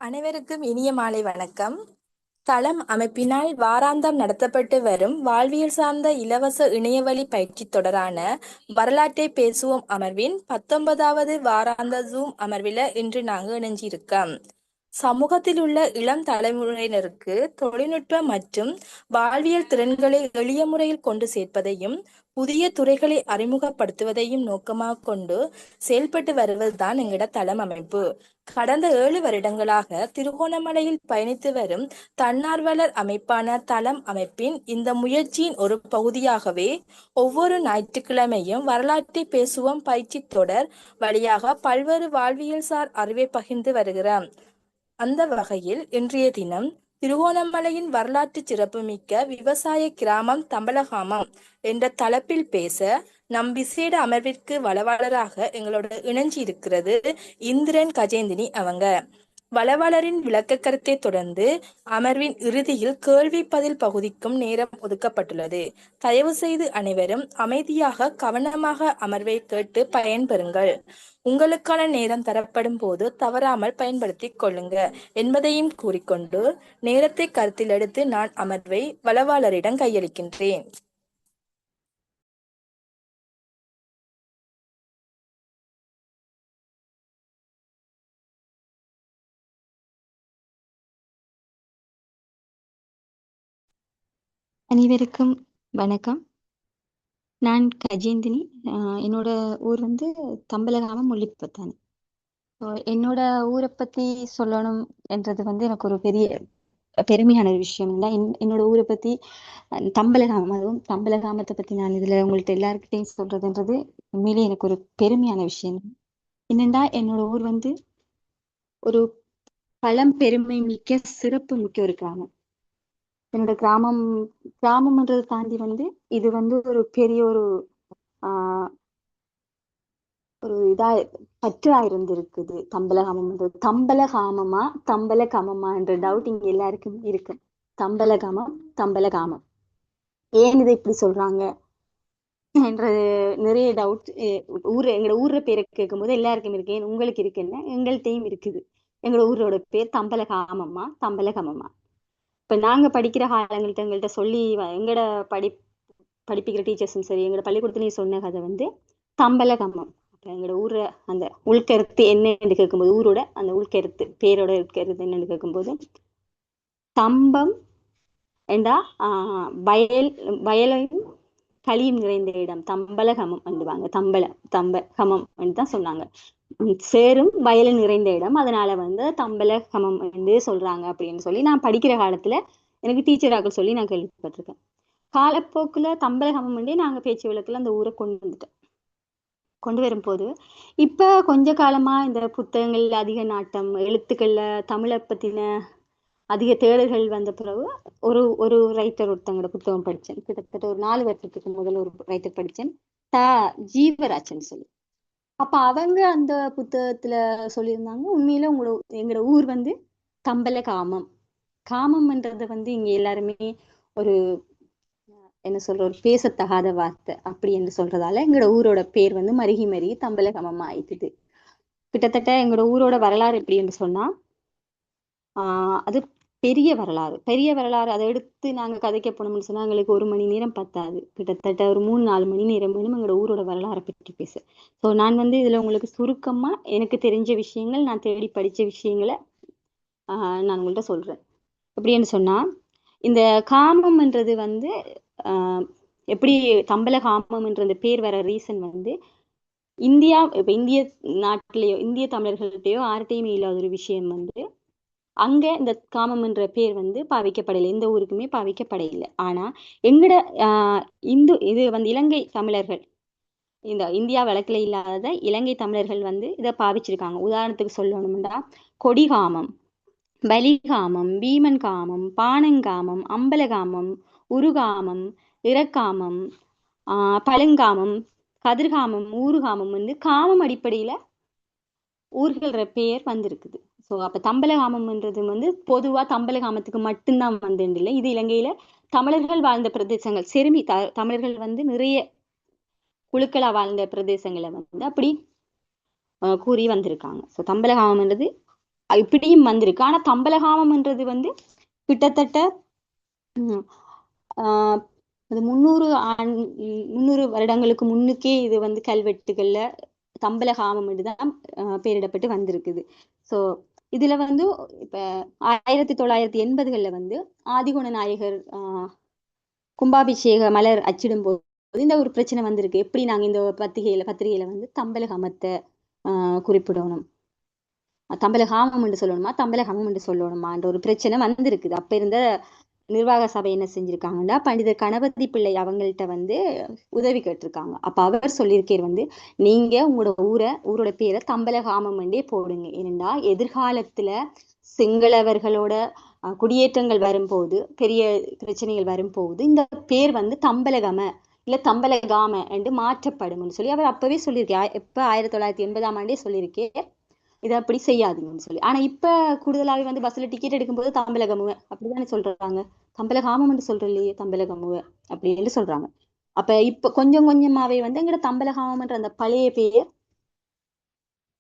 அனைவருக்கும் இனிய மாலை வணக்கம். தளம் அமைப்பினால் வாராந்தம் நடத்தப்பட்டு வரும் வாழ்வியல் சார்ந்த இலவச இணையவழி பயிற்சி தொடரான வரலாற்றை பேசுவோம் அமர்வின் 19வது வாராந்த ஜூம் அமர்வில் இன்று நாங்கள் இணைஞ்சிருக்கோம். சமூகத்தில் உள்ள இளம் தலைமுறையினருக்கு தொழில்நுட்ப மற்றும் வாழ்வியல் திறன்களை எளிய முறையில் கொண்டு சேர்ப்பதையும் புதிய துறைகளை அறிமுகப்படுத்துவதையும் நோக்கமாக கொண்டு செயல்பட்டு வருவதுதான் எங்களோட தளம் அமைப்பு. கடந்த 7 வருடங்களாக திருகோணமலையில் பயணித்து வரும் தன்னார்வலர் அமைப்பான தளம் அமைப்பின் இந்த முயற்சியின் ஒரு பகுதியாகவே ஒவ்வொரு ஞாயிற்றுக்கிழமையும் வரலாற்றை பேசுவோம் பயிற்சி தொடர் வழியாக பல்வேறு வாழ்வியல் சார் அறிவை பகிர்ந்து வருகிறோம். அந்த வகையில் இன்றைய தினம் திருகோணமலையின் வரலாற்று சிறப்புமிக்க விவசாய கிராமம் தம்பலகாமம் என்ற தலைப்பில் பேச நம் விசேட அமர்விற்கு வளவாளராக எங்களோட இணைஞ்சி இருக்கிறது இந்திரன் கஜேந்தினி அவங்க. வளவாளரின் விளக்க கருத்தை தொடர்ந்து அமர்வின் இறுதியில் கேள்வி பதில் பகுதிக்கும் நேரம் ஒதுக்கப்பட்டுள்ளது. தயவு செய்து அனைவரும் அமைதியாக கவனமாக அமர்வை கேட்டு பயன்பெறுங்கள். உங்களுக்கான நேரம் தரப்படும் போது தவறாமல் பயன்படுத்திக் கொள்ளுங்க என்பதையும் கூறிக்கொண்டு நேரத்தை கருத்தில் எடுத்து நான் அமர்வை வளவாளரிடம் கையளிக்கின்றேன். அனைவருக்கும் வணக்கம். நான் கஜேந்தினி. என்னோட ஊர் வந்து தம்பலகாமம் முள்ளிப்பத்தானி. என்னோட ஊரை பத்தி சொல்லணும் என்றது வந்து எனக்கு ஒரு பெரிய பெருமையான ஒரு விஷயம் இல்லை. என்னோட ஊரை பத்தி தம்பலகாமம், அதுவும் தம்பலகாமத்தை பத்தி நான் இதுல உங்கள்ட்ட எல்லாருக்கிட்டையும் சொல்றதுன்றது உண்மையிலேயே எனக்கு ஒரு பெருமையான விஷயம். என்னென்னா என்னோட ஊர் வந்து ஒரு பழம்பெருமை மிக்க சிறப்பு மிக்க ஒரு கிராமம். என்னோட கிராமம்ன்றதை தாண்டி வந்து இது வந்து ஒரு பெரிய ஒரு ஒரு பற்றா இருந்திருக்குது. தம்பலகாமம்ன்றது தம்பலகாமமா என்ற டவுட் இங்க எல்லாருக்கும் இருக்கு. தம்பலகாமம் ஏன் இதை இப்படி சொல்றாங்க என்றது நிறைய டவுட். எங்களோட ஊர்ற பேரை கேட்கும் போது எல்லாருக்கும் இருக்கு. ஏன் உங்களுக்கு இருக்குன்னா எங்கள்கிட்டையும் இருக்குது. எங்களோட ஊரோட பேர் தம்பலகாமமா. இப்ப நாங்க படிக்கிற காலங்கள்ட்ட எங்கள்கிட்ட சொல்லி எங்களோட படிப்பிக்கிற டீச்சர்ஸும் சரி, எங்களோட பள்ளிக்கூடத்துலையும் சொன்ன கதை வந்து தம்பலகாமம். அப்ப எங்களோட ஊரை அந்த உள்கருத்து என்னன்னு கேட்கும்போது, ஊரோட அந்த உள்கருத்து பேரோட உள்கருத்து என்னன்னு கேட்கும்போது, தம்பம் என்றா வயலையும் களியும் நிறைந்த இடம் தம்பலகமம் வந்துவாங்க. தம்பகமம் தான் சொன்னாங்க. சேரும் வயலும் நிறைந்த இடம், அதனால வந்து தம்பலகமம் வந்து சொல்றாங்க அப்படின்னு சொல்லி நான் படிக்கிற காலத்துல எனக்கு டீச்சராக சொல்லி நான் கேள்விப்பட்டிருக்கேன். காலப்போக்குல தம்பலகமம் வந்து நாங்க பேச்சு வழக்குல அந்த ஊரை கொண்டு வரும்போது இப்ப கொஞ்ச காலமா இந்த புத்தகங்கள் அதிக நாட்டம், எழுத்துக்கள்ல தமிழை பத்தின அதிக தேடல்கள் வந்த பிறகு ஒரு ரைட்டர் ஒருத்தங்களோட புத்தகம் படிச்சேன். கிட்டத்தட்ட ஒரு 4 வருஷத்துக்கு முதல்ல ஒரு ரைட்டர் படிச்சேன், ஜீவராஜன் சொல்லி. அப்ப அவங்க அந்த புத்தகத்துல சொல்லியிருந்தாங்க, உண்மையில எங்களோட ஊர் வந்து காமம்ன்றது வந்து இங்க எல்லாருமே ஒரு என்ன சொல்ற ஒரு பேசத்தகாத வார்த்தை அப்படி என்று சொல்றதால எங்களோட ஊரோட பேர் வந்து மருகி தம்பலகமமா ஆயிட்டுது. கிட்டத்தட்ட எங்களோட ஊரோட வரலாறு எப்படி என்று சொன்னா அது பெரிய வரலாறு. அதை எடுத்து நாங்க கதைக்க போனோம்னு சொன்னா எங்களுக்கு 1 மணி நேரம் பத்தாது. கிட்டத்தட்ட ஒரு 3-4 மணி நேரம் வேணும் எங்களோட ஊரோட வரலாறை பற்றி பேச. ஸோ நான் வந்து இதுல உங்களுக்கு சுருக்கமா எனக்கு தெரிஞ்ச விஷயங்கள், நான் தேடி படிச்ச விஷயங்களை நான் உங்கள்கிட்ட சொல்றேன். எப்படின்னு சொன்னா, இந்த காமம்ன்றது வந்து எப்படி தம்பலகாமம்ன்ற பேர் வர ரீசன் வந்து இப்ப இந்திய நாட்டிலேயோ இந்திய தமிழர்கள்ட்டையோ யார்கிட்டையுமே இல்லாத ஒரு விஷயம் வந்து அங்க இந்த காமம் என்ற பேர் வந்து பாவிக்கப்படலை, எந்த ஊருக்குமே பாவிக்கப்படலை. ஆனா எங்கட இது வந்து இலங்கை தமிழர்கள், இந்த இந்தியா வழக்குல இல்லாத இலங்கை தமிழர்கள் வந்து இதை பாவிச்சிருக்காங்க. உதாரணத்துக்கு சொல்லணும்னா கொடிகாமம், பலிகாமம், பீமன் காமம், பானங்காமம், அம்பலகாமம், உருகாமம், இறக்காமம், பழங்காமம், கதிர்காமம், ஊருகாமம் வந்து காமம் அடிப்படையில ஊர்கள பெயர் வந்திருக்குது. ஸோ அப்ப தம்பலகாமம்ன்றது வந்து பொதுவா தம்பலகாமத்துக்கு மட்டும்தான் இல்லை. இது இலங்கையில தமிழர்கள் வாழ்ந்த பிரதேசங்கள், தமிழர்கள் வந்து நிறைய குழுக்களா வாழ்ந்த பிரதேசங்களை வந்து அப்படி கூறி வந்திருக்காங்க. ஸோ தம்பலகாமம்ன்றது இப்படியும் வந்திருக்கு. ஆனா தம்பலகாமம்ன்றது வந்து கிட்டத்தட்ட உம் ஆஹ் அது 300 வருடங்களுக்கு முன்னுக்கே இது வந்து கல்வெட்டுகள்ல தம்பலகாமம் என்றுதான் பெயரிடப்பட்டு வந்திருக்குது. சோ இதுல வந்து இப்ப 1980கள்ல வந்து ஆதிகுண நாயகர் கும்பாபிஷேக மலர் அச்சிடும் போது இந்த ஒரு பிரச்சனை வந்திருக்கு. எப்படி நாங்க இந்த பத்திரிகையில வந்து தம்பலகாமத்தை குறிப்பிடணும், தம்பலகாமம் என்று சொல்லணுமா தம்பலகாமம் என்று சொல்லணுமான்ற ஒரு பிரச்சனை வந்திருக்குது. அப்ப இருந்த நிர்வாக சபை என்ன செஞ்சிருக்காங்கன்னா, பண்டிதர் கணபதி பிள்ளை அவங்கள்ட்ட வந்து உதவி கேட்டிருக்காங்க. அப்ப அவர் சொல்லியிருக்கார் வந்து, நீங்க உங்களோட ஊரோட பேரை தம்பலகாமம் என்றே போடுங்க. ஏனென்றா எதிர்காலத்துல சிங்களவர்களோட குடியேற்றங்கள் வரும்போது, பெரிய பிரச்சனைகள் வரும்போது இந்த பேர் வந்து தம்பலகம இல்ல தம்பலகாம என்று மாற்றப்படும் சொல்லி அவர் அப்பவே சொல்லியிருக்கார். எப்ப 1980ஆம் ஆண்டே சொல்லியிருக்கேன் இதை அப்படி செய்யாதீங்கன்னு சொல்லி. ஆனா இப்ப கூடுதலாவே வந்து பஸ்ல டிக்கெட் எடுக்கும்போது தம்பலகமுவ அப்படிதானே சொல்றாங்க. தம்பலகாமம்னு சொல்றலையே தம்பலகமுவ அப்படின்னு சொல்றாங்க. அப்ப இப்ப கொஞ்சம் கொஞ்சமாவே வந்து எங்கட தம்பலகாமம்ன்ற அந்த பழைய பேர்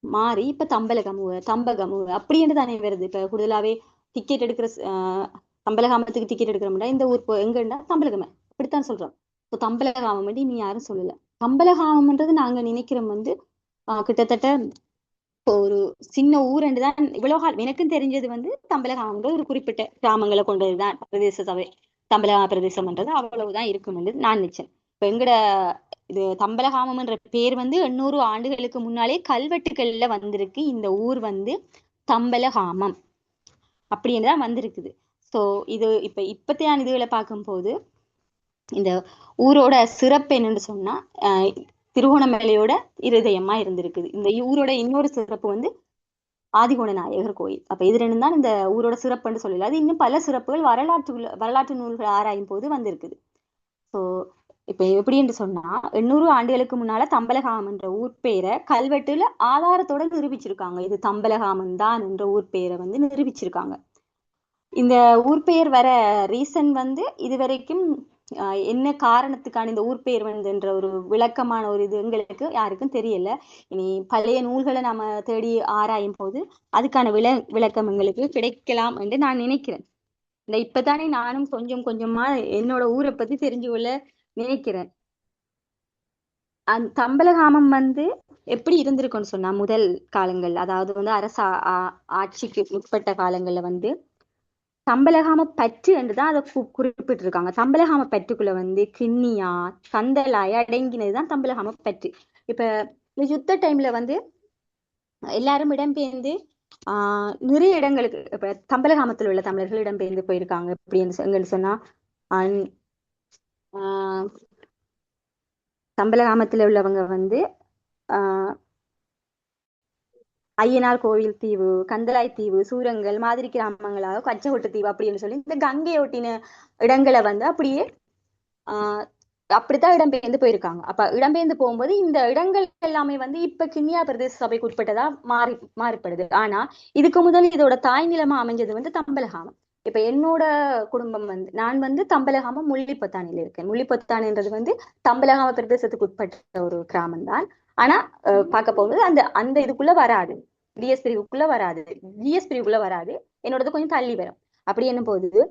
மாறி இப்ப தம்பலகமுவ தம்பகமுவ அப்படின்னு தானே வருது. இப்ப கூடுதலாவே டிக்கெட் எடுக்கிற தம்பலகாமத்துக்கு டிக்கெட் எடுக்கிறோம்னா இந்த ஊர் எங்கன்னா தம்பலகம அப்படித்தான் சொல்றோம். இப்போ தம்பலகாமம் வந்து நீ யாரும் சொல்லல. தம்பலகாமம்ன்றது நாங்க நினைக்கிறோம் வந்து கிட்டத்தட்ட ஒரு சின்ன ஊரண்டு தான். இவ்வளவு காலம் எனக்கும் தெரிஞ்சது வந்து தம்பலகாமங்கள் ஒரு குறிப்பிட்ட கிராமங்களை கொண்டதுதான் பிரதேச சபை. தம்பலகாம பிரதேசம்ன்றது அவ்வளவுதான் இருக்கும் என்று நான் நினைச்சேன். இப்ப எங்கட இது தம்பலகாமம்ன்ற பேர் வந்து 800 ஆண்டுகளுக்கு முன்னாலே கல்வெட்டுகள்ல வந்திருக்கு. இந்த ஊர் வந்து தம்பலகாமம் அப்படின்னு தான் வந்திருக்குது. சோ இது இப்பத்தையான இதுகளை பார்க்கும்போது இந்த ஊரோட சிறப்பு என்னன்னு சொன்னா திருகோணமலையோட இருதயமா இருந்திருக்குது. இந்த ஊரோட இன்னொரு சிறப்பு வந்து ஆதிகுண நாயகர் கோயில். அப்ப இது ரெண்டும் தான் இந்த ஊரோட சிறப்புன்னு சொல்லல. அது இன்னும் பல சிறப்புகள் வரலாற்று நூல்கள் ஆராயும் போது வந்திருக்குது. ஸோ இப்ப எப்படி என்று சொன்னா 800 ஆண்டுகளுக்கு முன்னால தம்பலகாமம் என்ற ஊர் பேரை கல்வெட்டுல ஆதாரத்தோட நிரூபிச்சிருக்காங்க. இது தம்பலகாமம் தான் என்ற ஊர் பேரை வந்து நிரூபிச்சிருக்காங்க. இந்த ஊர் பெயர் வர ரீசன் வந்து இதுவரைக்கும் என்ன காரணத்துக்கான இந்த ஊர் பெயர் வந்துன்ற ஒரு விளக்கமான ஒரு இது எங்களுக்கு யாருக்கும் தெரியல. இனி பழைய நூல்களை நாம தேடி ஆராயும் போது அதுக்கான விளக்கம் எங்களுக்கு கிடைக்கலாம் என்று நான் நினைக்கிறேன். இந்த இப்பதானே நானும் கொஞ்சம் கொஞ்சமா என்னோட ஊரை பத்தி தெரிஞ்சு கொள்ள நினைக்கிறேன். தம்பலகாமம் வந்து எப்படி இருந்திருக்கும்னு சொன்னா முதல் காலங்கள், அதாவது வந்து ஆட்சிக்கு உட்பட்ட காலங்கள்ல வந்து தம்பலகாம பற்று என்றுதான் அதை குறிப்பிட்டிருக்காங்க. தம்பலகாம பற்றுக்குள்ள வந்து கிண்ணியா கந்தலாய அடங்கினதுதான் தம்பலகாம பற்று. இப்ப இந்த யுத்த டைம்ல வந்து எல்லாரும் இடம்பெயர்ந்து நிறைய இடங்களுக்கு இப்ப தம்பலகாமத்தில் உள்ள தமிழர்கள் இடம்பெயர்ந்து போயிருக்காங்க. எங்கன்னு சொன்னா தம்பலகாமத்துல உள்ளவங்க வந்து ஐயனார் கோவில் தீவு, கந்தலாய் தீவு, சூரங்கள் மாதிரி கிராமங்களாக கச்சகொட்டு தீவு அப்படின்னு சொல்லி இந்த கங்கையொட்டின இடங்களை வந்து அப்படியே அப்படித்தான் இடம்பெயர்ந்து போயிருக்காங்க. அப்ப இடம்பெயர்ந்து போகும்போது இந்த இடங்கள் எல்லாமே வந்து இப்ப கிண்ணியா பிரதேச சபைக்கு உட்பட்டதா மாறிப்படுது. ஆனா இதுக்கு முதல் இதோட தாய் நிலமா அமைஞ்சது வந்து தம்பலகாமம். இப்ப என்னோட குடும்பம் வந்து நான் வந்து தம்பலகாமம் முள்ளிப்பத்தானில இருக்கேன். முள்ளிப்பத்தானின்றது வந்து தம்பலகாம பிரதேசத்துக்கு உட்பட்ட ஒரு கிராமம் தான். ஆனா பார்க்க போகும்போது அந்த அந்த இதுக்குள்ள வராது, டிஎஸ் பிரிவுக்குள்ள வராது, ஜிஎஸ் பிரிவுக்குள்ள வராது. என்னோடது கொஞ்சம் தள்ளி வரும். அப்படி என்ன போகுது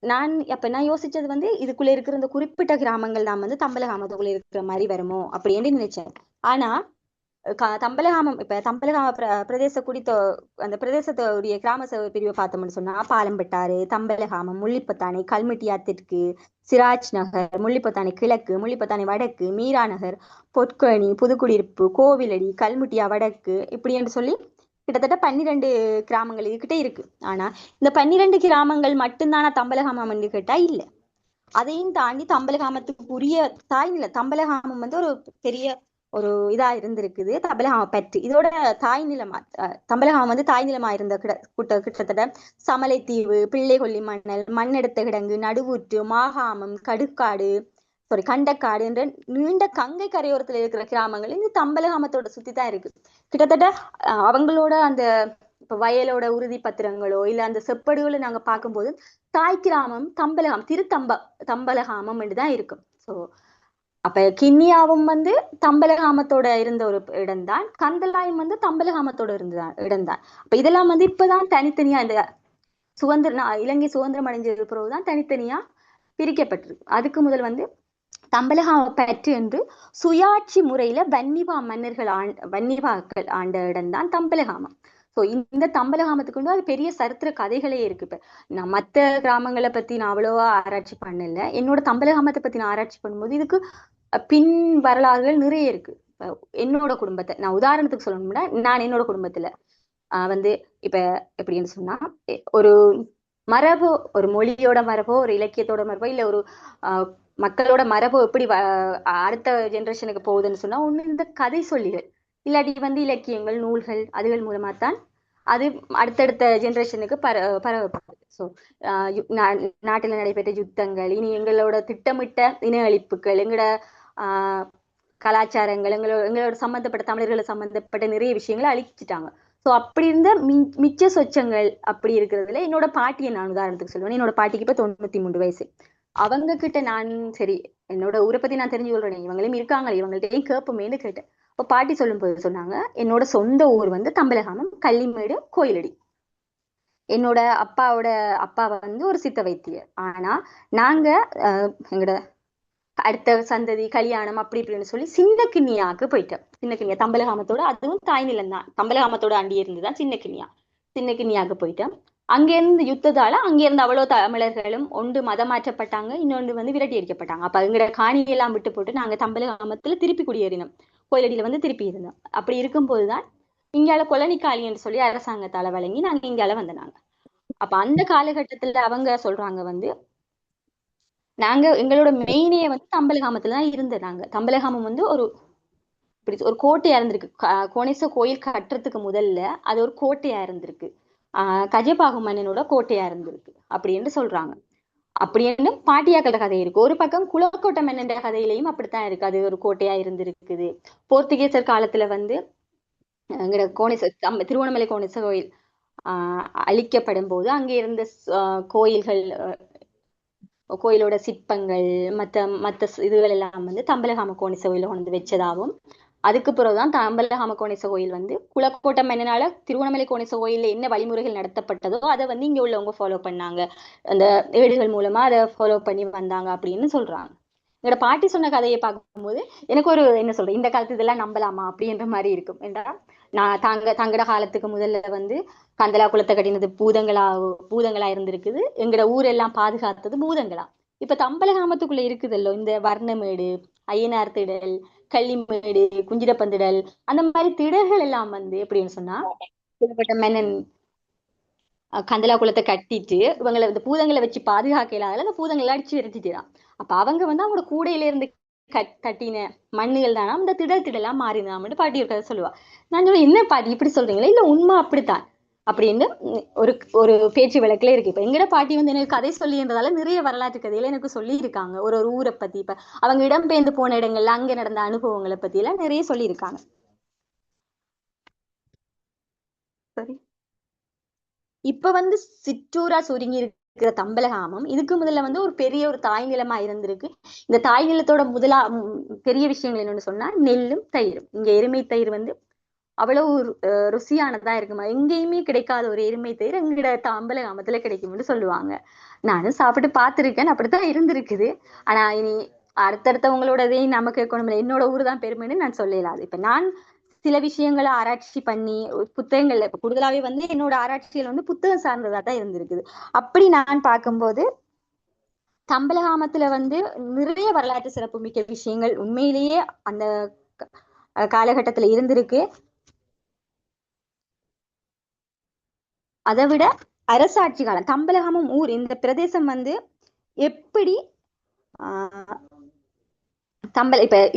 நான் யோசிச்சது வந்து இதுக்குள்ள இருக்கிற இந்த குறிப்பிட்ட கிராமங்கள் தான் வந்து தம்பலகாமத்துக்குள்ள இருக்கிற மாதிரி வருமோ அப்படின்னு நினைச்சேன். ஆனா தம்பலகாமம் இப்ப தம்பலகாம பிரதேச அந்த பிரதேசத்துடைய கிராம பிரிவை பார்த்தோம்னு சொன்னா பாலம்பட்டாறு, தம்பலகாமம், முள்ளிப்பத்தானை, கல்மெட்டியா தெற்கு, சிராஜ் நகர், முள்ளிப்பத்தானை கிழக்கு, முள்ளிப்பத்தானை வடக்கு, மீரா நகர், பொற்கேணி, புதுக்குடியிருப்பு, கோவிலடி, கல்முட்டியா வடக்கு இப்படி என்று சொல்லி கிட்டத்தட்ட 12 கிராமங்கள் இதுகிட்ட இருக்கு. ஆனா இந்த 12 கிராமங்கள் மட்டும்தானா தம்பலகாமம் கேட்டா இல்ல. அதையும் தாண்டி தம்பலகாமத்துக்கு உரிய தாய் நில தம்பலகாமம் வந்து ஒரு பெரிய ஒரு இதா இருந்திருக்குது. தம்பலகாம பற்று இதோட தாய் நிலமா தம்பலகாமம் வந்து தாய் நிலமா இருந்த கிட்டத்தட்ட சமலைத்தீவு, பிள்ளைகொல்லி மணல், மண்ணெடுத்த கிடங்கு, நடுவூற்று, மாகாமம், கடுக்காடு, கண்டக்காடு என்ற நீண்ட கங்கை கரையோரத்துல இருக்கிற கிராமங்கள் இந்த தம்பலகாமத்தோட சுத்தி தான் இருக்கு. கிட்டத்தட்ட அவங்களோட அந்த இப்ப வயலோட உறுதி பத்திரங்களோ இல்ல அந்த செப்படுகளை நாங்க பார்க்கும்போது தாய் கிராமம் தம்பலகாமம் தம்பலகாமம் என்றுதான் இருக்கும். ஸோ அப்ப கிண்ணியாவும் வந்து தம்பலகாமத்தோட இருந்த ஒரு இடம்தான், கந்தலாயும் வந்து தம்பலகாமத்தோட இருந்த இடம்தான். அப்ப இதெல்லாம் வந்து இப்பதான் தனித்தனியா இந்த இலங்கை சுதந்திரம் அடைஞ்சது பிறகுதான் தனித்தனியா பிரிக்கப்பட்டிருக்கு. அதுக்கு முதல் வந்து தம்பலகாம பற்று என்று சுயாட்சி முறையில வன்னிபாக்கள் ஆண்ட இடம்தான் தம்பலகாமம். ஸோ இந்த தம்பலகாமத்துக்கு வந்து அது பெரிய சரித்திர கதைகளே இருக்கு. இப்ப நான் மற்ற கிராமங்களை பத்தி நான் அவ்வளவா ஆராய்ச்சி பண்ணல, என்னோட தம்பலகாமத்தை பத்தி நான் ஆராய்ச்சி பண்ணும்போது இதுக்கு பின் வரலாறுகள் நிறைய இருக்கு. என்னோட குடும்பத்தை நான் உதாரணத்துக்கு சொல்லணும்னா, நான் என்னோட குடும்பத்துல வந்து இப்ப எப்படின்னு சொன்னா, ஒரு மரபோ, ஒரு மொழியோட மரபோ, ஒரு இலக்கியத்தோட மரபோ, இல்ல ஒரு மக்களோட மரபோ எப்படி அடுத்த ஜெனரேஷனுக்கு போகுதுன்னு சொன்னா, ஒண்ணு இந்த கதை சொல்லிகள், இல்லாட்டி வந்து இலக்கியங்கள், நூல்கள், அதுகள் மூலமா தான் அது அடுத்தடுத்த ஜெனரேஷனுக்கு பரவப்படுது. ஸோ நாட்டில் நடைபெற்ற யுத்தங்கள், இனி எங்களோட திட்டமிட்ட இன அழிப்புகள், எங்களோட கலாச்சாரங்கள், எங்களோட சம்பந்தப்பட்ட தமிழர்களை சம்பந்தப்பட்ட நிறைய விஷயங்களை அழிச்சிட்டாங்க. ஸோ அப்படி இருந்த மிச்ச சொச்சங்கள் அப்படி இருக்கிறதுல என்னோட பாட்டியை நான் உதாரணத்துக்கு சொல்லுவேன். என்னோட பாட்டிக்கு இப்ப 93 வயசு. அவங்க கிட்ட நான் சரி என்னோட ஊரை பத்தி நான் தெரிஞ்சு கொள்றேன், இவங்களையும் இருக்காங்க, இவங்கள்ட்டையும் கேட்போமேன்னு கேட்டேன். இப்போ பாட்டி சொல்லும் போது சொன்னாங்க, என்னோட சொந்த ஊர் வந்து தம்பலகாமம், கள்ளிமேடு, கோயிலடி. என்னோட அப்பாவோட அப்பா வந்து ஒரு சித்த வைத்தியர். ஆனா நாங்க எங்களோட அடுத்த சந்ததி கல்யாணம் அப்படி இப்படின்னு சொல்லி சின்ன கிண்ணியாக்கு போயிட்டோம். சின்ன கிண்ணியா தம்பலகாமத்தோட, அதுவும் தாய் நிலம் தான், தம்பலகாமத்தோட அண்டி இருந்துதான் சின்ன கிண்ணியா. சின்ன கிண்ணியாக்கு போயிட்டோம். அங்கிருந்து யுத்தத்தால அங்கிருந்து அவ்வளவு தமிழர்களும் ஒன்று மதம் மாற்றப்பட்டாங்க, இன்னொன்று வந்து விரட்டி அடிக்கப்பட்டாங்க. அப்ப எங்களோட காணியெல்லாம் விட்டு போட்டு நாங்க தம்பலகாமத்துல திருப்பி குடியேறினோம். கோயிலடியில வந்து திருப்பி இருந்தோம். அப்படி இருக்கும்போதுதான் இங்கால கொலனிக்காளி என்று சொல்லி அரசாங்கத்தால வழங்கி நாங்க இங்கால வந்தாங்க. அப்ப அந்த காலகட்டத்துல அவங்க சொல்றாங்க வந்து, நாங்க எங்களோட மெயினே வந்து தம்பலகாமத்துலதான் இருந்தோம். நாங்க தம்பலகாமம் வந்து ஒரு இப்படி ஒரு கோட்டையா இருந்திருக்கு. கோணேஸ்வர கோயில் கட்டுறதுக்கு முதல்ல அது ஒரு கோட்டையா இருந்திருக்கு. கஜபாகு மன்னனோட கோட்டையா இருந்திருக்கு அப்படின்னு சொல்றாங்க. அப்படின்னு பாட்டியாக்கள கதை இருக்கு. ஒரு பக்கம் குளக்கோட்டை மன்னன் கதையிலையும் அப்படித்தான் இருக்கு, அது ஒரு கோட்டையா இருந்திருக்குது. போர்த்துகீசர் காலத்துல வந்து எங்கட திருவண்ணாமலை கோணேஸ்வர கோயில் அழிக்கப்படும் போது அங்கே இருந்த கோயில்கள், கோயிலோட சிற்பங்கள், மத்த இதுகள் எல்லாம் வந்து தம்பலகாம கோணேஸ்வர கோயில கொண்டு வச்சதாகவும், அதுக்கு பிறகுதான் தம்பலகாம கோணேஸ்வர கோயில் வந்து குளக்கோட்டை மன்னனால திருவண்ணாமலை கோணேஸ்வர கோயில்ல என்ன வழிமுறைகள் நடத்தப்பட்டதோ அதை வந்து இங்க உள்ளவங்க ஃபாலோ பண்ணாங்க, அந்த ஏடுகள் மூலமா அதை ஃபாலோ பண்ணி வந்தாங்க அப்படின்னு சொல்றாங்க. என்னோட பாட்டி சொன்ன கதையை பார்க்கும்போது எனக்கு ஒரு என்ன சொல்றேன், இந்த காலத்து இதெல்லாம் நம்பலாமா அப்படின்ற மாதிரி இருக்கும். ஏன்னா நான் தங்கட காலத்துக்கு முதல்ல வந்து கந்தலா குளத்தை கட்டினது பூதங்களா இருந்திருக்குது. எங்கட ஊரெல்லாம் பாதுகாத்தது பூதங்களா. இப்ப தம்பலகாமத்துக்குள்ள இருக்குதல்லோ இந்த வர்ணமேடு, ஐயனார் திடல், கள்ளிமேடு, குஞ்சிரப்பந்திடல், அந்த மாதிரி திடல்கள் எல்லாம் வந்து எப்படின்னு சொன்னா, புகழ்பெற்ற மன்னன் கந்தலா குளத்தை கட்டிட்டு இவங்களை இந்த பூதங்களை வச்சு பாதுகாக்க இல்லாத அந்த பூதங்களை அடிச்சு விரட்டிட்டான். அப்ப அவங்க வந்து அவங்களோட கூடையில இருந்து கட்டின மண்ணுகள் தானா இந்த திடலா மாறினான்னு பாட்டி ஒரு கதை சொல்லுவா. நான் சொல்லுவேன், என்ன பாட்டி இப்படி சொல்றீங்களா? இல்ல உண்மை அப்படித்தான் அப்படின்னு ஒரு ஒரு பேச்சு விளக்குல இருக்கு. இப்ப எங்கட பாட்டி வந்து எனக்கு கதை சொல்லின்றதால நிறைய வரலாற்று கதையில எனக்கு சொல்லி இருக்காங்க. ஒரு ஊரை பத்தி, இப்ப அவங்க இடம்பெயர்ந்து போன இடங்கள்ல அங்க நடந்த அனுபவங்களை பத்தி எல்லாம் நிறைய சொல்லியிருக்காங்க. சரி, இப்ப வந்து சிற்றூரா சுருங்கி இருக்கிற தம்பலகாமம் இதுக்கு முதல்ல வந்து ஒரு பெரிய ஒரு தாய் நிலமா இருந்திருக்கு. இந்த தாய் நிலத்தோட பெரிய விஷயங்கள் என்னன்னு சொன்னா நெல்லும் தயிரும். இங்க எருமை தயிர் வந்து அவ்வளவு ருசியானதா இருக்குமா, எங்கேயுமே கிடைக்காத ஒரு எருமை தயிர் எங்கட தம்பலகாமத்துல கிடைக்கும்னு சொல்லுவாங்க. நானும் சாப்பிட்டு பார்த்திருக்கேன், அப்படித்தான் இருந்திருக்குது. ஆனா இனி அடுத்தடுத்தவங்களோடதையும் நமக்கு கேட்கணும், என்னோட ஊர் தான் பெருமைன்னு நான் சொல்லலாது. இப்ப நான் சில விஷயங்களை ஆராய்ச்சி பண்ணி புத்தகங்கள்ல இப்ப கூடுதலாவே வந்து என்னோட ஆராய்ச்சிகள் வந்து புத்தகம் சார்ந்ததா தான் இருந்திருக்குது. அப்படி நான் பார்க்கும்போது தம்பலகாமத்துல வந்து நிறைய வரலாற்று சிறப்பு மிக்க விஷயங்கள் உண்மையிலேயே அந்த காலகட்டத்துல இருந்திருக்கு. அதை விட அரசாட்சி காலம், தம்பலகாமம் ஊர் இந்த பிரதேசம் வந்து எப்படி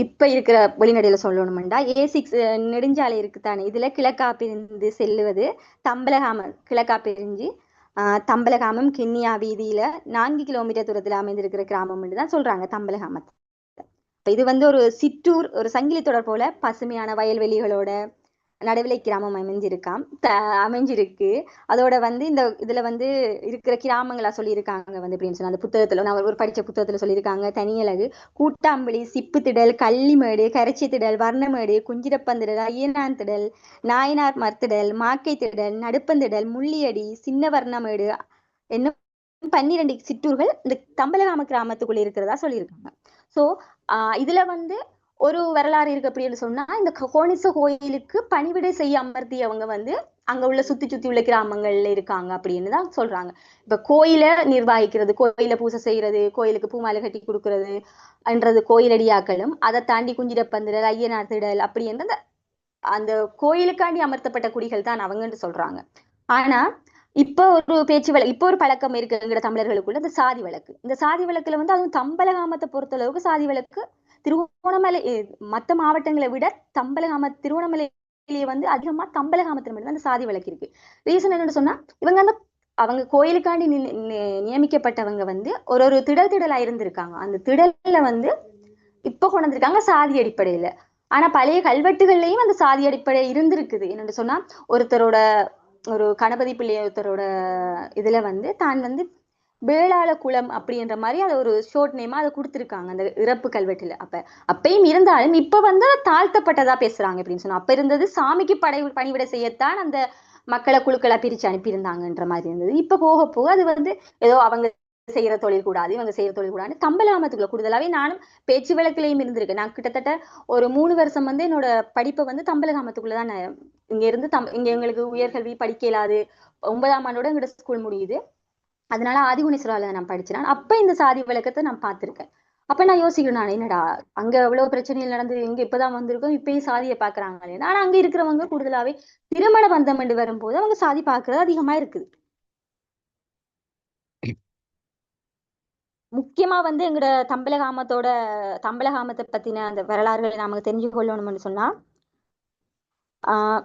இப்ப இருக்கிற வெளிநடையில சொல்லணும்டா A6 நெடுஞ்சாலை இருக்குத்தானே, இதுல கிழக்கா பிரிந்து செல்லுவது தம்பலகாமம். கிழக்கா பிரிஞ்சு தம்பலகாமம் கிண்ணியா வீதியில 4 கிலோமீட்டர் தூரத்துல அமைந்திருக்கிற கிராமம் தான் சொல்றாங்க தம்பலகாமத்தை. இது வந்து ஒரு சிற்றூர், ஒரு சங்கிலி தொடர் போல பசுமையான வயல்வெளிகளோட நடுவிலை கிராமம் அமைஞ்சிருக்கு. அதோட வந்து இந்த இதுல வந்து இருக்கிற கிராமங்களா சொல்லியிருக்காங்க வந்து அப்படின்னு சொன்னா அந்த புத்தகத்துல நான் ஒரு படிச்ச புத்தகத்துல சொல்லியிருக்காங்க. தனியழகு, கூட்டாம்பளி, சிப்பு திடல், கள்ளிமேடு, கரைச்சி திடல், வர்ணமேடு, குஞ்சிரப்பந்திடல், ஐயனான் திடல், நாயனார் மர்த்திடல், மாக்கை திடல், நடுப்பந்திடல், முள்ளியடி, சின்ன வர்ணமேடு என்னும் 12 சிற்றூர்கள் இந்த தம்பலகாம கிராமத்துக்குள்ள இருக்கிறதா சொல்லியிருக்காங்க. சோ இதுல வந்து ஒரு வரலாறு இருக்கு அப்படின்னு சொன்னா, இந்த கோணேச கோயிலுக்கு பணிவிடை செய்ய அமர்த்தியவங்க வந்து அங்க உள்ள சுத்தி சுத்தி உள்ள கிராமங்கள்ல இருக்காங்க அப்படின்னு தான் சொல்றாங்க. இப்ப கோயிலை நிர்வகிக்கிறது, கோயில பூசை செய்யறது, கோயிலுக்கு பூமாலை கட்டி கொடுக்கறது என்றது கோயிலடியாக்களும், அதை தாண்டி குஞ்சிரப்பந்திடல், ஐயனார் திடல் அப்படி என்ற அந்த கோயிலுக்காண்டி அமர்த்தப்பட்ட குடிகள் தான் அவங்கன்னு சொல்றாங்க. ஆனா இப்ப ஒரு பேச்சு வழக்கு, இப்ப ஒரு பழக்கம் இருக்குங்கிற தமிழர்களுக்குள்ள இந்த சாதி வழக்கு. இந்த சாதி வழக்குல வந்து அதுவும் தம்பலகாமத்தை பொறுத்த அளவுக்கு சாதி வழக்கு திருவண்ணாமலை மத்த மாவட்டங்களை விட திருவண்ணாமலையிலேயே வந்து அதிகமா தம்பலகாமத்துல மட்டும் அந்த சாதி வழக்கு இருக்கு. ரீசன் என்னன்னு சொன்னா, இவங்க அந்த அவங்க கோயிலுக்காண்டி நியமிக்கப்பட்டவங்க வந்து ஒரு திடலா இருந்திருக்காங்க. அந்த திடல்ல வந்து இப்ப கொண்டு வந்திருக்காங்க சாதி அடிப்படையில. ஆனா பழைய கல்வெட்டுகள்லயும் அந்த சாதி அடிப்படை இருந்திருக்குது. என்னன்னு சொன்னா, ஒருத்தரோட ஒரு கணபதி பிள்ளை ஒருத்தரோட இதுல வந்து தான் வந்து வேளாள குலம் அப்படின்ற மாதிரி அதை ஒரு ஷோர்ட் நேமா அதை கொடுத்திருக்காங்க அந்த இறப்பு கல்வெட்டுல. அப்பயும் இருந்தாலும் இப்ப வந்து தாழ்த்தப்பட்டதா பேசுறாங்க அப்படின்னு சொன்னா, அப்ப இருந்தது சாமிக்கு பணிவிடை செய்யத்தான் அந்த மக்களை குழுக்களை பிரிச்சு அனுப்பியிருந்தாங்கன்ற மாதிரி இருந்தது. இப்ப போக போக அது வந்து ஏதோ அவங்க செய்யற தொழில் கூடாது, இவங்க செய்யற தொழில் கூடாது. தம்பலகாமத்துக்குள்ள கூடுதலாவே நானும் பேச்சு வழக்கிலையும் இருந்திருக்கேன். நான் கிட்டத்தட்ட ஒரு 3 வருஷம் வந்து என்னோட படிப்பை வந்து தம்பலகாமத்துக்குள்ளதான் இங்க இருந்து இங்க எங்களுக்கு உயர்கல்வி படிக்க இயலாது. 9ஆம் ஆண்டோட எங்களோட ஸ்கூல் முடியுது. அதனால ஆதிகுணேஸ்வரால நான் படிச்சேன். அப்ப இந்த சாதி விளக்கத்தை நான் பார்த்திருக்கேன். அப்ப நான் யோசிக்கிறேன், நான் என்னடா அங்க எவ்வளவு பிரச்சனைகள் நடந்து இங்க இப்பதான் வந்திருக்கோம், இப்பயும் சாதியை பாக்குறாங்க. ஆனா அங்க இருக்கிறவங்க கூடுதலாவே திருமண பந்தம் என்று வரும்போது அவங்க சாதி பாக்குறது அதிகமா இருக்குது. முக்கியமா வந்து எங்கட தம்பலகாமத்தை பத்தின அந்த வரலாறுகளை நமக்கு தெரிஞ்சு கொள்ளணும்னு சொன்னா, ஆஹ்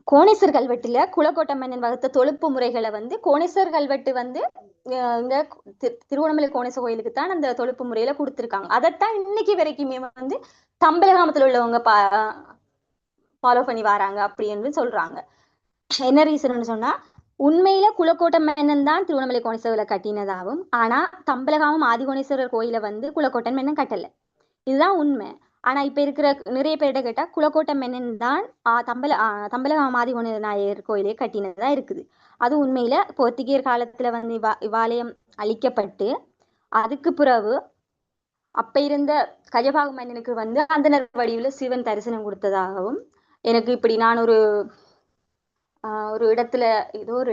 கோணேசர் கல்வெட்டுல குலக்கோட்ட மன்னன் வகுத்த தொழுப்பு முறைகளை வந்து கோணேசர் கல்வெட்டு வந்து இங்க திருவண்ணாமலை கோணேசர் கோயிலுக்கு தான் அந்த தொழுப்பு முறையில கொடுத்திருக்காங்க. அதைத்தான் இன்னைக்கு வரைக்குமே வந்து தம்பலகாமத்துல உள்ளவங்க ஃபாலோ பண்ணி வராங்க அப்படின்னு சொல்றாங்க. என்ன ரீசன் சொன்னா, உண்மையில குலக்கோட்ட மன்னன் தான் திருவண்ணாமலை கோணேஸ்வரரை கட்டினதாகவும், ஆனா தம்பலகாமம் ஆதிகோணேஸ்வரர் கோயிலை வந்து குலக்கோட்டன் மன்னன் கட்டல. இதுதான் உண்மை. ஆனா இப்ப இருக்கிற நிறைய பேர்கிட்ட கேட்டா குலக்கோட்ட மன்னன் தான் தம்பலகாமம் ஆதிகோண நாயர் கோயிலே கட்டினதா இருக்குது. அது உண்மையில போர்த்துகீயர் காலத்துல வந்து இவ்வாலயம் அழிக்கப்பட்டு அதுக்கு பிறகு அப்ப இருந்த கஜபாகு மன்னனுக்கு வந்து அந்தனர் வடிவுல சிவன் தரிசனம் கொடுத்ததாகவும், எனக்கு இப்படி நான் ஒரு இடத்துல ஏதோ ஒரு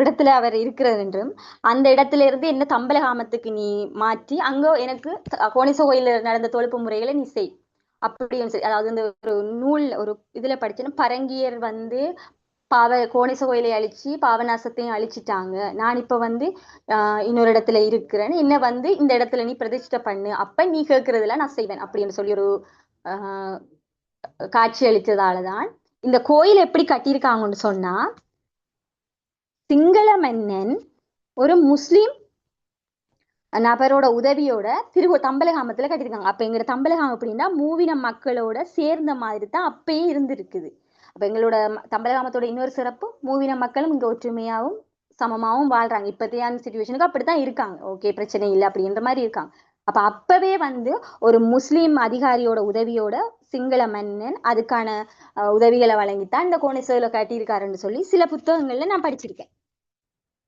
இடத்துல அவர் இருக்கிறது என்றும், அந்த இடத்துல இருந்து என்ன தம்பலகாமத்துக்கு நீ மாற்றி அங்க எனக்கு கோணேச கோயில நடந்த தொழுப்பு முறைகளை நீ செய் அப்படின்னு சொல்லி, அதாவது இந்த ஒரு நூல் ஒரு இதுல படிச்சேன்னா, பரங்கியர் வந்து கோணேச கோயிலை அழிச்சு பாவநாசத்தையும் அழிச்சிட்டாங்க. நான் இப்ப வந்து இன்னொரு இடத்துல இருக்கிறேன்னு என்ன வந்து இந்த இடத்துல நீ பிரதிஷ்டை பண்ணு, அப்ப நீ கேட்கறதுல நான் செய்வேன் அப்படின்னு சொல்லி ஒரு காட்சி அளித்ததாலதான் இந்த கோயில் எப்படி கட்டியிருக்காங்கன்னு சொன்னா, சிங்கள மன்னன் ஒரு முஸ்லிம் நபரோட உதவியோட தம்பலகாமத்துல கட்டியிருக்காங்க. அப்ப எங்களோட தம்பலகாமம் அப்படின்னா மூவின மக்களோட சேர்ந்த மாதிரி தான் அப்பயே இருந்திருக்குது. அப்ப எங்களோட தம்பலகாமத்தோட இன்னொரு சிறப்பு, மூவின மக்களும் இங்க ஒற்றுமையாவும் சமமாவும் வாழ்றாங்க. இப்பத்தியான சிச்சுவேஷனுக்கு அப்படித்தான் இருக்காங்க. ஓகே, பிரச்சனை இல்லை அப்படின்ற மாதிரி இருக்காங்க. அப்ப அப்பவே வந்து ஒரு முஸ்லிம் அதிகாரியோட உதவியோட சிங்கள மன்னன் அதுக்கான உதவிகளை வழங்கித்தான் இந்த கோணேஸ்வரில கட்டியிருக்காருன்னு சொல்லி சில புத்தகங்கள்ல நான் படிச்சிருக்கேன்.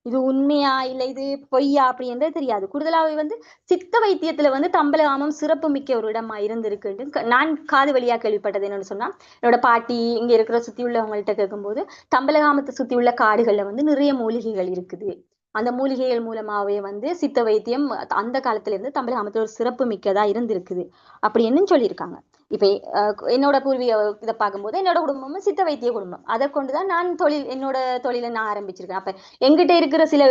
இது உண்மையா இல்ல இது பொய்யா அப்படின்றது தெரியாது. கூடுதலாவே வந்து சித்த வைத்தியத்துல வந்து தம்பலகாமம் சிறப்பு மிக்க ஒரு இடமா இருந்திருக்கு நான் காது வழியா கேள்விப்பட்டது. என்னன்னு சொன்னா, என்னோட பாட்டி இங்க இருக்கிற சுத்தி உள்ளவங்கள்ட்ட கேட்கும்போது, தம்பலகாமத்தை சுத்தி உள்ள காடுகள்ல வந்து நிறைய மூலிகைகள் இருக்குது. அந்த மூலிகைகள் மூலமாவே வந்து சித்த வைத்தியம் அந்த காலத்துல இருந்து தம்பலகாமத்துல ஒரு சிறப்பு மிக்கதா இருந்திருக்குது அப்படின்னு சொல்லியிருக்காங்க. இப்ப என்னோட பூர்வீக இதை பார்க்கும்போது என்னோட குடும்பமும் சித்த வைத்திய குடும்பம். அதை கொண்டுதான் நான் என்னோட தொழிலை நான் ஆரம்பிச்சிருக்கேன். அப்ப எங்கிட்ட இருக்கிற சில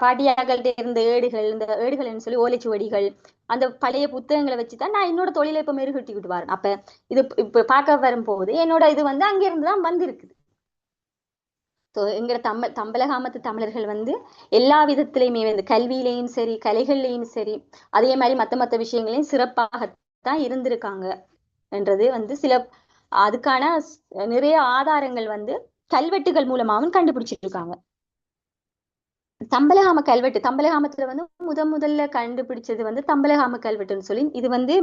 பாட்டியாக்கள்கிட்ட இருந்த இந்த ஏடுகள்னு சொல்லி ஓலைச்சுவடிகள், அந்த பழைய புத்தகங்களை வச்சுதான் நான் என்னோட தொழிலை இப்ப மெருகட்டிக்கிட்டு வரேன். அப்ப இது இப்ப பார்க்க வரும்போது என்னோட இது வந்து அங்கிருந்துதான் வந்திருக்குது. எங்கிற தம்பலகாமத்து தமிழர்கள் வந்து எல்லா விதத்திலையுமே வந்து கல்வியிலையும் சரி, கலைகள்லையும் சரி, அதே மாதிரி மத்த விஷயங்களையும் சிறப்பாகத்தான் இருந்திருக்காங்க என்றது வந்து சில அதுக்கான நிறைய ஆதாரங்கள் வந்து கல்வெட்டுகள் மூலமாவும் கண்டுபிடிச்சிருக்காங்க. தம்பலகாமத்துல வந்து முதல்ல கண்டுபிடிச்சது வந்து தம்பலகாம கல்வெட்டுன்னு சொல்லி, இது வந்து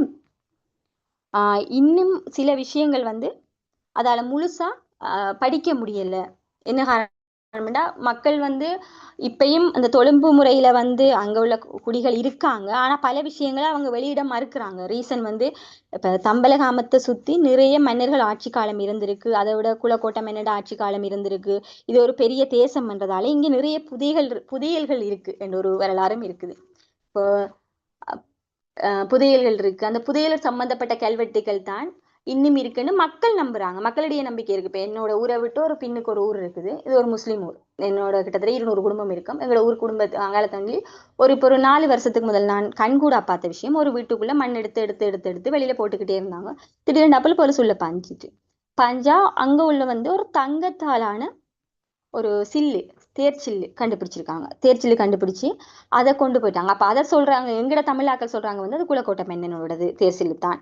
இன்னும் சில விஷயங்கள் வந்து அதால முழுசா படிக்க முடியல. என்ன காரணம்னா, மக்கள் வந்து இப்பயும் அந்த தொழும்பு முறையில வந்து அங்க உள்ள குடிகள் இருக்காங்க. ஆனா பல விஷயங்களை அவங்க வெளியிட மறுக்கிறாங்க. ரீசன் வந்து இப்ப தம்பலகாமத்தை சுத்தி நிறைய மன்னர்கள் ஆட்சி காலம் இருந்திருக்கு. அதை விட குலக்கோட்டை மன்னரோட ஆட்சி காலம் இருந்திருக்கு. இது ஒரு பெரிய தேசம் என்றதால இங்க நிறைய புதையல்கள் இருக்கு என்ற ஒரு வரலாறும் இருக்குது. இப்போ புதையல்கள் இருக்கு. அந்த புதையல் சம்பந்தப்பட்ட கல்வெட்டுகள் தான் இன்னும் இருக்குன்னு மக்கள் நம்புறாங்க. மக்களிடையே நம்பிக்கை இருக்கு. இப்ப என்னோட ஊரை விட்டு ஒரு பின்னுக்கு ஒரு ஊர் இருக்குது. இது ஒரு முஸ்லீம் ஊர். என்னோட கிட்டத்தட்ட 200 குடும்பம் இருக்கும். எங்களோட ஊர் அங்கால தங்கி இப்போ ஒரு 4 வருஷத்துக்கு முதல் நான் கண்கூடா பார்த்த விஷயம், ஒரு வீட்டுக்குள்ள மண் எடுத்து வெளியில போட்டுக்கிட்டே இருந்தாங்க. திடீர்னு அப்பல் போலீஸ் உள்ள பாஞ்சா அங்க உள்ள வந்து ஒரு தங்கத்தாலான ஒரு தேர்ச்சில்லு கண்டுபிடிச்சிருக்காங்க. தேர்ச்சில்லு கண்டுபிடிச்சு அதை கொண்டு போயிட்டாங்க. அப்ப அதை சொல்றாங்க, எங்கட தமிழாக்கள் சொல்றாங்க வந்து அது குலக்கோட்டை மன்னனோடது தேர்ச்சில்லு தான்.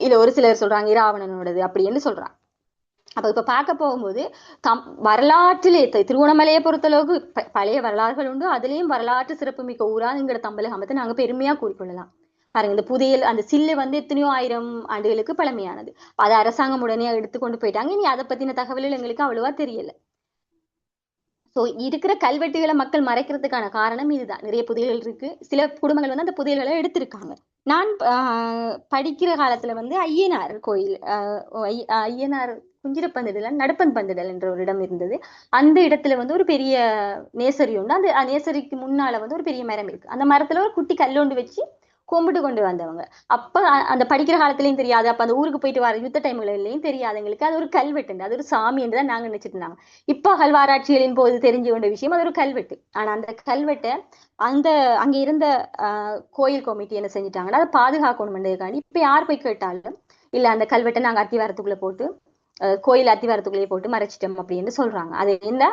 இல்ல ஒரு சிலர் சொல்றாங்க இராவணனோடது அப்படின்னு சொல்றாங்க. அப்ப இப்ப பார்க்க போகும்போது வரலாற்றிலே திருவண்ணாமலையை பொறுத்தளவுக்கு பழைய வரலாறுகள் உண்டு. அதுலயும் வரலாற்று சிறப்புமிக்க ஊரா எங்கட தம்பலகாமத்தை நாங்க பெருமையா கூறிக்கொள்ளலாம். பாருங்க, இந்த புதையல் அந்த சில்லு வந்து எத்தனையோ 1000 ஆண்டுகளுக்கு பழமையானது. அதை அரசாங்கம் உடனே எடுத்து கொண்டு போயிட்டாங்க. இனி அதை பத்தின தகவல்கள் எங்களுக்கு அவ்வளவா தெரியல. சோ இருக்கிற கல்வெட்டுகளை மக்கள் மறைக்கிறதுக்கான காரணம் இதுதான். நிறைய புதையல்கள் இருக்கு. சில குடும்பங்கள் வந்து அந்த புதையல்களை எடுத்திருக்காங்க. நான் படிக்கிற காலத்துல வந்து ஐயனார் கோயில், ஐயனார் குஞ்சிரப்பந்திடல் நடுப்பன் பந்திடல் என்ற ஒரு இடம் இருந்தது. அந்த இடத்துல வந்து ஒரு பெரிய நேசரி உண்டு. அந்த நேசரிக்கு முன்னால வந்து ஒரு பெரிய மரம் இருக்கு. அந்த மரத்துல ஒரு குட்டி கல்லொண்டு வச்சு கும்பிட்டு கொண்டு வந்தவங்க. அப்ப அந்த படிக்கிற காலத்திலயும் தெரியாது, அப்ப அந்த ஊருக்கு போயிட்டு வர யுத்த டைம்லயும் தெரியாதவங்களுக்கு அது ஒரு கல்வெட்டு, அது ஒரு சாமி என்றுதான் நாங்க நினைச்சிட்டு இருந்தாங்க. இப்ப அகழ்வாராய்ச்சிகளின் போது தெரிஞ்சு கொண்ட விஷயம் அது ஒரு கல்வெட்டு. ஆனா அந்த கல்வெட்டை அங்க இருந்த கோயில் கமிட்டி என்ன செஞ்சுட்டாங்கன்னா அதை பாதுகாக்கணும்ன்றதுக்காண்டி இப்ப யார் போய் கேட்டாலும் இல்ல அந்த கல்வெட்டை நாங்க அத்திவாரத்துக்குள்ள போட்டு கோயில் அத்திவாரத்துக்குள்ளேயே போட்டு மறைச்சிட்டோம் அப்படின்னு சொல்றாங்க. அது என்ன,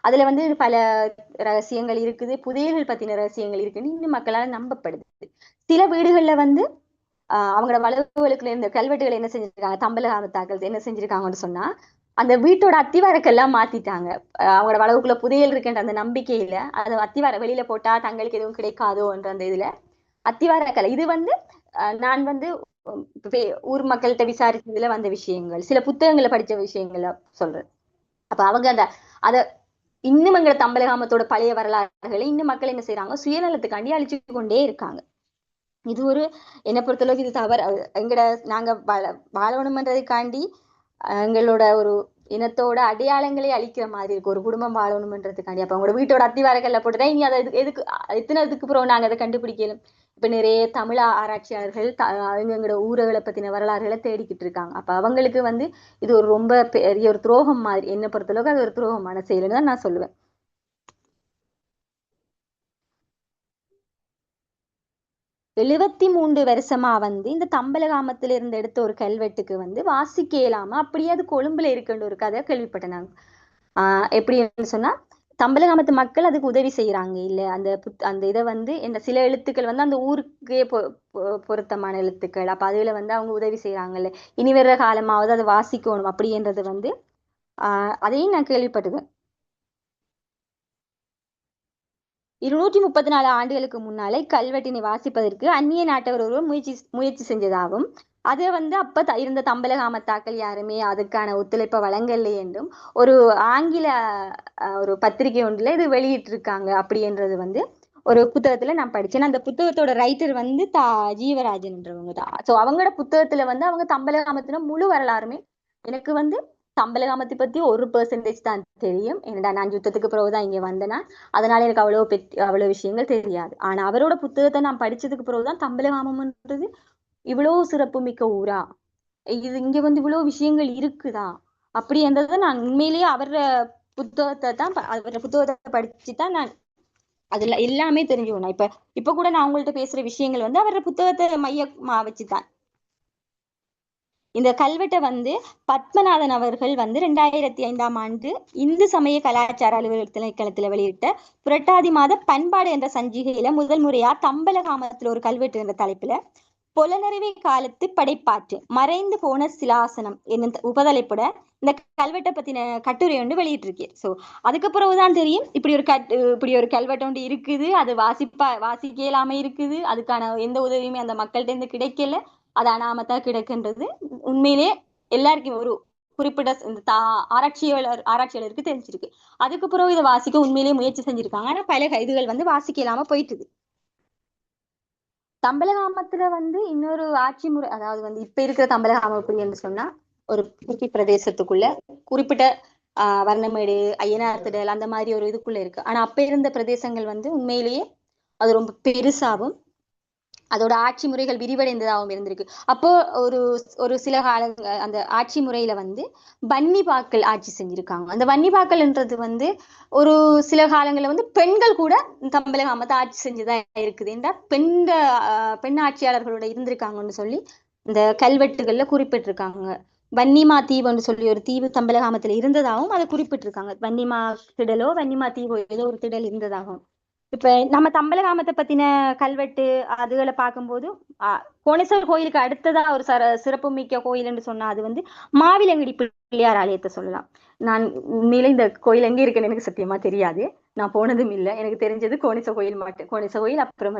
அதுல வந்து பல ரகசியங்கள் இருக்குது, புதையல்கள் பத்தின ரகசியங்கள் இருக்குன்னு இன்னும் மக்களால் நம்பப்படுது. சில வீடுகள்ல வந்து அவங்களோட வளவுகளுக்குள்ள இருந்த கல்வெட்டுகளை என்ன செஞ்சிருக்காங்க, தம்பலகாமத்தாக்கள் என்ன செஞ்சிருக்காங்கன்னு சொன்னா அந்த வீட்டோட அத்திவாரக்கெல்லாம் மாத்திட்டாங்க. அவங்களோட வளவுக்குள்ள புதையல் இருக்குன்ற அந்த நம்பிக்கையில அது அத்திவார வெளியில போட்டா தங்களுக்கு எதுவும் கிடைக்காதோ என்ற அந்த இதுல அத்திவாரக்கலை இது வந்து நான் வந்து ஊர் மக்கள்கிட்ட விசாரிச்சதுல வந்த விஷயங்கள், சில புத்தகங்களை படிச்ச விஷயங்களை சொல்றேன். அப்ப அவங்க அத இன்னும் எங்களை தம்பலகாமத்தோட பழைய வரலாறுகளை இன்னும் மக்கள் என்ன செய்யறாங்க, சுயநலத்துக்காண்டி அழிச்சு கொண்டே இருக்காங்க. இது ஒரு என்னை பொறுத்தளவுக்கு இது தவறு. நாங்க வாழணும்ன்றதுக்காண்டி எங்களோட ஒரு இனத்தோட அடையாளங்களே அழிக்கிற மாதிரி இருக்கு. ஒரு குடும்பம் வாழணும்ன்றதுக்காண்டி அப்ப அவங்களோட வீட்டோட அத்திவாரங்கள்ல போட்டுட்டா இனி அதை எதுக்கு எத்தனைக்கு அப்புறம் நாங்க அதை கண்டுபிடிக்கலும். இப்ப நிறைய தமிழ் ஆராய்ச்சியாளர்கள் எங்களோட ஊர்களை பத்தின வரலாறுகளை தேடிக்கிட்டு இருக்காங்க. அப்ப அவங்களுக்கு வந்து இது ஒரு ரொம்ப பெரிய ஒரு துரோகம் மாதிரி, என்னை பொறுத்தளவுக்கு அது ஒரு துரோகமான செயல்னு தான் நான் சொல்லுவேன். 73 வருஷமா வந்து இந்த தம்பலகாமத்துல இருந்து எடுத்த ஒரு கல்வெட்டுக்கு வந்து வாசிக்க இயலாம அப்படியே அது கொழும்புல இருக்குன்ற ஒரு கதை கேள்விப்பட்டேன் நான். எப்படின்னு சொன்னா, தம்பலகாமத்து மக்கள் அதுக்கு உதவி செய்யறாங்க இல்ல, அந்த இதை வந்து என்ன சில எழுத்துக்கள் வந்து அந்த ஊருக்கே பொருத்தமான எழுத்துக்கள். அப்ப அதுல வந்து அவங்க உதவி செய்யறாங்கல்ல, இனி வர்ற காலமாவது அதை வாசிக்கணும் அப்படின்றது வந்து அதையும் நான் கேள்விப்பட்டேன். 234 ஆண்டுகளுக்கு முன்னாலே கல்வெட்டினை வாசிப்பதற்கு அந்நிய நாட்டவர் ஒருவர் முயற்சி செஞ்சதாகவும், அதை வந்து அப்ப இருந்த தம்பலகாமத்தாக்கள் யாருமே அதுக்கான ஒத்துழைப்பை வழங்கலை என்றும் ஒரு ஆங்கில ஒரு பத்திரிகை ஒன்றுல இது வெளியிட்டிருக்காங்க அப்படின்றது வந்து ஒரு புத்தகத்துல நான் படிச்சேன். அந்த புத்தகத்தோட ரைட்டர் வந்து ஜீவராஜன்ன்றவங்க தான். சோ அவங்களோட புத்தகத்துல வந்து அவங்க தம்பலகாமத்தின முழு வரலாறுமே எனக்கு வந்து தம்பலகாமத்தை பத்தி 1% தான் தெரியும். என்னடா நான் யுத்தத்துக்கு பிறகுதான் இங்க வந்தேன்னா, அதனால எனக்கு அவ்வளவு விஷயங்கள் தெரியாது. ஆனா அவரோட புத்தகத்தை நான் படிச்சதுக்கு பிறகுதான் தம்பலகாமம்ன்றது இவ்வளவு சிறப்பு மிக்க ஊரா, இது இங்க வந்து இவ்வளவு விஷயங்கள் இருக்குதா அப்படின்றத நான் உண்மையிலேயே அவரோட புத்தகத்தை படிச்சுதான் நான் அதுல எல்லாமே தெரிஞ்சுக்கணும். இப்ப கூட நான் உங்கள்ட்ட பேசுற விஷயங்கள் வந்து அவரோட புத்தகத்தை மையமா வச்சுதான். இந்த கல்வெட்டை வந்து பத்மநாதன் அவர்கள் வந்து 2005ஆம் ஆண்டு இந்து சமய கலாச்சார அலுவலக திணைக்களத்துல வெளியிட்ட புரட்டாதி மாத பண்பாடு என்ற சஞ்சிகையில முதல் முறையா தம்பலகாமத்துல ஒரு கல்வெட்டு என்ற தலைப்புல பொலனறுவை காலத்து படைப்பாற்று மறைந்து போன சிலாசனம் என்ன உபதலைப்பட இந்த கல்வெட்டை பத்தின கட்டுரை ஒன்று வெளியிட்டிருக்கு. சோ அதுக்கு பிறகுதான் தெரியும் இப்படி ஒரு கல்வெட்டு ஒன்று இருக்குது, அது வாசிக்க இயலாம இருக்குது, அதுக்கான எந்த உதவியுமே அந்த மக்கள்கிட்ட இருந்து கிடைக்கல, அது அனாமத்தா கிடைக்கின்றது உண்மையிலே எல்லாருக்கும் ஒரு குறிப்பிட்ட இந்த ஆராய்ச்சியாளருக்கு தெரிஞ்சிருக்கு. அதுக்கு பிறகு இதை வாசிக்க உண்மையிலேயே முயற்சி செஞ்சிருக்காங்க. ஆனா பல இதுகள் வாசிக்க இல்லாம போயிட்டுது. தம்பலகாமத்துல இன்னொரு ஆட்சி முறை, அதாவது இப்ப இருக்கிற தம்பலகாமம் எப்படி என்று சொன்னா, ஒரு குட்டி பிரதேசத்துக்குள்ள குறிப்பிட்ட வர்ணமேடு, ஐயனார் திடல் அந்த மாதிரி ஒரு இதுக்குள்ள இருக்கு. ஆனா அப்ப இருந்த பிரதேசங்கள் உண்மையிலேயே அது ரொம்ப பெருசாவும் அதோட ஆட்சி முறைகள் விரிவடைந்ததாகவும் இருந்திருக்கு. அப்போ ஒரு ஒரு சில காலங்கள் அந்த ஆட்சி முறையில வன்னிபாக்கள் ஆட்சி செஞ்சிருக்காங்க. அந்த வன்னிபாக்கள்ன்றது ஒரு சில காலங்கள்ல பெண்கள் கூட தம்பலகாமத்தை ஆட்சி செஞ்சுதான் இருக்குது. என்றா பெண் ஆட்சியாளர்களோட இருந்திருக்காங்கன்னு சொல்லி இந்த கல்வெட்டுகள்ல குறிப்பிட்டிருக்காங்க. வன்னிமா தீவுன்னு சொல்லி ஒரு தீவு தம்பலகாமத்துல இருந்ததாகவும் அதை குறிப்பிட்டிருக்காங்க. வன்னிமா திடலோ வன்னிமா தீவோ ஏதோ ஒரு திடல் இருந்ததாகவும். இப்ப நம்ம தம்பலகாமத்தை பத்தின கல்வெட்டு அதுகளை பார்க்கும்போது கோணேஸ்வரர் கோயிலுக்கு அடுத்ததா ஒரு சிறப்பு மிக்க கோயில் என்று சொன்னா அது மாவிலங்கடி பிள்ளையார் ஆலயத்தை சொல்லலாம். நான் உண்மையில இந்த கோயில் எங்க இருக்குன்னு எனக்கு சத்தியமா தெரியாது, நான் போனதும் இல்லை. எனக்கு தெரிஞ்சது கோணேஸ்வர கோயில் மட்டும், கோணேஸ்வர கோயில், அப்புறம்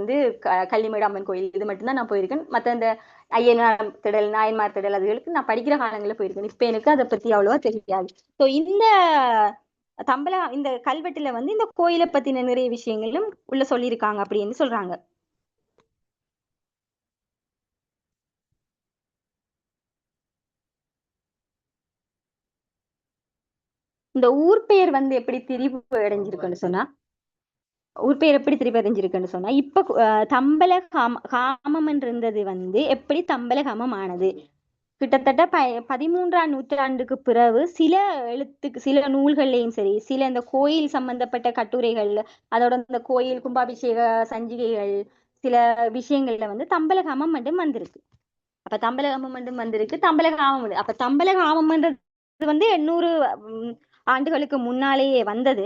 கள்ளிமேடு அம்மன் கோயில், இது மட்டும்தான் நான் போயிருக்கேன். மற்ற இந்த ஐயனார் திடல், நாயன்மார் திடல் அதுகளுக்கு நான் படிக்கிற காலங்களில் போயிருக்கேன். இப்ப எனக்கு அதை பத்தி அவ்வளவா தெரியாது. ஸோ இந்த கல்வெட்டுல இந்த கோயிலை பத்தின நிறைய விஷயங்களும் உள்ள சொல்லியிருக்காங்க அப்படின்னு சொல்றாங்க. இந்த ஊர் பெயர் எப்படி திரிவு அடைஞ்சிருக்குன்னு சொன்னா, ஊர் பெயர் எப்படி திரிவு அடைஞ்சிருக்குன்னு சொன்னா, இப்ப தம்பல காமம் இருந்தது எப்படி தம்பலகாமம் ஆனது, கிட்டத்தட்ட 13ஆம் நூற்றாண்டுக்கு பிறகு சில நூல்கள்லையும் சரி, சில இந்த கோயில் சம்பந்தப்பட்ட கட்டுரைகள், அதோட இந்த கோயில் கும்பாபிஷேக சஞ்சிகைகள், சில விஷயங்கள்ல தம்பலகாமம் மட்டும் வந்திருக்கு. அப்ப தம்பலகாமம் மட்டும் வந்திருக்கு, தம்பலகாமம் அப்ப தம்பலகாமம்ன்றது 800 ஆண்டுகளுக்கு முன்னாலேயே வந்தது.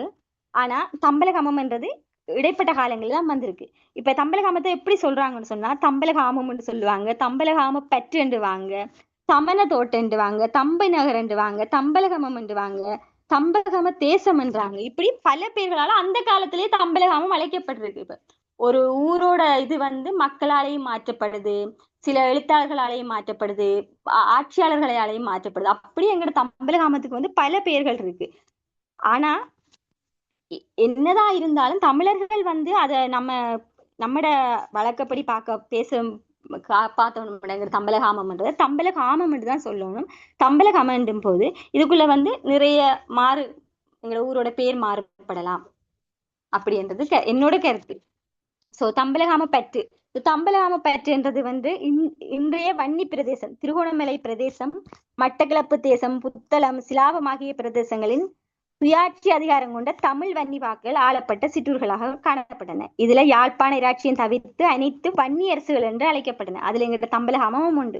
ஆனா தம்பலகாமம்ன்றது இடைப்பட்ட காலங்களில் தான் வந்திருக்கு. இப்ப தம்பலகாமத்தை எப்படி சொல்றாங்கன்னு சொன்னா, தம்பலகாமம்னு சொல்லுவாங்க, தம்பலகாம பற்றுவாங்க, தமன தோட்டன்றுவாங்க, தம்பை நகர்ன்றுவாங்க, தம்பலகமம் என்றுவாங்க, தம்பகம தேசம் என்றாங்க. இப்படி பல பேர்களால அந்த காலத்திலேயே தம்பலகாமம் அழைக்கப்பட்டிருக்கு. இப்ப ஒரு ஊரோட இது மக்களாலேயும் மாற்றப்படுது, சில எழுத்தாளர்களாலேயும் மாற்றப்படுது, ஆட்சியாளர்களாலேயும் மாற்றப்படுது. அப்படி எங்களோட தம்பலகாமத்துக்கு பல பெயர்கள் இருக்கு. ஆனா என்னதான் இருந்தாலும் தமிழர்கள் அத நம்மட வழக்கப்படி பார்த்தோம் தம்பலகாமம்ன்றது தம்பலகாமம் தான் சொல்லணும். தம்பலகாமம் போது இதுக்குள்ள நிறைய எங்களோட ஊரோட பேர் மாறுபடலாம் அப்படின்றது என்னோட கருத்து. சோ தம்பலகாம பற்றுன்றது இன்றைய வன்னி பிரதேசம், திருகோணமலை பிரதேசம், மட்டக்களப்பு தேசம், புத்தளம், சிலாபம் ஆகிய பிரதேசங்களின் சுயாட்சி அதிகாரம் கொண்ட தமிழ் வன்னிவாக்கள் ஆளப்பட்ட சிற்றூர்களாக காணப்பட்டன. இதுல யாழ்ப்பாண இராட்சியம் தவிர்த்து அனைத்து வன்னி அரசுகள் என்று அழைக்கப்பட்டன. அதுல எங்கிட்ட தம்பலகாமமும் உண்டு.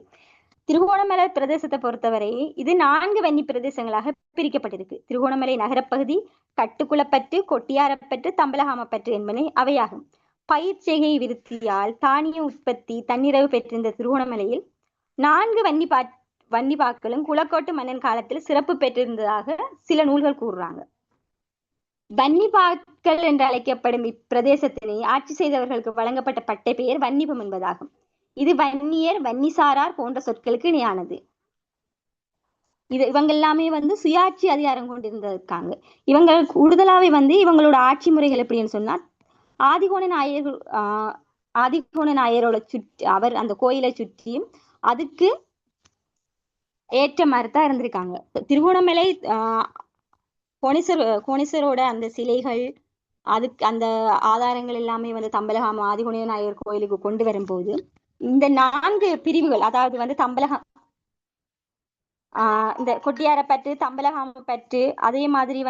திருகோணமலை பிரதேசத்தை பொறுத்தவரை இது 4 வன்னி பிரதேசங்களாக பிரிக்கப்பட்டிருக்கு. திருகோணமலை நகரப்பகுதி, கட்டுக்குளப்பற்று, கொட்டியாரப்பற்று, தம்பலகாமப்பற்று என்பன அவையாகும். பயிர் செய்கை விருத்தியால் தானிய உற்பத்தி தன்னிறைவு பெற்றிருந்த திருகோணமலையில் 4 வன்னிபாக்களும் குளக்கோட்டு மன்னன் காலத்தில் சிறப்பு பெற்றிருந்ததாக சில நூல்கள் கூறுறாங்க. வன்னிபாக்கள் என்று அழைக்கப்படும் இப்பிரதேசத்தினை ஆட்சி செய்தவர்களுக்கு வழங்கப்பட்ட பட்டை பெயர் வன்னிபம் என்பதாகும். இது வன்னியர், வன்னிசாரார் போன்ற சொற்களுக்கு இணையானது. இவங்க எல்லாமே சுயாட்சி அதிகாரம் கொண்டிருந்திருக்காங்க. இவங்க கூடுதலாவே இவங்களோட ஆட்சி முறைகள் எப்படின்னு சொன்னா, ஆதிகோண நாயரோட சுற்றி அவர் அந்த கோயிலை சுற்றியும் அதுக்கு ஏற்ற மாதிரிதான் இருந்திருக்காங்க. திருகோணமலை கோணேஸ்வரோட அந்த சிலைகள், அதுக்கு அந்த ஆதாரங்கள் எல்லாமே தம்பலகாம ஆதிகோண நாயர் கோயிலுக்கு கொண்டு வரும்போது இந்த 4 பிரிவுகள், அதாவது தம்பலகம் இந்த கொட்டியாரப்பற்று, தம்பலகாம பற்று, அதே மாதிரி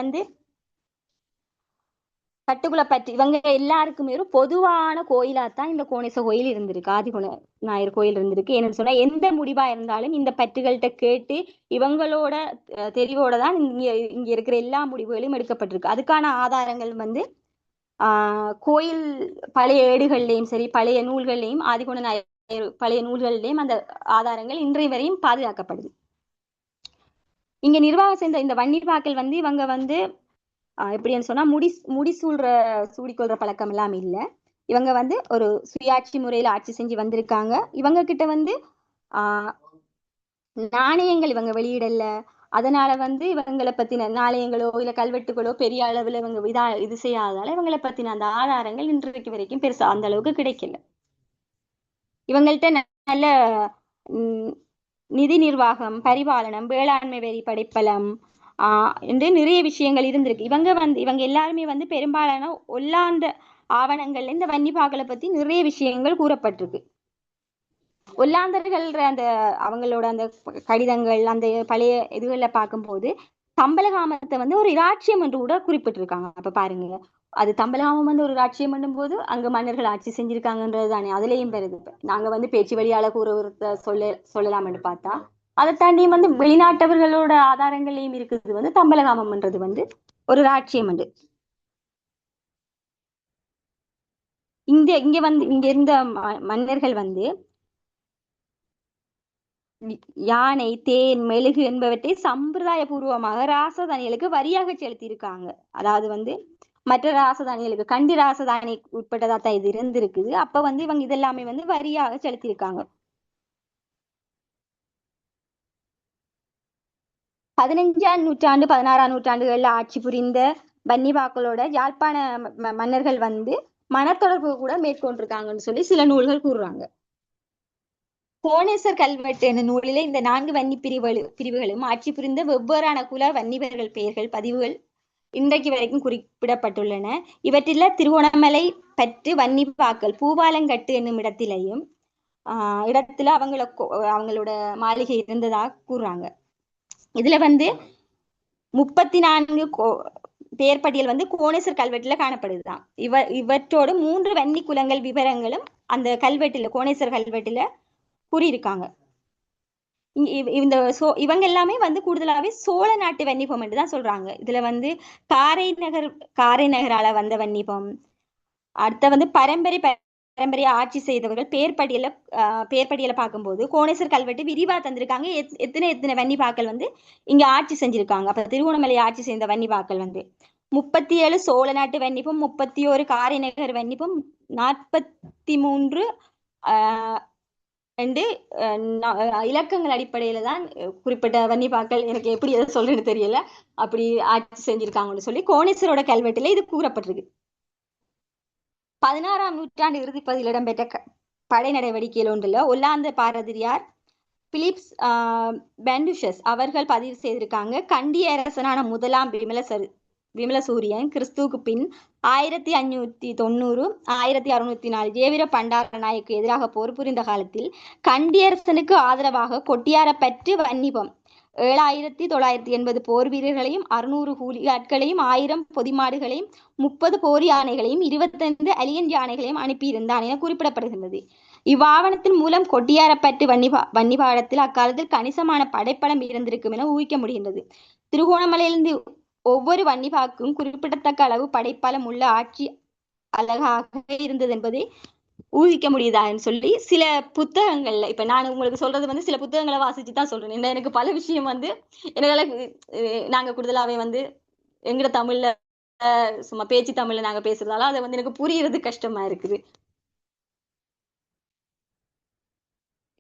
கட்டுக்குளப்பற்று, இவங்க எல்லாருக்குமே ஒரு பொதுவான கோயிலாத்தான் இந்த கோணேஸ்வர கோயில் இருந்திருக்கு, ஆதிகுண நாயர் கோயில் இருந்திருக்கு. ஏன்னு சொன்னா எந்த முடிவா இருந்தாலும் இந்த பற்றுகள்கிட்ட கேட்டு இவங்களோட தெரிவோட தான் இங்க இருக்கிற எல்லா முடிவுகளும் எடுக்கப்பட்டிருக்கு. அதுக்கான ஆதாரங்கள் கோயில் பழைய ஏடுகள்லையும் சரி, பழைய நூல்கள்லையும் ஆதிகுண நாயர் பழைய நூல்களிலேயும் அந்த ஆதாரங்கள் இன்றைய வரையும் பாதுகாக்கப்படுது. இங்க நிர்வாகம் செய்த இந்த வன்னிப்பாக்கள் வந்து இவங்க வந்து எப்படின்னு சொன்னா சூடிக்கொள்ற பழக்கம் எல்லாம் இல்லை. இவங்க வந்து ஒரு சுயாட்சி முறையில ஆட்சி செஞ்சு வந்திருக்காங்க. இவங்க கிட்ட வந்து ஆஹ் நாணயங்கள் இவங்க வெளியிடல. அதனால வந்து இவங்களை பத்தின நாணயங்களோ இல்ல கல்வெட்டுகளோ பெரிய அளவுல இவங்க இது செய்யாததால இவங்களை பத்தின அந்த ஆதாரங்கள் இன்றைக்கு வரைக்கும் பெருசா அந்த அளவுக்கு கிடைக்கல. இவங்கள்ட்ட நல்ல நிதி நிர்வாகம், பரிபாலனம், வேளாண்மை வரி படைப்பலம் என்று நிறைய விஷயங்கள் இருந்திருக்கு. இவங்க எல்லாருமே வந்து பெரும்பாலான ஒல்லாந்த ஆவணங்கள்ல இந்த வன்னிப்பாக்களை பத்தி நிறைய விஷயங்கள் கூறப்பட்டிருக்கு. ஒல்லாந்தர்கள் அந்த அவங்களோட அந்த கடிதங்கள் அந்த பழைய இதுகளில் பார்க்கும்போது தம்பலகாமத்தை வந்து ஒரு இராச்சியம் என்று கூட குறிப்பிட்டிருக்காங்க. அப்ப பாருங்க, அது தம்பலகாமம் வந்து ஒரு இராச்சியம் பண்ணும் போது அங்க மன்னர்கள் ஆட்சி செஞ்சிருக்காங்கன்றது தானே அதுலயும் பெறுது. நாங்க வந்து பேச்சு வழியால சொல்லலாம்னு பார்த்தா அதை தாண்டி வந்து வெளிநாட்டவர்களோட ஆதாரங்களையும் இருக்குது வந்து தம்பலகாமம்ன்றது வந்து ஒரு இராச்சியம் உண்டு. இங்க இருந்த மன்னர்கள் வந்து யானை, தேன், மெழுகு என்பவற்றை சம்பிரதாய பூர்வமாக ராசதானிகளுக்கு வரியாக செலுத்தி இருக்காங்க. அதாவது வந்து மற்ற ராசதானிகளுக்கு கண்டி ராசதானி உட்பட்டதா தான் இது இருந்திருக்குது. அப்ப வந்து இவங்க இதெல்லாமே வந்து வரியாக செலுத்தியிருக்காங்க. 15ஆம் நூற்றாண்டு 16ஆம் நூற்றாண்டுகள்ல ஆட்சி புரிந்த வன்னிவாக்களோட யாழ்ப்பாண மன்னர்கள் வந்து மனத்தொடர்பு கூட மேற்கொண்டிருக்காங்கன்னு சொல்லி சில நூல்கள் கூறுறாங்க. கோணேசர் கல்வெட்டு என்ற நூலிலே இந்த 4 வன்னி பிரிவுகளும் ஆட்சி புரிந்த வெவ்வேறான குல வன்னிவர்கள் பெயர்கள் பதிவுகள் இன்றைக்கு வரைக்கும் குறிப்பிடப்பட்டுள்ளன. இவற்றில திருகோணமலை பற்று வன்னிப்பாக்கள் பூபாலங்கட்டு என்னும் இடத்திலையும் இடத்துல அவங்களோட மாளிகை இருந்ததாக கூறுறாங்க. இதுல வந்து 34 பெயர் பட்டியல் வந்து கோணேசர் கல்வெட்டுல காணப்படுதுதான். இவற்றோடு 3 வன்னி குலங்கள் விவரங்களும் அந்த கல்வெட்டுல கோணேசர் கல்வெட்டுல கூறியிருக்காங்க. இவங்க எல்லாமே வந்து கூடுதலாவே சோழ நாட்டு வன்னிபம் என்று தான் சொல்றாங்க. இதுல வந்து காரை நகரால வந்த வன்னிபம், அடுத்த வந்து பரம்பரையா ஆட்சி செய்தவர்கள் பேர்படியல பார்க்கும்போது கோணேசர் கல்வெட்டு விரிவா தந்திருக்காங்க. எத்தனை வன்னிபாக்கள் வந்து இங்க ஆட்சி செஞ்சிருக்காங்க. அப்ப திருகோணமலை ஆட்சி செய்த வன்னிபாக்கள் வந்து 37 சோழ நாட்டு வன்னிபம், 31 காரைநகர் வன்னிபம், 43 இலக்கங்கள் அடிப்படையில தான் குறிப்பிட்ட வன்னிப்பாக்கள் எனக்கு எப்படி எதை சொல்றேன்னு தெரியல அப்படி ஆட்சி செஞ்சிருக்காங்கன்னு சொல்லி கோணேசரோட கல்வெட்டுல இது கூறப்பட்டிருக்கு. 16ஆம் நூற்றாண்டு இறுதிப்பகுதியில் இடம்பெற்ற படை நடவடிக்கையில் ஒன்றுல ஒல்லாந்த பாரதியார் பிலிப்ஸ் பெண்டுஷஸ் அவர்கள் பதிவு செய்திருக்காங்க. கண்டிய அரசனான முதலாம் விமலசூரியன் கிறிஸ்துவுக்கு பின் 1590 1604 ஜேவிர பண்டார நாயக்கு எதிராக போர் புரிந்த காலத்தில் கண்டியரசனுக்கு ஆதரவாக கொட்டியாரப்பற்று வன்னிபம் 7980 போர் வீரர்களையும் 600 கூலியாட்களையும் 1000 பொதிமாடுகளையும் 30 போர் யானைகளையும் 25 அலியன் யானைகளையும் அனுப்பியிருந்தான் என குறிப்பிடப்படுகின்றது. இவ்வாவணத்தின் மூலம் கொட்டியாரப்பற்று வன்னிபாடத்தில் அக்காலத்தில் கணிசமான படைப்பலம் இருந்திருக்கும் என ஊகிக்க முடிகின்றது. திருகோணமலையிலிருந்து ஒவ்வொரு வன்னிபாக்கும் குறிப்பிடத்தக்க அளவு படைப்பலம் உள்ள ஆட்சி அழகாக இருந்தது என்பதை ஊகிக்க முடியுதான்னு சொல்லி சில புத்தகங்கள்ல இப்ப நான் உங்களுக்கு சொல்றது வந்து சில புத்தகங்களை வாசிச்சு தான் சொல்றேன். எனக்கு பல விஷயம் வந்து என்னால நாங்க கூடுதலாவே வந்து எங்கட தமிழ்ல சும்மா பேச்சு தமிழ்ல நாங்க பேசுறதால அதை வந்து எனக்கு புரியறது கஷ்டமா இருக்குது.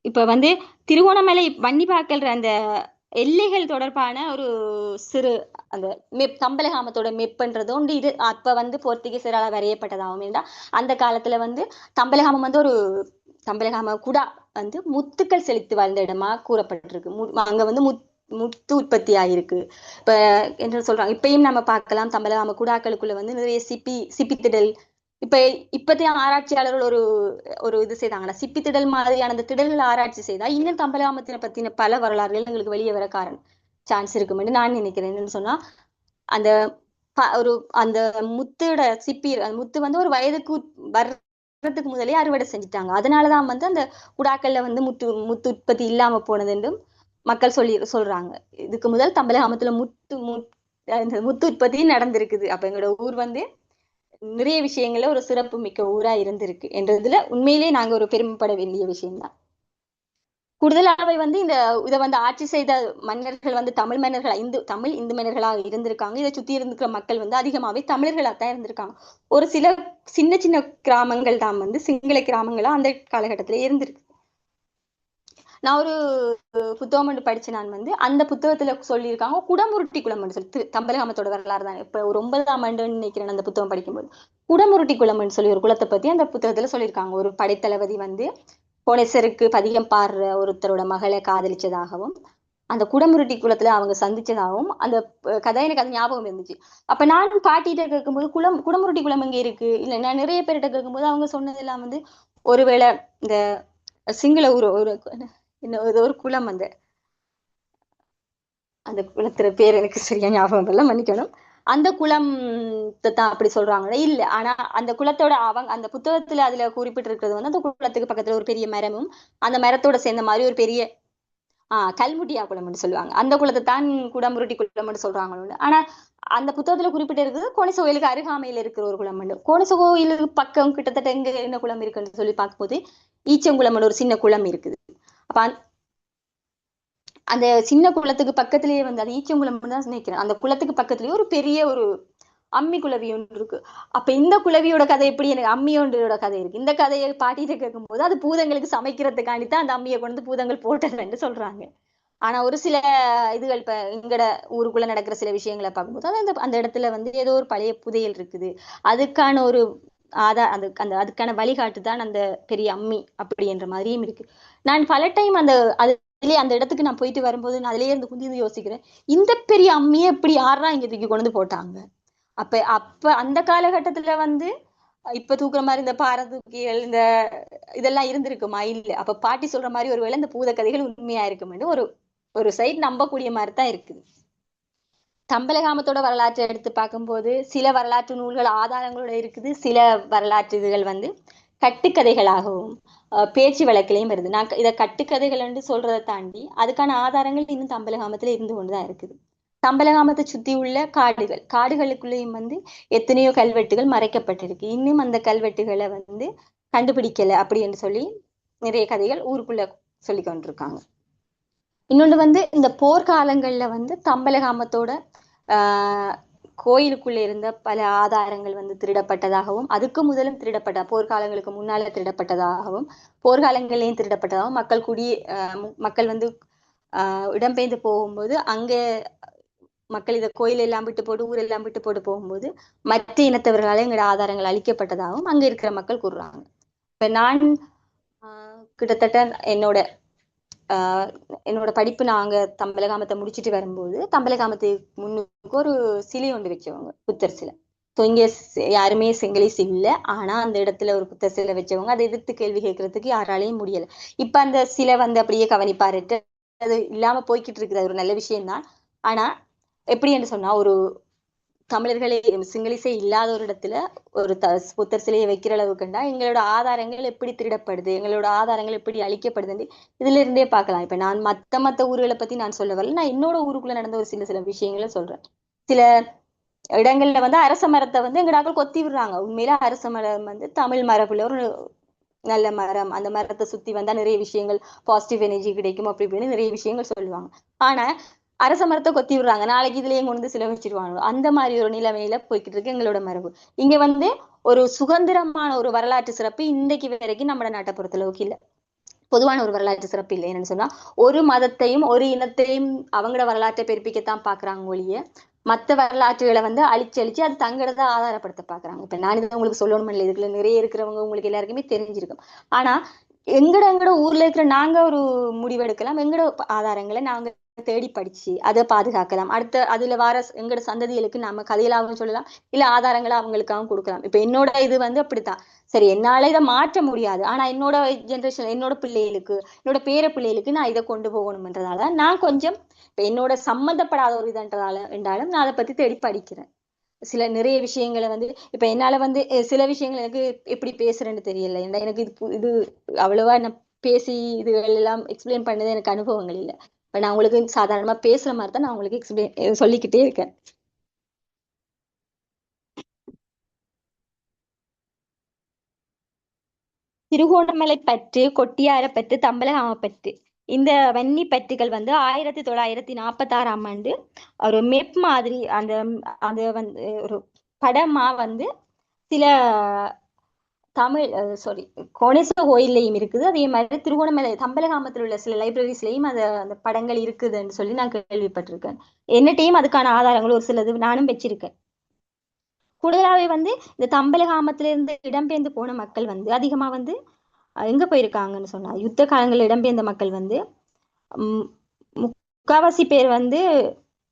இப்ப வந்து திருகோணமலை வன்னிபாக்கள் அந்த எல்லைகள் தொடர்பான ஒரு சிறு அந்த தம்பலகாமத்தோட மெப்ன்றது ஒன்று இது அப்ப வந்து போர்த்துகீசரால வரையப்பட்டதாகும். ஏன்னா அந்த காலத்துல வந்து தம்பலகாமம் வந்து ஒரு தம்பலகாம குடா வந்து முத்துக்கள் செலுத்தி வாழ்ந்த இடமா கூறப்பட்டிருக்கு. அங்க வந்து முத்து உற்பத்தி ஆகிருக்கு. இப்ப என்ன சொல்றாங்க இப்பயும் நம்ம பார்க்கலாம் தம்பலகாம குடாக்களுக்குள்ள வந்து நிறைய சிப்பித்திடல் இப்பத்தைய ஆராய்ச்சியாளர்கள் ஒரு இது செய்தாங்கன்னா சிப்பி திடல் மாதிரியான அந்த திடல்கள் ஆராய்ச்சி செய்தா இன்னும் தம்பலகாமத்தினை பத்தின பல வரலாறுகள் எங்களுக்கு வெளியே வர சான்ஸ் இருக்குமென்னு நான் நினைக்கிறேன். என்னன்னு சொன்னா அந்த அந்த முத்தோட அந்த முத்து வந்து ஒரு வயதுக்கு வர்றதுக்கு முதலே அறுவடை செஞ்சுட்டாங்க. அதனாலதான் வந்து அந்த குடாக்கள்ல வந்து முத்து உற்பத்தி இல்லாம போனது என்றும் மக்கள் சொல்றாங்க. இதுக்கு முதல் தம்பலகாமத்துல முத்து உற்பத்தி நடந்திருக்குது. அப்ப எங்களோட ஊர் வந்து நிறைய விஷயங்கள்ல ஒரு சிறப்பு மிக்க ஊரா இருந்திருக்கு என்றதுல உண்மையிலேயே நாங்க ஒரு பெருமைப்பட வேண்டிய விஷயம்தான். கூடுதலாவே வந்து இதை வந்து ஆட்சி செய்த மன்னர்கள் வந்து தமிழ் மன்னர்களா இந்து மன்னர்களாக இருந்திருக்காங்க. இதை சுத்தி இருந்திருக்கிற மக்கள் வந்து அதிகமாவே தமிழர்களா தான் இருந்திருக்காங்க. ஒரு சில சின்ன சின்ன கிராமங்கள் தான் வந்து சிங்கள கிராமங்களா அந்த காலகட்டத்துல இருந்திருக்கு. நான் ஒரு புத்தகம் ஒன்று படிச்சு நான் வந்து அந்த புத்தகத்துல சொல்லியிருக்காங்க குடமுருட்டி குளம்னு சொல்லி தம்பலகாமத்தோட வரலாறு தான். இப்ப ஒரு 9ஆம் ஆண்டுன்னு நினைக்கிறேன் அந்த புத்தகம் படிக்கும்போது. குடமுருட்டி குளம்னு சொல்லி ஒரு குளத்தை பத்தி அந்த புத்தகத்துல சொல்லியிருக்காங்க. ஒரு படைத்தளபதி வந்து கோணேசருக்கு பதிகம் பாடுற ஒருத்தரோட மகளை காதலிச்சதாகவும் அந்த குடமுருட்டி குளத்துல அவங்க சந்திச்சதாகவும் அந்த கதை எனக்கு அது ஞாபகம் இருந்துச்சு. அப்ப நான் பாட்டிகிட்ட கேட்கும்போது குடமுருட்டி குளம் எங்க இருக்கு இல்ல நான் நிறைய பேர்கிட்ட கேட்கும்போது அவங்க சொன்னதெல்லாம் வந்து ஒருவேளை இந்த சிங்கள ஒரு ஒரு குளம் அந்த அந்த குளத்துல பேர் எனக்கு சரியா ஞாபகம் இல்லை, மன்னிக்கணும். அந்த குளம் தான் அப்படி சொல்றாங்களே இல்ல. ஆனா அந்த குளத்தோட அந்த புத்தகத்துல அதுல குறிப்பிட்டு இருக்கிறது வந்து அந்த குளத்துக்கு பக்கத்துல ஒரு பெரிய மரமும் அந்த மரத்தோட சேர்ந்த மாதிரி ஒரு பெரிய கல்முட்டியா குளம்னு சொல்லுவாங்க. அந்த குளத்தை தான் குடமுருட்டி குளம்னு சொல்றாங்க. ஆனா அந்த புத்தகத்துல குறிப்பிட்டு இருக்குது கோணேச கோயிலுக்கு அருகாமையில இருக்கிற ஒரு குளம். கோணேச கோயிலுக்கு பக்கம் கிட்டத்தட்ட எங்க என்ன குளம் இருக்குன்னு சொல்லி பார்க்கும்போது ஈச்சங்குளம்னு ஒரு சின்ன குளம் இருக்குது. அப்ப அந்த சின்ன குளத்துக்கு பக்கத்திலேயே வந்து அது ஈச்சங்குளம் தான் நினைக்கிறேன். அந்த குளத்துக்கு பக்கத்துலயே ஒரு பெரிய ஒரு அம்மி குளவி ஒன்று இருக்கு. அப்ப இந்த குளவியோட கதை எப்படி எனக்கு அம்மி ஒன்றோட கதை இருக்கு. இந்த கதையை பாட்டிட்டு கேட்கும் போது அது பூதங்களுக்கு சமைக்கிறதுக்காண்டித்தான் அந்த அம்மியை கொண்டு பூதங்கள் போட்டதுன்னு சொல்றாங்க. ஆனா ஒரு சில இதுகள் இப்ப எங்கட ஊருக்குள்ள நடக்கிற சில விஷயங்களை பார்க்கும்போது அந்த அந்த இடத்துல வந்து ஏதோ ஒரு பழைய புதையல் இருக்குது. அதுக்கான ஒரு அதுக்கான வழிகாட்டு தான் அந்த பெரிய அம்மி அப்படி என்ற மாதிரியும் இருக்கு. நான் பல டைம் அதுலயே அந்த இடத்துக்கு நான் போயிட்டு வரும்போது நான் அதுலயே இருந்து குந்தி யோசிக்கிறேன். இந்த பெரிய அம்மியை எப்படி யாரா இங்க தூக்கி கொண்டு போட்டாங்க. அப்ப அப்ப அந்த காலகட்டத்துல வந்து இப்ப தூக்குற மாதிரி இந்த பாறை தூக்கிகள் இதெல்லாம் இருந்திருக்குமா இல்ல. அப்ப பாட்டி சொல்ற மாதிரி ஒருவேளை இந்த பூத கதைகள் உண்மையா இருக்கும்னு ஒரு ஒரு சைட் நம்பக்கூடிய மாதிரி தான் இருக்குது. தம்பலகாமத்தோட வரலாற்றை எடுத்து பார்க்கும்போது சில வரலாற்று நூல்கள் ஆதாரங்களோட இருக்குது. சில வரலாற்று இதுகள் வந்து கட்டுக்கதைகளாகவும் பேச்சு வழக்கிலையும் வருது. நான் இதை கட்டுக்கதைகள் என்று சொல்றதை தாண்டி அதுக்கான ஆதாரங்கள் இன்னும் தம்பலகாமத்துல இருந்து கொண்டுதான் இருக்குது. தம்பலகாமத்தை சுத்தி உள்ள காடுகளுக்குள்ளேயும் வந்து எத்தனையோ கல்வெட்டுகள் மறைக்கப்பட்டிருக்கு. இன்னும் அந்த கல்வெட்டுகளை வந்து கண்டுபிடிக்கல அப்படின்னு சொல்லி நிறைய கதைகள் ஊருக்குள்ள சொல்லி கொண்டிருக்காங்க. இன்னொன்று வந்து இந்த போர்க்காலங்கள்ல வந்து தம்பலகாமத்தோட கோயிலுக்குள்ள இருந்த பல ஆதாரங்கள் வந்து திருடப்பட்டதாகவும் அதுக்கு முதலும் போர்க்காலங்களுக்கு முன்னால திருடப்பட்டதாகவும் போர்க்காலங்களையும் திருடப்பட்டதாகவும் மக்கள் வந்து இடம்பெயர்ந்து போகும்போது அங்க மக்கள் இதை கோயில் எல்லாம் விட்டு போட்டு ஊரெல்லாம் விட்டு போட்டு போகும்போது மற்ற இனத்தவர்களால எங்களோட ஆதாரங்கள் அழிக்கப்பட்டதாகவும் அங்க இருக்கிற மக்கள் கூறுறாங்க. இப்ப நான் கிட்டத்தட்ட என்னோட படிப்பு நாங்க தம்பலகாமத்தை முடிச்சுட்டு வரும்போது தம்பலகாமத்துக்கு முன்னுக்கு ஒரு சிலை ஒன்று வச்சவங்க புத்தர் சிலை. இங்க யாருமே செங்கலிஸ் இல்லை. ஆனா அந்த இடத்துல ஒரு புத்தர் சிலை வச்சவங்க அதை எதிர்த்து கேள்வி கேட்கறதுக்கு யாராலையும் முடியல. இப்ப அந்த சிலை வந்து அப்படியே கவனிப்பாருட்டு அது இல்லாம போய்கிட்டு இருக்குது. அது ஒரு நல்ல விஷயம்தான். ஆனா எப்படி என்று சொன்னா ஒரு தமிழர்களே சிங்களிசே இல்லாத ஒரு இடத்துல ஒரு புத்தர் சிலையை வைக்கிற அளவுக்குண்டா எங்களோட ஆதாரங்கள் எப்படி திருடப்படுது, எங்களோட ஆதாரங்கள் எப்படி அழிக்கப்படுதுன்னு இதுல இருந்தே பார்க்கலாம். இப்ப நான் மத்த ஊர்களை பத்தி நான் சொல்ல வரல. நான் என்னோட ஊருக்குள்ள நடந்த ஒரு சில விஷயங்களை சொல்றேன். சில இடங்கள்ல வந்து அரச மரத்தை வந்து எங்கடாக்கள் கொத்தி விடுறாங்க. உண்மையில அரச மரம் வந்து தமிழ் மரபுல ஒரு நல்ல மரம். அந்த மரத்தை சுத்தி வந்தா நிறைய விஷயங்கள் பாசிட்டிவ் எனர்ஜி கிடைக்கும் அப்படி இப்படின்னு நிறைய விஷயங்கள் சொல்லுவாங்க. ஆனா அரச மரத்தை கொத்தி விடுறாங்க. நாளைக்கு இதுலயே கொண்டு வந்து சில வச்சிருவாங்க. அந்த மாதிரி ஒரு நிலைமையில போய்கிட்டு இருக்கு எங்களோட மரபு. இங்க வந்து ஒரு சுதந்திரமான ஒரு வரலாற்று சிறப்பு இன்றைக்கு வரைக்கும் நம்ம நாட்டை பொறுத்தளவுக்கு இல்லை. பொதுவான ஒரு வரலாற்று சிறப்பு இல்லை. என்னன்னு சொன்னா ஒரு மதத்தையும் ஒரு இனத்தையும் அவங்களோட வரலாற்றை பெருப்பிக்கத்தான் பாக்குறாங்க ஒழிய மற்ற வரலாற்றுகளை வந்து அழிச்சு அது தங்களத ஆதாரப்படுத்த பாக்குறாங்க. இப்ப நான் இதை உங்களுக்கு சொல்லணும் இல்லை, இதுக்குள்ள நிறைய இருக்கிறவங்க உங்களுக்கு எல்லாருக்குமே தெரிஞ்சிருக்கும். ஆனா எங்கட ஊர்ல இருக்கிற நாங்க ஒரு முடிவெடுக்கலாம். எங்கட ஆதாரங்களை நாங்க தேடி படிச்சு அதை பாதுகாக்கலாம். அடுத்த அதுல வர எங்கட சந்ததிகளுக்கு நம்ம கதையிலாகவும் சொல்லலாம், இல்ல ஆதாரங்களை அவங்களுக்காகவும் கொடுக்கலாம். இப்ப என்னோட இது வந்து அப்படித்தான். சரி என்னால இதை மாற்ற முடியாது. ஆனா என்னோட ஜென்ரேஷன் என்னோட பிள்ளைகளுக்கு என்னோட பேர பிள்ளைகளுக்கு நான் இதை கொண்டு போகணும்ன்றதால நான் கொஞ்சம் இப்ப என்னோட சம்மந்தப்படாத ஒரு இதுன்றதால என்றாலும் நான் அதை பத்தி தேடி படிக்கிறேன். சில நிறைய விஷயங்களை வந்து இப்ப என்னால வந்து சில விஷயங்கள் எனக்கு எப்படி பேசுறேன்னு தெரியல. ஏன்னா எனக்கு இது அவ்வளவா நான் பேசி இதுகள் எல்லாம் எக்ஸ்பிளைன் பண்ணது எனக்கு அனுபவங்கள் இல்லை. இப்ப நான் உங்களுக்கு சாதாரணமா பேசுற மாதிரி தான் நான் உங்களுக்கு எக்ஸ்பிளைன் சொல்லிக்கிட்டே இருக்கேன். திருகோணமலை பற்று, கொட்டியாரப்பற்று, தம்பலகாமப்பற்று இந்த வன்னி பற்றுகள் வந்து 1946ஆம் ஆண்டு ஒரு மெப் மாதிரி அந்த அந்த வந்து ஒரு படமா வந்து சில தமிழ் சாரி கோணேஸ்வர கோயில்லையும் இருக்குது. அதே மாதிரி திருகோணமலை தம்பலகாமத்தில் உள்ள சில லைப்ரரிஸ்லயும் அந்த படங்கள் இருக்குதுன்னு சொல்லி நான் கேள்விப்பட்டிருக்கேன். என்னட்டையும் அதுக்கான ஆதாரங்கள் ஒரு சிலது நானும் வச்சிருக்கேன். கூடுதலாவே வந்து இந்த தம்பலகாமத்திலிருந்து இடம்பெயர்ந்து போன மக்கள் வந்து அதிகமா வந்து எங்க போயிருக்காங்கன்னு சொன்னா யுத்த காலங்களில் இடம்பெயர்ந்த மக்கள் வந்து உம் முக்காவாசி பேர் வந்து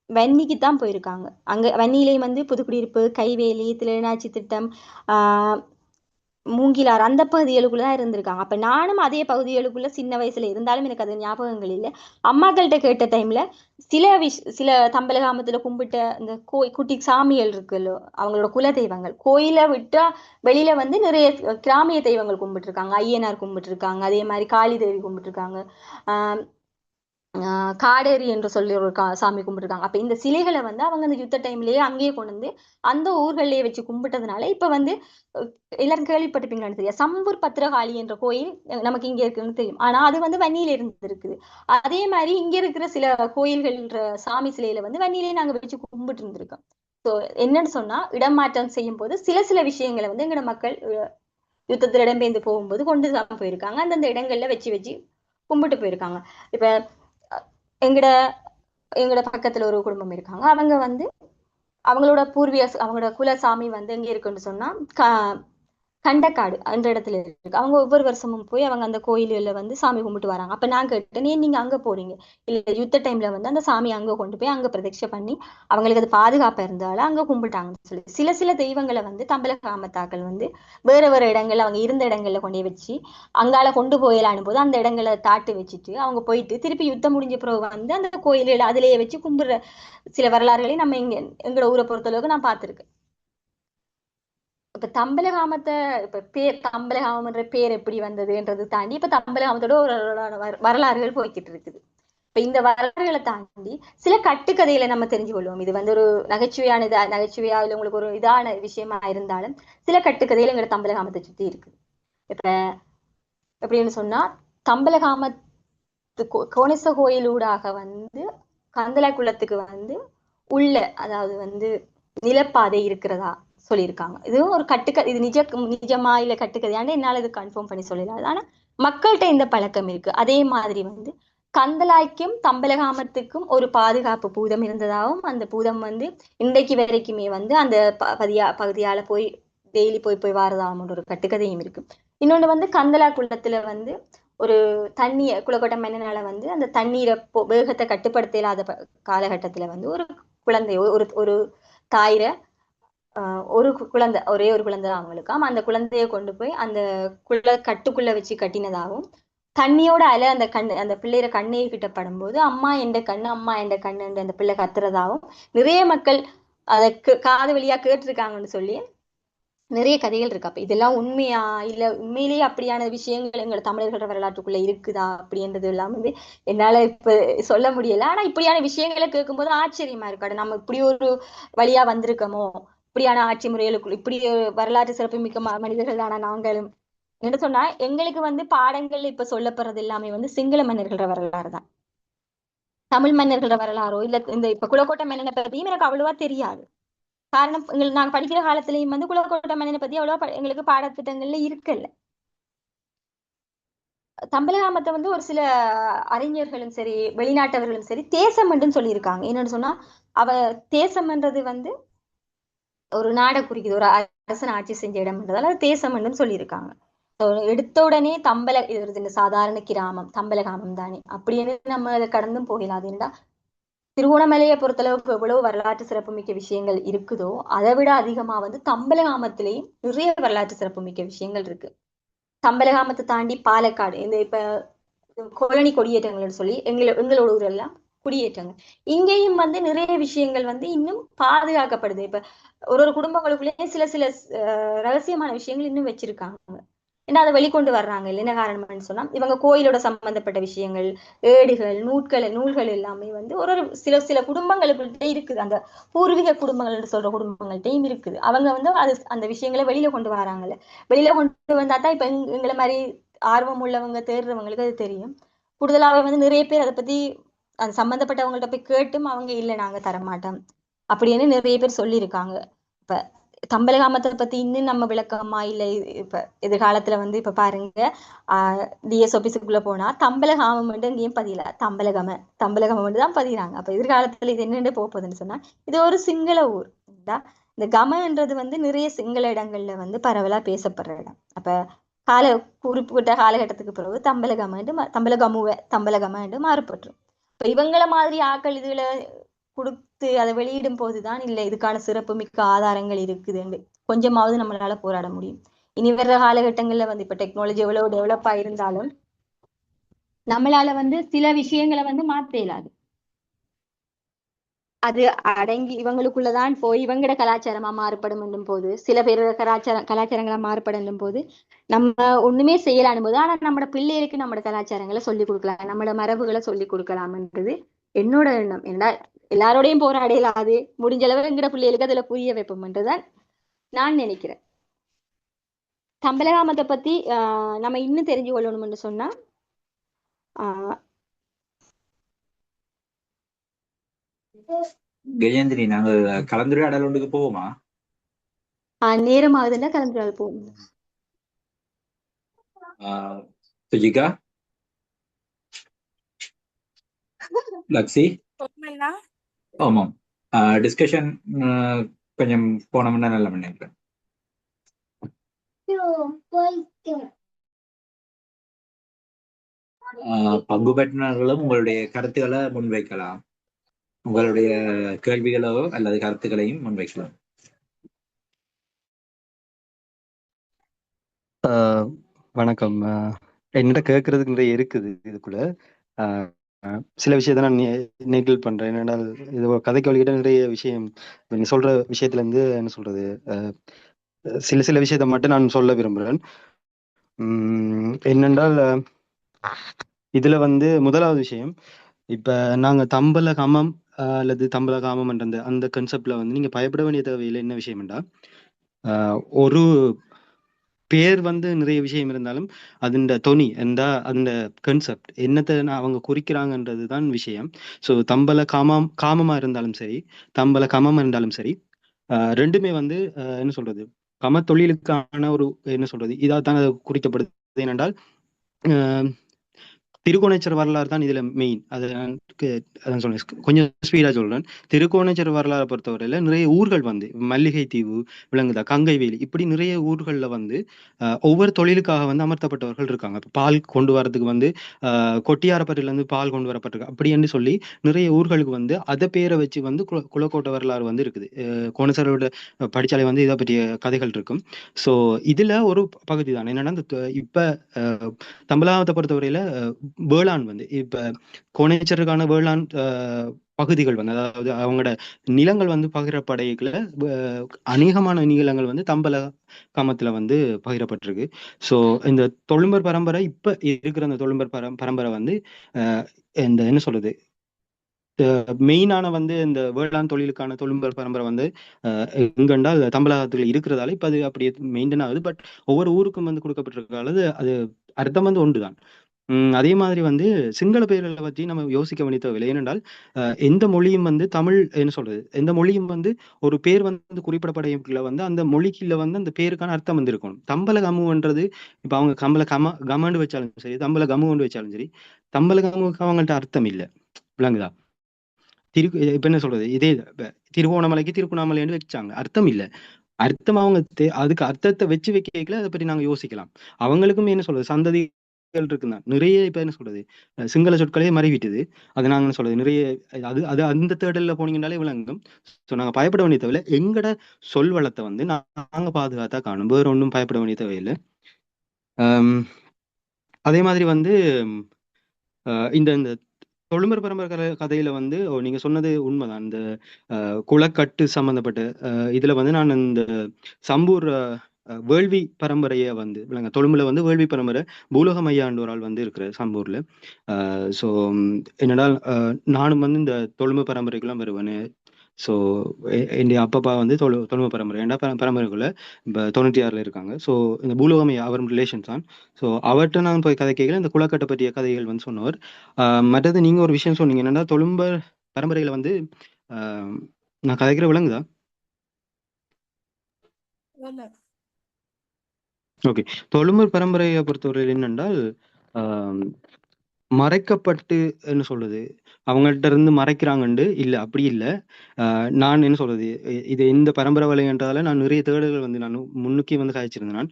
வன்னிக்கு தான் போயிருக்காங்க. அங்க வன்னியிலையும் வந்து புதுக்குடியிருப்பு, கைவேலி, திளைநாச்சி திட்டம், ஆஹ் மூங்கிலார் அந்த பகுதிகளுக்குள்ளதான் இருந்திருக்காங்க. அப்ப நானும் அதே பகுதிகளுக்குள்ள சின்ன வயசுல இருந்தாலும் எனக்கு அது ஞாபகங்கள் இல்லை. அம்மாக்கள்கிட்ட கேட்ட டைம்ல சில தம்பலகாமத்துல கும்பிட்ட இந்த குட்டி சாமிகள் இருக்குல்ல, அவங்களோட குல தெய்வங்கள் கோயிலை விட்டா வெளியில வந்து நிறைய கிராமிய தெய்வங்கள் கும்பிட்டு இருக்காங்க. ஐயனார் கும்பிட்டு இருக்காங்க, அதே மாதிரி காளி தேவி கும்பிட்டு இருக்காங்க, ஆஹ் காடேரி என்று சொல்லி ஒரு சாமி கும்பிட்டுருக்காங்க. அப்ப இந்த சிலைகளை வந்து அவங்க அந்த யுத்த டைம்லயே அங்கேயே கொண்டு வந்து அந்த ஊர்கள்லயே வச்சு கும்பிட்டதுனால இப்ப வந்து எல்லாரும் கேள்விப்பட்டிருப்பீங்கன்னு தெரியும், சம்பூர் பத்திரகாளி என்ற கோயில் நமக்கு இங்க இருக்குன்னு தெரியும். ஆனா அது வந்து வன்னியில இருந்து இருக்குது. அதே மாதிரி இங்க இருக்கிற சில கோயில்கள் சாமி சிலையில வந்து வன்னியிலேயே நாங்க வச்சு கும்பிட்டு இருந்திருக்கோம். ஸோ என்னன்னு சொன்னா இடமாற்றம் செய்யும் போது சில சில விஷயங்களை வந்து எங்களோட மக்கள் யுத்தத்தில் இடம்பெயர்ந்து போகும்போது கொண்டு தான் போயிருக்காங்க. அந்தந்த இடங்கள்ல வச்சு வச்சு கும்பிட்டு போயிருக்காங்க. இப்ப எங்கட எங்கட பக்கத்துல ஒரு குடும்பம் இருக்காங்க. அவங்க வந்து அவங்களோட அவங்களோட குலசாமி வந்து எங்க இருக்குன்னு சொன்னா கண்டக்காடு அந்த இடத்துல இருக்கு. அவங்க ஒவ்வொரு வருஷமும் போய் அவங்க அந்த கோயில்ல வந்து சாமி கும்பிட்டு வராங்க. அப்ப நான் கேட்டேன், ஏன் நீங்க அங்க போறீங்க? இல்ல யுத்த டைம்ல வந்து அந்த சாமி அங்க கொண்டு போய் அங்க பிரதட்சை பண்ணி அவங்களுக்கு அது பாதுகாப்பா இருந்தாலும் அங்க கும்பிட்டாங்கன்னு சொல்லி சில சில தெய்வங்களை வந்து தம்பலகாமத்தாக்கள் வந்து வேற வேற இடங்கள்ல அவங்க இருந்த இடங்கள்ல கொண்டே வச்சு அங்கால கொண்டு போயிடலான்னு போது அந்த இடங்களை தாட்டு வச்சுட்டு அவங்க போயிட்டு திருப்பி யுத்தம் முடிஞ்ச பிறகு வந்து அந்த கோயில்கள் அதிலேயே வச்சு கும்பிடுற சில வரலாறுகளையும் நம்ம இங்க எங்களோட ஊரை பொறுத்தளவுக்கு நான் பார்த்திருக்கேன். இப்ப தம்பலகாமத்தை இப்ப தம்பலகாமன்ற பேர் எப்படி வந்ததுன்றது தாண்டி இப்ப தம்பலகாமத்தோட ஒரு வரலாறுகள் போய்கிட்டு இருக்குது. இப்ப இந்த வரலாறுகளை தாண்டி சில கட்டுக்கதைகளை நம்ம தெரிஞ்சு கொள்வோம். இது வந்து ஒரு நகைச்சுவையா இல்ல உங்களுக்கு ஒரு இதான விஷயமா இருந்தாலும் சில கட்டுக்கதைகள் எங்க தம்பலகாமத்தை சுத்தி இருக்கு. இப்ப எப்படின்னு சொன்னா தம்பலகாமத்து கோணேச கோயிலூடாக வந்து கந்தளை குளத்துக்கு வந்து உள்ள அதாவது வந்து நிலப்பாதை இருக்கிறதா சொல்லியிருக்காங்க. இதுவும் ஒரு இது நிஜமா இல்ல கட்டுக்கதையாண்டு என்னால இது கன்ஃபார்ம் பண்ணி சொல்லலாம். ஆனா மக்கள்கிட்ட இந்த பழக்கம் இருக்கு. அதே மாதிரி வந்து கந்தளாய்க்கும் தம்பலகாமத்துக்கும் ஒரு பாதுகாப்பு பூதம் இருந்ததாகவும் அந்த பூதம் வந்து இன்றைக்கு வரைக்குமே வந்து அந்த பகுதியால போய் டெய்லி போய் போய் வாரதாகவும் ஒரு கட்டுக்கதையும் இருக்கு. இன்னொன்னு வந்து கந்தலா குளத்துல வந்து ஒரு தண்ணிய குளக்கோட்டை மன்னனால வந்து அந்த தண்ணீரை வேகத்தை கட்டுப்படுத்த இல்லாத காலகட்டத்துல வந்து ஒரு குழந்தை ஒரு ஒரு தாயிர ஒரு குழந்தை ஒரே ஒரு குழந்தை தான் அவங்களுக்காம். அந்த குழந்தைய கொண்டு போய் அந்த கட்டுக்குள்ள வச்சு கட்டினதாகவும் தண்ணியோட அலை அந்த பிள்ளைற கண்ணீர் கிட்ட படும்போது அம்மா என்ற கண்ணு அம்மா என்ற கண்ணு அந்த பிள்ளை கத்துறதாகவும் நிறைய மக்கள் அதை காது வழியா கேட்டிருக்காங்கன்னு சொல்லி நிறைய கதைகள் இருக்கு. அப்ப இதெல்லாம் உண்மையா இல்ல உண்மையிலேயே அப்படியான விஷயங்கள் எங்களோட தமிழர்களோட வரலாற்றுக்குள்ள இருக்குதா அப்படின்றது எல்லாம் வந்து என்னால இப்ப சொல்ல முடியல. ஆனா இப்படியான விஷயங்களை கேட்கும்போது ஆச்சரியமா இருக்காது. நம்ம இப்படி ஒரு வழியா வந்திருக்கோமோ, இப்படியான ஆட்சி முறைகளுக்குள்ள இப்படி வரலாற்று சிறப்புமிக்க மனிதர்கள் தானா நாங்களும் என்ன சொன்னா எங்களுக்கு வந்து பாடங்கள் இப்ப சொல்லப்படுறது எல்லாமே வந்து சிங்கள மன்னர்களோட வரலாறு தான். தமிழ் மன்னர்களோட வரலாறோ இல்ல இந்த இப்ப குலக்கோட்டை மன்னனை பத்தியும் எனக்கு அவ்வளவா தெரியாது. காரணம் எங்களுக்கு நாங்க படிக்கிற காலத்திலயும் வந்து குலக்கோட்டை மன்னனை பத்தி அவ்வளவா எங்களுக்கு பாடத்திட்டங்கள்ல இருக்குல்ல. தம்பலகாமத்தை வந்து ஒரு சில அறிஞர்களும் சரி வெளிநாட்டவர்களும் சரி தேசம் என்றும் சொல்லியிருக்காங்க. என்னன்னு சொன்னா அவ தேசம்ன்றது வந்து ஒரு நாடை குறிக்குது, ஒரு அரசன் ஆட்சி செஞ்ச இடம்ன்றதால தேசம் என்றும் சொல்லியிருக்காங்க. எடுத்த உடனே இது இந்த சாதாரண கிராமம் தம்பலகாமம் தானே அப்படின்னு நம்ம அதை கடந்தும் போகலாது. ஏன்டா திருகோணமலையை பொறுத்தளவுக்கு எவ்வளவு வரலாற்று சிறப்புமிக்க விஷயங்கள் இருக்குதோ அதை விட அதிகமா வந்து தம்பலகாமத்திலேயும் நிறைய வரலாற்று சிறப்புமிக்க விஷயங்கள் இருக்கு. தம்பலகாமத்தை தாண்டி பாலக்காடு இந்த இப்ப கோலனி கொடியேற்றங்கள்னு சொல்லி எங்களோட ஊரெல்லாம் குடியேற்றங்கள் இங்கேயும் வந்து நிறைய விஷயங்கள் வந்து இன்னும் பாதுகாக்கப்படுது. இப்ப ஒரு ஒரு குடும்பங்களுக்குள்ளேயே சில சில ரகசியமான விஷயங்கள் இன்னும் வச்சிருக்காங்க. ஏன்னா அதை வெளிக்கொண்டு வர்றாங்க இல்லை. என்ன காரணம்னு சொன்னா இவங்க கோயிலோட சம்பந்தப்பட்ட விஷயங்கள், ஏடுகள், நூல்கள் எல்லாமே வந்து ஒரு ஒரு சில சில குடும்பங்களுக்குள்ளே இருக்குது. அந்த பூர்வீக குடும்பங்கள்னு சொல்ற குடும்பங்கள்ட்டையும் இருக்குது. அவங்க வந்து அது அந்த விஷயங்களை வெளியில கொண்டு வராங்கல்ல. வெளியில கொண்டு வந்தா தான் இப்ப எங்களை மாதிரி ஆர்வம் உள்ளவங்க தேடுறவங்களுக்கு அது தெரியும். கூடுதலாவே வந்து நிறைய பேர் அதை பத்தி அது சம்பந்தப்பட்டவங்கள்ட்ட போய் கேட்டும் அவங்க இல்லை நாங்க தரமாட்டோம் அப்படின்னு நிறைய பேர் சொல்லியிருக்காங்க. இப்ப தம்பலகாமத்தை பத்தி இன்னும் நம்ம விளக்கமா இல்லை. இப்ப எதிர்காலத்துல வந்து இப்ப பாருங்க, டிஎஸ் ஆபீஸுக்குள்ள போனா தம்பலகாமம் எங்கேயும் பதியல, தம்பலகாமம் தான் பதிகிறாங்க. அப்ப எதிர்காலத்துல இது என்னென்னு போகுதுன்னு சொன்னா இது ஒரு சிங்கள ஊர். இந்த கமன்றது வந்து நிறைய சிங்கள இடங்கள்ல வந்து பரவலா பேசப்படுற இடம். அப்ப கால குறிப்பிட்ட காலகட்டத்துக்கு பிறகு தம்பலகம என்று மாறுபட்டுரும். இப்ப இவங்கள மாதிரி ஆக்கள் இதுல கொடுத்து அதை வெளியிடும் போதுதான் இல்லை இதுக்கான சிறப்பு மிக்க ஆதாரங்கள் இருக்குதுன்னு கொஞ்சமாவது நம்மளால போராட முடியும். இனி வர்ற காலகட்டங்கள்ல வந்து இப்ப டெக்னாலஜி எவ்வளவு டெவலப் ஆயிருந்தாலும் நம்மளால வந்து சில விஷயங்களை வந்து மாத்த இயலாது. அது அடங்கி இவங்களுக்குள்ளதான் போய் இவங்களோட கலாச்சாரமா மாறுபடும் என்னும் போது, சில பேரோட கலாச்சாரங்களா மாறுபடும் போது நம்ம ஒண்ணுமே செய்யலானும் போது, ஆனா நம்மளோட பிள்ளைகளுக்கு நம்மளோட கலாச்சாரங்களை சொல்லிக் கொடுக்கலாம், நம்மளோட மரபுகளை சொல்லிக் கொடுக்கலாம்ன்றது என்னோட எண்ணம். ஏன்னா எல்லாரோடையும் போராடலாது, முடிஞ்ச அளவு எங்கட பிள்ளைகளுக்கு அதுல புரிய வைப்போம்ன்றதான் நான் நினைக்கிறேன். தம்பலகாமத்தை பத்தி நம்ம இன்னும் தெரிஞ்சு கொள்ளணும்னு சொன்னா கஜேந்திரி, நாங்க கலந்துரையாடல் ஒன்றுக்கு போவோமா? நேரம் ஆகுதுன்னா கலந்துரையாடல் போவோம். சுஜிகா, லக்ஸி, ஆமாம், டிஸ்கஷன் கொஞ்சம் போனோம்னா நல்ல நினைக்கிறேன். பங்கு பெற்றினர்களும் உங்களுடைய கருத்துக்களை முன்வைக்கலாம், உங்களுடைய கேள்விகளோ அல்லது கருத்துக்களையும் முன்வைக்கலாம். வணக்கம். என்னிட்ட கேட்கறதுக்கு நிறைய இருக்குது. இதுக்குள்ள சில விஷயத்த நான் நெகிழ் பண்றேன். என்னென்னால் இது கதைக்கு வழிகிட்ட நிறைய விஷயம் நீ சொல்ற விஷயத்துல இருந்து என்ன சொல்றது, சில விஷயத்த மட்டும் நான் சொல்ல விரும்புகிறேன். என்னென்றால் இதுல வந்து முதலாவது விஷயம், இப்ப நாங்க தம்பல காமம் அல்லது தம்பல காமம் என்ற அந்த கன்செப்ட்ல வந்து நீங்க பயப்பட வேண்டிய தேவையில்லை. என்ன விஷயம் என்றா, ஒரு பேர் வந்து நிறைய விஷயம் இருந்தாலும் அதுண்ட தொனி அந்த கன்செப்ட் என்னத்தை அவங்க குறிக்கிறாங்கன்றது தான் விஷயம். ஸோ தம்பல காமமா இருந்தாலும் சரி, தம்பல கமம் இருந்தாலும் சரி, ரெண்டுமே வந்து என்ன சொல்றது, கம தொழிலுக்கான ஒரு என்ன சொல்றது இதாத்தான் அது குறிக்கப்படுது. ஏனென்றால் திருக்கோணேச்சர் வரலாறு தான் இதுல மெயின். அதான் சொல்றேன், கொஞ்சம் ஸ்பீடா சொல்றேன். திருக்கோணேச்சர் வரலாறு பொறுத்தவரையில நிறைய ஊர்கள் வந்து மல்லிகை தீவு விளங்குதா, கங்கைவேலி, இப்படி நிறைய ஊர்கள்ல வந்து ஒவ்வொரு தொழிலுக்காக வந்து அமர்த்தப்பட்டவர்கள் இருக்காங்க. பால் கொண்டு வரதுக்கு வந்து கொட்டியாரப்பட்டில இருந்து பால் கொண்டு வரப்பட்டிருக்கு அப்படின்னு சொல்லி நிறைய ஊர்களுக்கு வந்து அதை பேரை வச்சு வந்து குலக்கோட்டை வரலாறு வந்து இருக்குது. கோணேச்சரோட படிச்சாலே வந்து இதை பற்றிய கதைகள் இருக்கும். ஸோ இதுல ஒரு பகுதி தான் என்னன்னா, இப்ப தம்பலாவத்தை பொறுத்தவரையில வேளாண் வந்து இப்ப கோணேச்சருக்கான வேளாண் பகுதிகள் வந்து, அதாவது அவங்களோட நிலங்கள் வந்து பகிரப்படைகளை அநேகமான நிலங்கள் வந்து தம்பல காமத்துல வந்து பகிரப்பட்டிருக்கு. ஸோ இந்த தொழும்பர் பரம்பரை இப்ப இருக்கிற அந்த தொழும்பர் பரம்பரை வந்து இந்த என்ன சொல்றது, மெயினான வந்து இந்த வேளாண் தொழிலுக்கான தொழும்பர் பரம்பரை வந்து எங்கண்டால் தமிழகத்துல இருக்கிறதால இப்ப அது அப்படியே மெயின்டைன் ஆகுது. பட் ஒவ்வொரு ஊருக்கும் வந்து கொடுக்கப்பட்டிருக்காது, அது அர்த்தம் வந்து ஒன்றுதான். அதே மாதிரி வந்து சிங்கள பெயர்களை பற்றி நம்ம யோசிக்க வேண்டிய தேவையில்லை. ஏனென்றால் எந்த மொழியும் வந்து தமிழ் என்ன சொல்றது, எந்த மொழியும் வந்து ஒரு பேர் வந்து குறிப்பிடப்படையல வந்து அந்த மொழிக்குள்ள வந்து அந்த பேருக்கான அர்த்தம் வந்து இருக்கணும். தம்பல கமுன்றது இப்ப அவங்க கமண்டு வச்சாலும் சரி, தம்பல கமுன்னு வச்சாலும் சரி, தம்பல கமுக்கு அவங்கள்ட்ட அர்த்தம் இல்லை. விளங்குதா? இப்ப என்ன சொல்றது, இதே திருவோணமலைக்கு திருக்குணாமலைன்னு வச்சாங்க, அர்த்தம் இல்லை. அர்த்தம் அவங்க அதுக்கு அர்த்தத்தை வச்சு வைக்கல. அதை பற்றி நாங்க யோசிக்கலாம். அவங்களுக்கும் என்ன சொல்றது, சந்ததிகள் இருக்குதான் நிறைய. இப்ப என்ன சொல்றது, சிங்கள சொற்களே மறைவிட்டுது. அதை நாங்க என்ன சொல்றது நிறைய, அது அந்த தேடல்ல போனீங்கன்னாலே விளங்கும். ஸோ நாங்க பயப்பட வேண்டிய தேவையில்லை. எங்கட சொல் வளத்தை வந்து நாங்க பாதுகாத்தா காணும், வேற ஒன்றும் பயப்பட வேண்டிய தேவையில்லை. அதே மாதிரி வந்து இந்த இந்த தொழும்பர் பரம்பரை கதையில வந்து நீங்க சொன்னது உண்மைதான். இந்த குளக்கட்டு சம்பந்தப்பட்ட இதுல வந்து நான் இந்த சம்பூர் வேள்வி பரம்பரையை வந்து விளங்க தொழும்புல வந்து வேள்வி பரம்பரை பூலோகம் ஐயாண்டு ஒரு ஆள் வந்து இருக்கிற சம்பூர்ல. ஸோ என்னடால் நானும் வந்து இந்த தொழும்பு பரம்பரைக்கெல்லாம் வருவேன். ஸோ என் அப்பப்பா வந்து தொழும்பு பரம்பரை ஏன்டா பரம்பரைக்குள்ள இப்போ 96ல இருக்காங்க. ஸோ இந்த பூலோகம் ஐயா அவர் ரிலேஷன்ஸ் தான். ஸோ அவர்கிட்ட நான் போய் கதை கேட்கல, இந்த குளக்கட்டை பற்றிய கதைகள் வந்து சொன்னவர். மற்றது நீங்க ஒரு விஷயம் சொன்னீங்க என்னன்னா தொழும்ப பரம்பரையில வந்து நான் கதைக்கிற விளங்குதா? ஓகே. தொழும்பர் பரம்பரையை பொறுத்தவரையில் என்னென்றால் மறைக்கப்பட்டு என்ன சொல்றது அவங்கள்ட்ட இருந்து மறைக்கிறாங்கண்டு இல்ல, அப்படி இல்ல. நான் என்ன சொல்றது இது இந்த பரம்பரை வலைன்றதால நான் நிறைய தேடல்கள் வந்து நான் முன்னுக்கே வந்து காய்ச்சிருந்தேன். நான்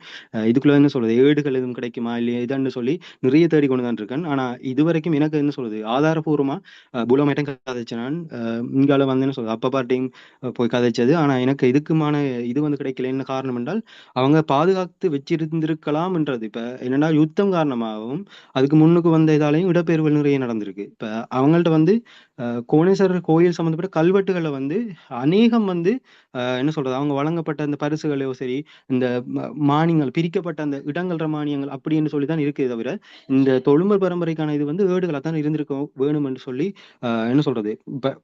இதுக்குள்ள என்ன சொல்றது ஏடுகள் எதுவும் கிடைக்குமா இல்லையா இதான்னு சொல்லி நிறைய தேடி கொண்டு தான் இருக்கேன். ஆனா இது வரைக்கும் எனக்கு என்ன சொல்றது ஆதாரபூர்வமா புலமேட்டம் கதைச்சேன். நான் இங்கால வந்து என்ன சொல்றது அப்பப்பாட்டையும் போய் கதைச்சது. ஆனா எனக்கு இதுக்குமான இது வந்து கிடைக்கல. என்ன காரணம் என்றால் அவங்க பாதுகாத்து வச்சிருந்திருக்கலாம்ன்றது. இப்ப என்னன்னா யுத்தம் காரணமாகவும் அதுக்கு முன்னுக்கு வந்த இதாலையும் இடப்பெயர்வுகள் நிறைய நடந்திருக்கு. இப்ப அவங்கள்ட்ட வந்து கோணேஸ்வரர் கோயில் சம்பந்தப்பட்ட கல்வெட்டுகளை வந்து அநேகம் வந்து என்ன சொல்றது அவங்க வழங்கப்பட்ட அந்த பரிசுகளோ சரி இந்த மானியங்கள் பிரிக்கப்பட்ட அந்த இடங்கள்ற மானியங்கள் அப்படின்னு சொல்லிதான் இருக்கே தவிர இந்த தொழும்பர் பரம்பரைக்கான இது வந்து ஏடுகளாக தான் இருந்திருக்கும் வேணும் என்று சொல்லி என்ன சொல்றது இப்ப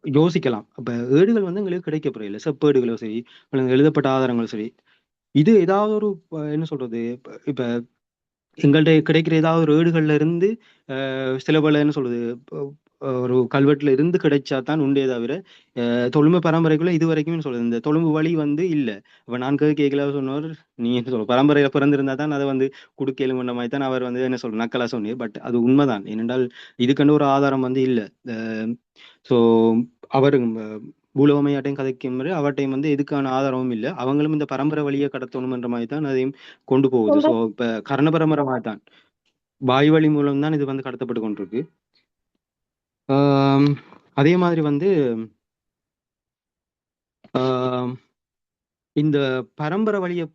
யோசிக்கலாம். அப்ப ஏடுகள் வந்து எங்களுக்கு கிடைக்கப்பெற இல்லை, செப்பேடுகளோ சரி எழுதப்பட்ட ஆதாரங்களோ சரி. இது ஏதாவது ஒரு என்ன சொல்றது இப்ப எங்கள்கிட்ட கிடைக்கிற ஏதாவது ஒரு ஏடுகள்ல இருந்து சில பல என்ன சொல்றது ஒரு கல்வெட்டுல இருந்து கிடைச்சா தான் உண்டே தவிர தொழும்பு பரம்பரைக்குள்ள இது வரைக்கும் சொல்றது இந்த தொழும்பு வழி வந்து இல்ல. இப்ப நான் கேட்கல சொன்னவர் நீ என்ன சொல்ற பரம்பரையில பிறந்திருந்தா தான் அதை வந்து குடுக்கலும் பண்ண மாதிரி தான் அவர் வந்து என்ன சொல்ற நக்கலா சொன்னீர். பட் அது உண்மைதான். ஏனென்றால் இதுக்கண்டு ஒரு ஆதாரம் வந்து இல்ல. ஸோ அவரு பூலோகமையாட்டையும் கதைக்கும் முறை அவட்டையும் வந்து எதுக்கான ஆதாரமும் இல்லை. அவங்களும் இந்த பரம்பரை வழியை கடத்தணும்ன்ற மாதிரி தான் அதையும் கொண்டு போகுது. ஸோ இப்ப கர்ண பரம்பரை மாதிரி தான் வாய் வழி மூலம் தான் இது வந்து கடத்தப்பட்டு கொண்டிருக்கு. அதே மாதிரி வந்து இந்த பரம்பரை வழியை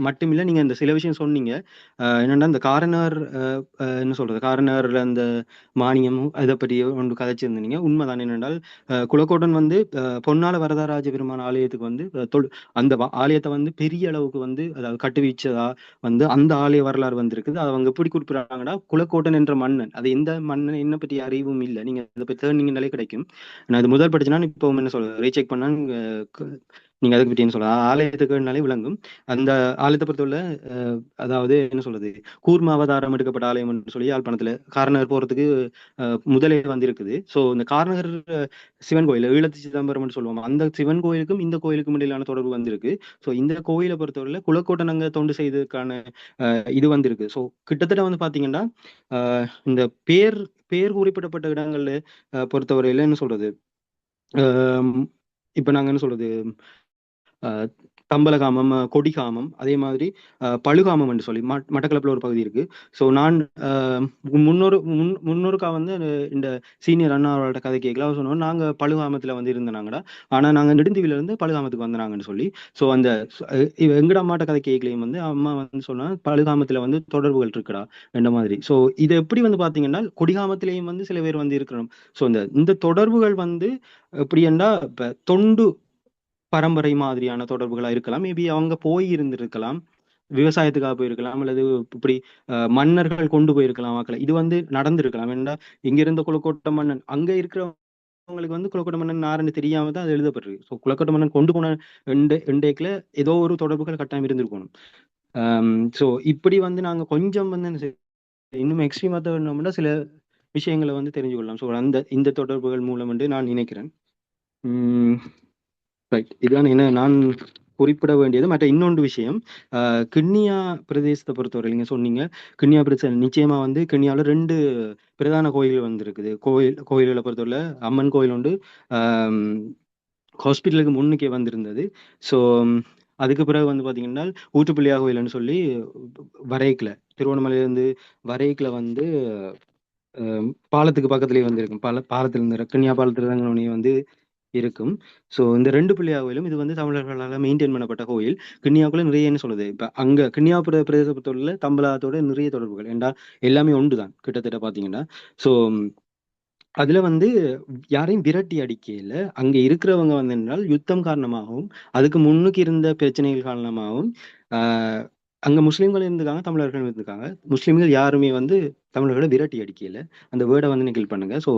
மட்டுமில்லை நீங்க இந்த சில விஷயம் சொன்னீங்க. என்னன்னா இந்த காரனார் என்ன சொல்றது காரனார்ல அந்த மானியமும் அதை பற்றி ஒன்று கதைச்சிருந்தீங்க. உண்மைதான். என்னென்றால் குலக்கோட்டன் வந்து பொன்னால வரதராஜ பெருமான் ஆலயத்துக்கு வந்து அந்த ஆலயத்தை வந்து பெரிய அளவுக்கு வந்து அதாவது கட்டுவீச்சதா வந்து அந்த ஆலய வரலாறு வந்திருக்குது. அதை அவங்க எப்படி குறிப்பிடுறாங்கன்னா குலக்கோட்டன் என்ற மன்னன். அது எந்த மன்னன் என்ன பற்றி அறிவும் இல்லை. நீங்க அதை பற்றி தேர்ந்தீங்கனாலே கிடைக்கும். நான் அது முதல் படிச்சுனா இப்போ என்ன சொல்றது ரீசெக் பண்ணா நீங்க அதுக்கு பற்றி என்ன சொல்ல ஆலயத்துக்குனாலே விளங்கும். அந்த ஆலயத்தை பொறுத்தவரை அதாவது என்ன சொல்றது கூர்ம அவதாரம் எடுக்கப்பட்ட ஆலயம் என்று சொல்லி யாழ்ப்பாணத்துல காரநகர் போறதுக்கு முதலே வந்து இருக்குது. ஸோ இந்த காரநகர் சிவன் கோயில் ஈழத்து சிதம்பரம் சொல்லுவோம். அந்த சிவன் கோயிலுக்கும் இந்த கோயிலுக்கும் இடையிலான தொடர்பு வந்திருக்கு. ஸோ இந்த கோயிலை பொறுத்தவரையில குலக்கோட்டன் அங்க தொண்டு செய்ததுக்கான இது வந்திருக்கு. ஸோ கிட்டத்தட்ட வந்து பாத்தீங்கன்னா இந்த பேர் குறிப்பிடப்பட்ட இடங்கள்ல பொறுத்தவரையில என்ன சொல்றது இப்ப நாங்க என்ன சொல்றது தம்பலகாமம் கொடிகாமம் அதே மாதிரி பழுகாமம் என்று சொல்லி மட்டக்களப்பில் ஒரு பகுதி இருக்கு. ஸோ நான் முன்னொருக்கா வந்து இந்த சீனியர் அண்ணாவோட கதை கேட்கல அவர் சொன்னோம் நாங்கள் பழுகாமத்தில் வந்து இருந்தனாங்கடா ஆனால் நாங்கள் நெடுந்தீவில இருந்து பழுகாமத்துக்கு வந்தாங்கன்னு சொல்லி. ஸோ அந்த எங்கட அம்மாட்ட கதை கேட்கலையும் வந்து அம்மா வந்து சொன்னா பழுகாமத்தில் வந்து தொடர்புகள் இருக்குடா என்ற மாதிரி. ஸோ இதை எப்படி வந்து பார்த்தீங்கன்னா கொடிகாமத்திலையும் வந்து சில பேர் வந்து இருக்கிறோம். ஸோ இந்த தொடர்புகள் வந்து எப்படி என்றா இப்போ தொண்டு பரம்பரை மாதிரியான தொடர்புகளா இருக்கலாம். மேபி அவங்க போய் இருந்திருக்கலாம், விவசாயத்துக்காக போயிருக்கலாம், அல்லது இப்படி மன்னர்கள் கொண்டு போயிருக்கலாம் மக்களை. இது வந்து நடந்திருக்கலாம். ஏன்னா இங்க இருந்த குலக்கோட்ட மன்னன் அங்க இருக்கிறவங்களுக்கு வந்து குலக்கோட்ட மன்னன் யாருன்னு தெரியாம தான் அது எழுதப்பட்டிருக்கு. ஸோ குலக்கோட்ட மன்னன் கொண்டு போன இண்டேக்ல ஏதோ ஒரு தொடர்புகள் கட்டாயம் இருந்திருக்கணும். ஸோ இப்படி வந்து நாங்க கொஞ்சம் வந்து இன்னும் எக்ஸ்ட்ரீமா தேடணும்னா சில விஷயங்களை வந்து தெரிஞ்சு கொள்ளலாம். ஸோ இந்த தொடர்புகள் மூலம் வந்து நான் நினைக்கிறேன். ரைட், இதுதான் என்ன நான் குறிப்பிட வேண்டியது. மற்ற இன்னொன்று விஷயம் கிண்ணியா பிரதேசத்தை பொறுத்தவரை நீங்க சொன்னீங்க கிண்ணியா பிரதேசம் நிச்சயமா வந்து கிண்ணியாவில் 2 பிரதான கோயில்கள் வந்து இருக்குது. கோயில்களை பொறுத்தவரை அம்மன் கோயில் உண்டு, ஹாஸ்பிட்டலுக்கு முன்னுக்கே வந்திருந்தது. ஸோ அதுக்கு பிறகு வந்து பார்த்தீங்கன்னா ஊற்றுப்பிள்ளையா கோயில்னு சொல்லி வரைக்கில் திருவண்ணாமலையிலேருந்து வரைக்கில் வந்து பாலத்துக்கு பக்கத்துலேயே வந்து இருக்கும். பாலத்திலிருந்து கிண்ணியா பாலத்திலிருந்து வந்து இருக்கும். ஸோ இந்த 2 பிள்ளையார் கோயிலும் இது வந்து தமிழர்களால் மெயின்டைன் பண்ணப்பட்ட கோயில். கிண்ணியாவுக்குள்ள நிறைய என்ன சொல்லுது இப்போ அங்கே கிண்ணியா பிரதேசத்தோட தம்பலாத்தோட நிறைய தொடர்புகள் ஏண்டா எல்லாமே ஒன்று தான் கிட்டத்தட்ட பார்த்தீங்கன்னா. ஸோ அதுல வந்து யாரையும் விரட்டி அடிக்கையில அங்க இருக்கிறவங்க வந்து என்றால் யுத்தம் காரணமாகவும் அதுக்கு முன்னுக்கு இருந்த பிரச்சனைகள் காரணமாகவும் ஆஹ் அங்க முஸ்லிம்கள் இருந்திருக்காங்க, தமிழர்கள் இருந்திருக்காங்க. முஸ்லிம்கள் யாருமே வந்து தமிழர்களை விரட்டி அடிக்கல. அந்த வேர்டை வந்து நிகழ் பண்ணுங்க. ஸோ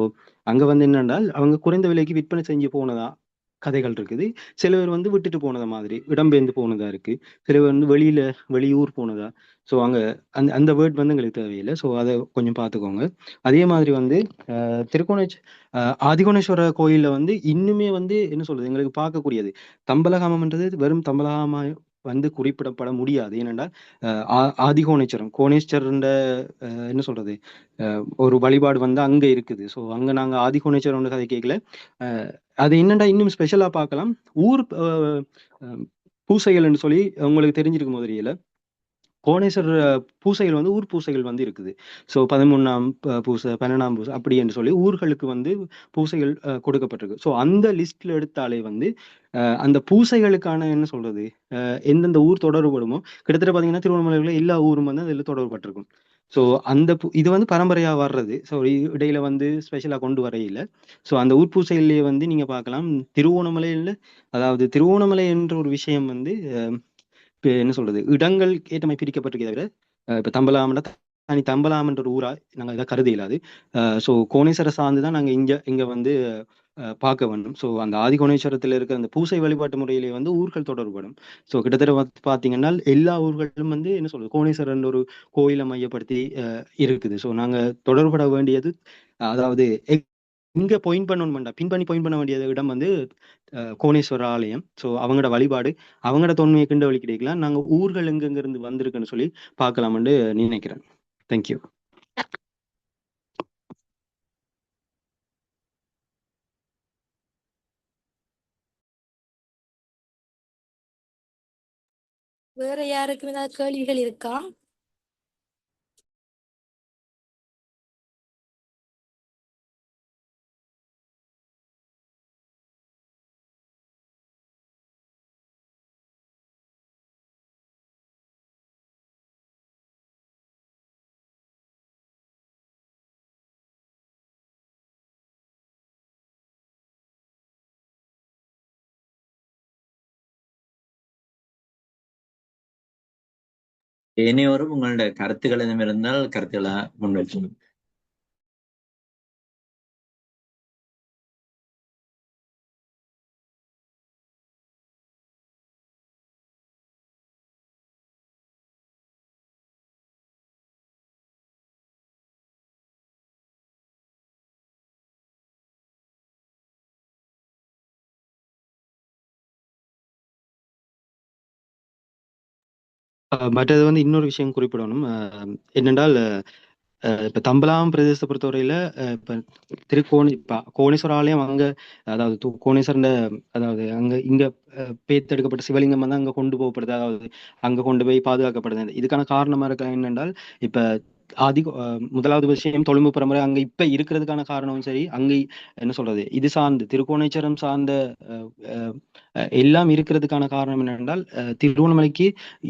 அங்க வந்து என்னென்றால் அவங்க குறைந்த விலைக்கு விற்பனை செஞ்சு போனதா கதைகள் இருக்குது. சில பேர் வந்து விட்டுட்டு போனதா மாதிரி இடம்பெயர்ந்து போனதா இருக்கு. சில பேர் வந்து வெளியூர் போனதா. ஸோ அங்க அந்த அந்த வேர்ட் வந்து எங்களுக்கு தேவையில்லை. ஸோ அதை கொஞ்சம் பார்த்துக்கோங்க. அதே மாதிரி வந்து திருக்கோணேஷ் ஆதிகோணேஸ்வரர் கோயில்ல வந்து இன்னுமே வந்து என்ன சொல்றது எங்களுக்கு பார்க்கக்கூடியது. தம்பலகாமம்ன்றது வெறும் தம்பலகாம வந்து குறிப்பிடப்பட முடியாது. ஏனென்றால் ஆதிகோணேஸ்வரம் கோணேஸ்வரன் என்ன சொல்றது ஒரு வழிபாடு வந்து அங்க இருக்குது. ஸோ அங்க நாங்க ஆதிகோணேஸ்வரம் கதை கேட்கல. அது என்னடா இன்னும் ஸ்பெஷலா பார்க்கலாம். ஊர் பூசைகள்னு சொல்லி உங்களுக்கு தெரிஞ்சிருக்கும் முதலியல கோணேஸ்வரர் பூசைகள் வந்து ஊர் பூசைகள் வந்து இருக்குது. ஸோ 13ஆம் பூசை 12ஆம் பூசை அப்படி என்று சொல்லி ஊர்களுக்கு வந்து பூசைகள் கொடுக்கப்பட்டிருக்கு. ஸோ அந்த லிஸ்ட்ல எடுத்தாலே வந்து அந்த பூசைகளுக்கான என்ன சொல்றது எந்தெந்த ஊர் தொடர்புபடுமோ கிட்டத்தட்ட பார்த்தீங்கன்னா திருவண்ணாமலையில் எல்லா ஊரும் வந்து அதில் தொடர்புபட்டிருக்கும். ஸோ அந்த இது வந்து பரம்பரையா வர்றது. ஸோ இடையில வந்து ஸ்பெஷலா கொண்டு வரையில. ஸோ அந்த ஊர் பூசையிலேயே வந்து நீங்க பார்க்கலாம் திருவோணமலையில். அதாவது திருவோணமலை என்ற ஒரு விஷயம் வந்து இப்ப என்ன சொல்றது இடங்கள் ஏற்ற மாதிரி பிரிக்கப்பட்டிருக்கே தவிர இப்ப தம்பலாமன்னா தனி தம்பலாமன்ற ஒரு ஊரா நாங்க இதை கருத இயலாது. ஸோ கோணேஸ்வர சார்ந்து தான் நாங்க இங்க வந்து பார்க்க வேண்டும். ஸோ அந்த ஆதி கோணேஸ்வரத்தில் இருக்கிற அந்த பூசை வழிபாட்டு முறையிலே வந்து ஊர்கள் தொடர்படும். ஸோ கிட்டத்தட்ட பார்த்தீங்கன்னா எல்லா ஊர்களும் வந்து என்ன சொல்றது கோணேஸ்வரன் ஒரு கோயிலை மையப்படுத்தி இருக்குது. ஸோ நாங்க தொடர்பட வேண்டியது அதாவது இங்க பாயிண்ட் பண்ணணும்டா பின் பண்ணி பாயிண்ட் பண்ண வேண்டிய இடம் வந்து கோணேஸ்வர ஆலயம். ஸோ அவங்களோட வழிபாடு அவங்களோட தொன்மையை கிண்ட வழி கிடைக்கலாம். நாங்க ஊர்கள் எங்கெங்க இருந்து வந்திருக்குன்னு சொல்லி பார்க்கலாம்னு நினைக்கிறேன். தேங்க்யூ. வேற யாருக்கும் ஏதாவது கேள்விகள் இருக்கா? ஏனையோரும் உங்களோட கருத்துக்கள் எதுவும் இருந்தால் கருத்துக்களை முன்வைக்கணும். மற்றது வந்து இன்னொரு விஷயம் குறிப்பிடணும். என்னென்றால் இப்ப தம்பலாம் பிரதேசத்தை பொறுத்தவரையில இப்ப இப்ப கோணேஸ்வர ஆலயம் அங்க அதாவது கோணேஸ்வரன் அதாவது அங்க இங்க பேத்தெடுக்கப்பட்ட சிவலிங்கம் வந்து அங்க கொண்டு போகப்படுது. அதாவது அங்க கொண்டு போய் பாதுகாக்கப்படுது. இதுக்கான காரணமா இருக்க என்னென்றால் இப்ப முதலாவது விஷயம் தொழும்பு பரம்பரை அங்க இப்ப இருக்கிறதுக்கான காரணமும் சரி அங்க என்ன சொல்றது இது சார்ந்து திருக்கோணேஸ்வரம் சார்ந்த அஹ், அஹ், எல்லாம் இருக்கிறதுக்கான காரணம் என்னென்றால் திருவண்ணாமலைக்கு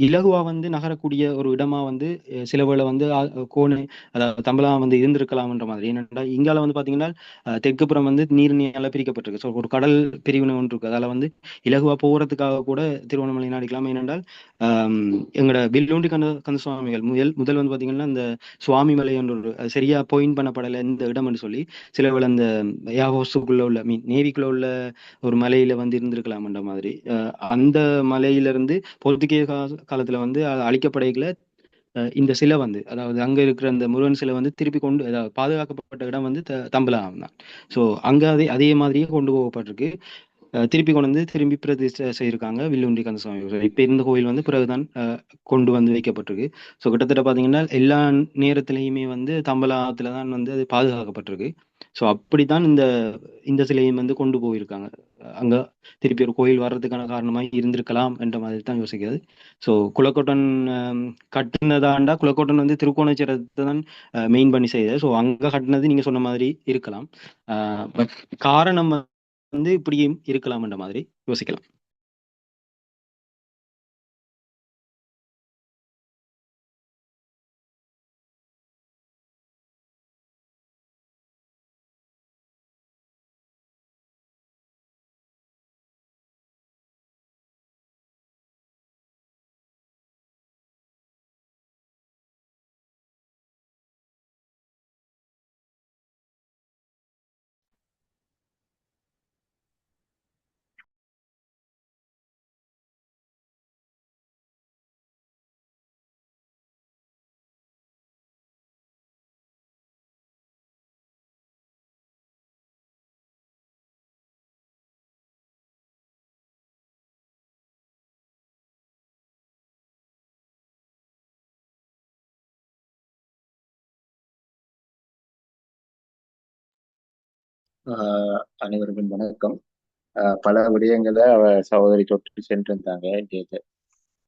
இலகுவா வந்து நகரக்கூடிய ஒரு இடமா வந்து சில வேளை வந்து அதாவது தமிழகம் வந்து இருந்திருக்கலாம்ன்ற மாதிரி. ஏனென்றால் இங்கால வந்து பாத்தீங்கன்னா தெற்கு புறம் வந்து நீர்நிலை பிரிக்கப்பட்டிருக்கு. ஸோ ஒரு கடல் பிரிவினை ஒன்று இருக்கு. அதால வந்து இலகுவா போகிறதுக்காக கூட திருவண்ணாமலை நாடிக்கலாம். ஏனென்றால் எங்களோட வில்லுண்டி கந்த சுவாமிகள் முதல் வந்து பாத்தீங்கன்னா இந்த சுவாமி மலை என்ற ஒரு சரியா பாயிண்ட் பண்ணப்படலை இந்த இடம்னு சொல்லி சில வேளை அந்த ஏர்ஹோஸ்டுக்குள்ள உள்ள நேவிக்குள்ள உள்ள ஒரு மலையில வந்து இருந்திருக்கலாம்ன்ற மாதிரி. அந்த மலையில இருந்து போர்த்துகேய காலத்துல வந்து அழிக்கப்படைகளை இந்த சிலை வந்து அதாவது அங்க இருக்கிற அந்த முருகன் சிலை வந்து திருப்பி கொண்டு அதாவது பாதுகாக்கப்பட்ட இடம் வந்து தம்பலாம் தான். ஸோ அங்க அதே மாதிரியே கொண்டு போகப்பட்டிருக்கு. திருப்பி கொண்டு வந்து திரும்பி பிரதிஷ்டை செய்திருக்காங்க வில்லுண்டி கந்தசுவாமி. இப்ப இருந்த கோயில் வந்து பிறகுதான் கொண்டு வந்து வைக்கப்பட்டிருக்கு. ஸோ கிட்டத்தட்ட பாத்தீங்கன்னா எல்லா நேரத்திலையுமே வந்து தம்பலத்துல தான் வந்து அது பாதுகாக்கப்பட்டிருக்கு. ஸோ அப்படித்தான் இந்த இந்த சிலையும் வந்து கொண்டு போயிருக்காங்க. அங்க திருப்பி ஒரு கோயில் வர்றதுக்கான காரணமாக இருந்திருக்கலாம் என்ற மாதிரி தான் யோசிக்கிறது. ஸோ குலக்கோட்டன் கட்டுனதாண்டா குலக்கோட்டன் வந்து திருக்கோணேஸ்வரத்தை தான் மெயின் பண்ணி செய்யுது. ஸோ அங்க கட்டினது நீங்க சொன்ன மாதிரி இருக்கலாம். பட் காரணம் வந்து இப்படியும் இருக்கலாம் என்ற மாதிரி யோசிக்கலாம். அனைவருக்கும் வணக்கம். பல விடயங்களை சகோதரி தொட்டு சென்றிருந்தாங்க. இன்றைய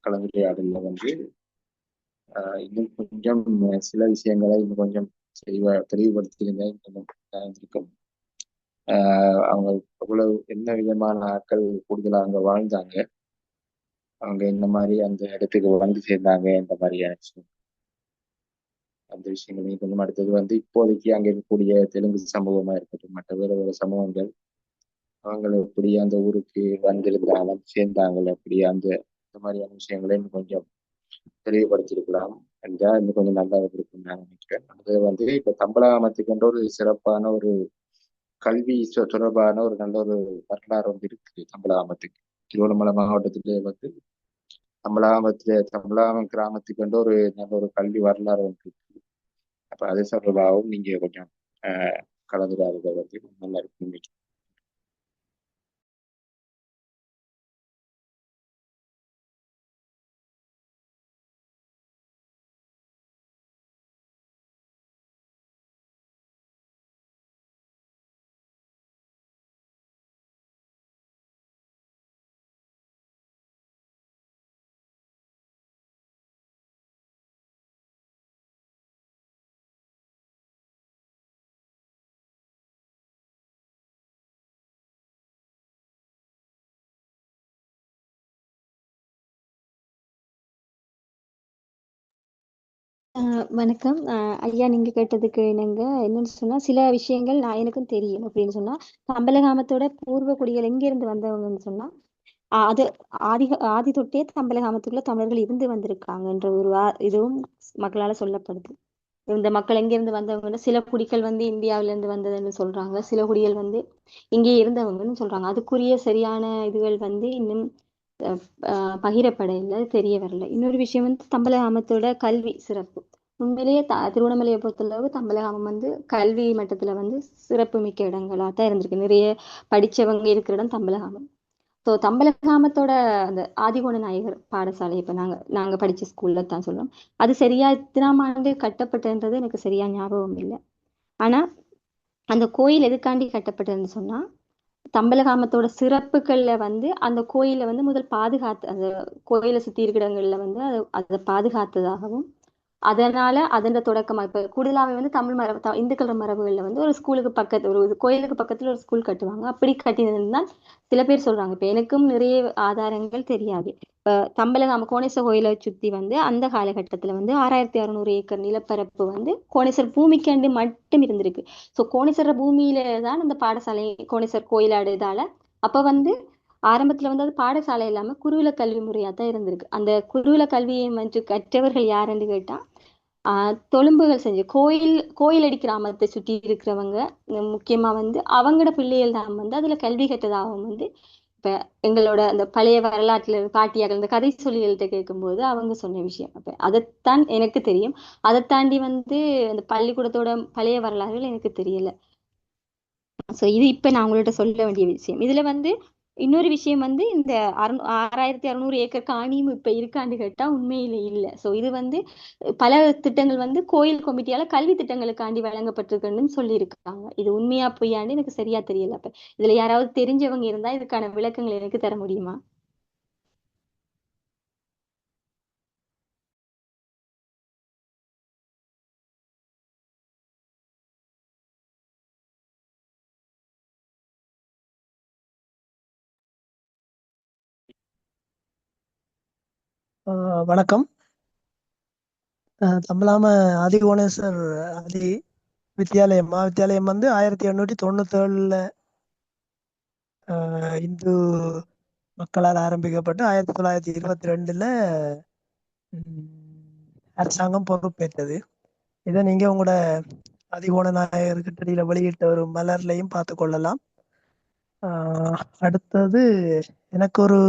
கலந்துரையாடல வந்து இன்னும் கொஞ்சம் சில விஷயங்களை இன்னும் கொஞ்சம் தெளிவுபடுத்தியிருந்தா இன்னும் இருக்கும். அவங்க எவ்வளவு என்ன விதமான ஆட்கள் கூடுதலா அங்க வாழ்ந்தாங்க, அவங்க என்ன மாதிரி அந்த இடத்துக்கு வந்து சேர்ந்தாங்க, இந்த மாதிரியான விஷயம், அந்த விஷயங்களையும் கொஞ்சம். அடுத்தது வந்து இப்போதைக்கு அங்க இருக்கக்கூடிய தெலுங்கு சமூகமா இருக்கட்டும், மற்ற வேற வேற சமூகங்கள் அவங்க எப்படி அந்த ஊருக்கு வந்திருந்தாலும் சேர்ந்தாங்க, அப்படி அந்த இந்த மாதிரியான விஷயங்களை இன்னும் கொஞ்சம் தெளிவுபடுத்தியிருக்கலாம் என்றால் இன்னும் கொஞ்சம் நல்லா இருக்கும் நான் நினைக்கிறேன். அது வந்து இப்ப தம்பலாமத்துக்கு என்ற ஒரு சிறப்பான ஒரு கல்வி தொடர்பான ஒரு நல்ல ஒரு வரலாறு வந்து இருக்குது தம்பலாமத்துக்கு. திருவண்ணாமலை மாவட்டத்திலே வந்து தம்பலாமம் கிராமத்துக்கு என்ற ஒரு நல்ல ஒரு கல்வி வரலாறு வந்து இருக்குது. அப்ப அது தொடர்பாகவும் நீங்க கொஞ்சம் கலந்துரையாடுறத வந்து நல்லா இருக்கும். வணக்கம். ஐயா நீங்க கேட்டதுக்கு என்னன்னு சொன்னா சில விஷயங்கள் எனக்கும் தெரியும். அப்படின்னு சொன்னா தம்பலகாமத்தோட பூர்வ குடிகள் எங்க இருந்து வந்தவங்கன்னு சொன்னா அது ஆதி தொட்டே தம்பலகாமத்துக்குள்ள தமிழர்கள் இருந்து வந்திருக்காங்கன்ற ஒரு இதுவும் மக்களால சொல்லப்படுது. இந்த மக்கள் எங்க இருந்து வந்தவங்கன்னா சில குடிகள் வந்து இந்தியாவில இருந்து வந்ததுன்னு சொல்றாங்க, சில குடிகள் வந்து இங்கே இருந்தவங்கன்னு சொல்றாங்க. அதுக்குரிய சரியான இதுகள் வந்து இன்னும் பகிரப்பட இல்லை, தெரிய வரல. இன்னொரு விஷயம் வந்து தம்பலகாமத்தோட கல்வி சிறப்பு. உண்மையிலேயே திருவண்ணாமலையை பொறுத்தளவு தம்பலகாமம் வந்து கல்வி மட்டத்துல வந்து சிறப்பு மிக்க இடங்களா தான் இருந்திருக்கு. நிறைய படிச்சவங்க இருக்கிற இடம் தம்பலகாமம். ஸோ தம்பலகாமத்தோட அந்த ஆதிகோண நாயகர் பாடசாலை இப்ப நாங்க படிச்ச ஸ்கூல்ல தான் சொல்றோம். அது சரியா இத்தனாம் ஆண்டு கட்டப்பட்டதுன்றது எனக்கு சரியா ஞாபகம் இல்லை. ஆனா அந்த கோயில் எதுக்காண்டி கட்டப்பட்டதுன்னு சொன்னா தம்பலகாமத்தோட சிறப்புகள்ல வந்து அந்த கோயிலை வந்து முதல் பாதுகாத்து அந்த கோயிலை சுத்தி இருக்கிற இடங்கள்ல வந்து அதை பாதுகாத்ததாகவும், அதனால அதன் தொடக்கமா இப்ப கூடுதலாவே வந்து தமிழ் மரபு இந்துக்கள் மரபுகள்ல வந்து ஒரு ஸ்கூலுக்கு பக்கத்து ஒரு கோயிலுக்கு பக்கத்துல ஒரு ஸ்கூல் கட்டுவாங்க. அப்படி கட்டினதுதான் சில பேர் சொல்றாங்க. இப்ப எனக்கும் நிறைய ஆதாரங்கள் தெரியாது. இப்ப தம்பலகாம கோணேஸ்வர கோயிலை சுத்தி வந்து அந்த காலகட்டத்துல வந்து 6600 ஏக்கர் நிலப்பரப்பு வந்து கோணேஸ்வரர் பூமிக்காண்டு மட்டும் இருந்திருக்கு. சோ கோணேஸ்வர பூமியில தான் அந்த பாடசாலை கோணேஸ்வரர் கோயிலாடுதால அப்ப வந்து ஆரம்பத்துல வந்து அது பாடசாலை இல்லாம குருகுல கல்வி முறையா தான் இருந்திருக்கு. அந்த குருகுல கல்வியை வந்து கற்றவர்கள் யாருன்னு கேட்டா தொழும்புகள் செஞ்சு கோயிலடி கிராமத்தை சுற்றி இருக்கிறவங்க, முக்கியமா வந்து அவங்களோட பிள்ளைகள் தான் வந்து அதுல கல்வி கற்றதாகவும் வந்து இப்ப எங்களோட அந்த பழைய வரலாற்றுல பாட்டியார்கள் இந்த கதை சொல்லிகள்கிட்ட கேட்கும்போது அவங்க சொன்ன விஷயம். அப்ப அதைத்தான் எனக்கு தெரியும். அதை தாண்டி வந்து அந்த பள்ளிக்கூடத்தோட பழைய வரலாறுகள் எனக்கு தெரியல. சோ இது இப்ப நான் உங்கள்ட்ட சொல்ல வேண்டிய விஷயம். இதுல வந்து இன்னொரு விஷயம் வந்து இந்த 6600 ஏக்கர் காணியும் இப்ப இருக்கான்னு கேட்டா உண்மையில இல்ல. சோ இது வந்து பல திட்டங்கள் வந்து கோயில் கமிட்டியால கல்வி திட்டங்களுக்காண்டி வழங்கப்பட்டிருக்குன்னு சொல்லியிருக்காங்க. இது உண்மையா பொய்யான்னு எனக்கு சரியா தெரியல. அப்ப இதுல யாராவது தெரிஞ்சவங்க இருந்தா இதுக்கான விளக்கங்கள் எனக்கு தர முடியுமா? வணக்கம். தம்பலாம ஆதிகோணேஸ்வர் ஆதி வித்தியாலயம் வந்து 1897 இந்து மக்களால் ஆரம்பிக்கப்பட்டு 1922 அரசாங்கம் பொறுப்பேற்றது. இதை நீங்க உங்களோட ஆதிகோண நாயகர் கிட்டடியில வெளியிட்ட ஒரு மலர்லையும் பார்த்து கொள்ளலாம். அடுத்தது எனக்கு ஒரு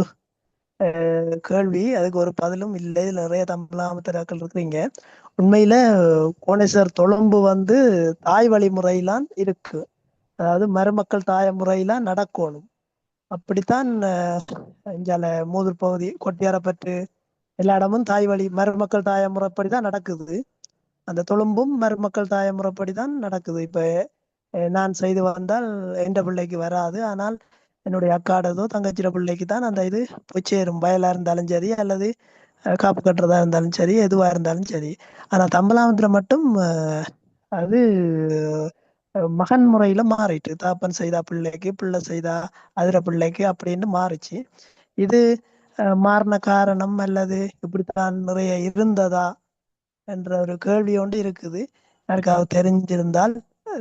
கேள்வி, அதுக்கு ஒரு பதிலும் இல்லை. இதுல நிறைய தமிழாமத்தராக்கள் இருக்கிறீங்க. உண்மையில கோணேஸ்வர் தொழும்பு வந்து தாய் வழிமுறையிலான் இருக்கு, அதாவது மருமக்கள் தாய முறையிலாம் நடக்கணும். அப்படித்தான் இஞ்சால மூதூர் பகுதி கொட்டியாரப்பற்று எல்லா இடமும் தாய் வழி மருமக்கள் தாய முறைப்படிதான் நடக்குது. அந்த தொழும்பும் மருமக்கள் தாய முறைப்படிதான் நடக்குது. இப்ப நான் செய்து வந்தால் எந்த பிள்ளைக்கு வராது. ஆனால் என்னுடைய அக்காடதோ தங்கச்சிட பிள்ளைக்கு தான் அந்த இது போய் சேரும். வயலா இருந்தாலும் சரி, அல்லது காப்பு கட்டுறதா இருந்தாலும் சரி, எதுவா இருந்தாலும் சரி. ஆனா தம்பலாமத்துல மட்டும் அது மகன் முறையில மாறிட்டு, தாப்பன் செய்தா பிள்ளைக்கு, பிள்ளை செய்தா அதிர பிள்ளைக்கு அப்படின்னு மாறிச்சு. இது மாறின காரணம் அல்லது இப்படித்தான் நிறைய இருந்ததா என்ற ஒரு கேள்வி ஒன்று இருக்குது. யாருக்காவது தெரிஞ்சிருந்தால்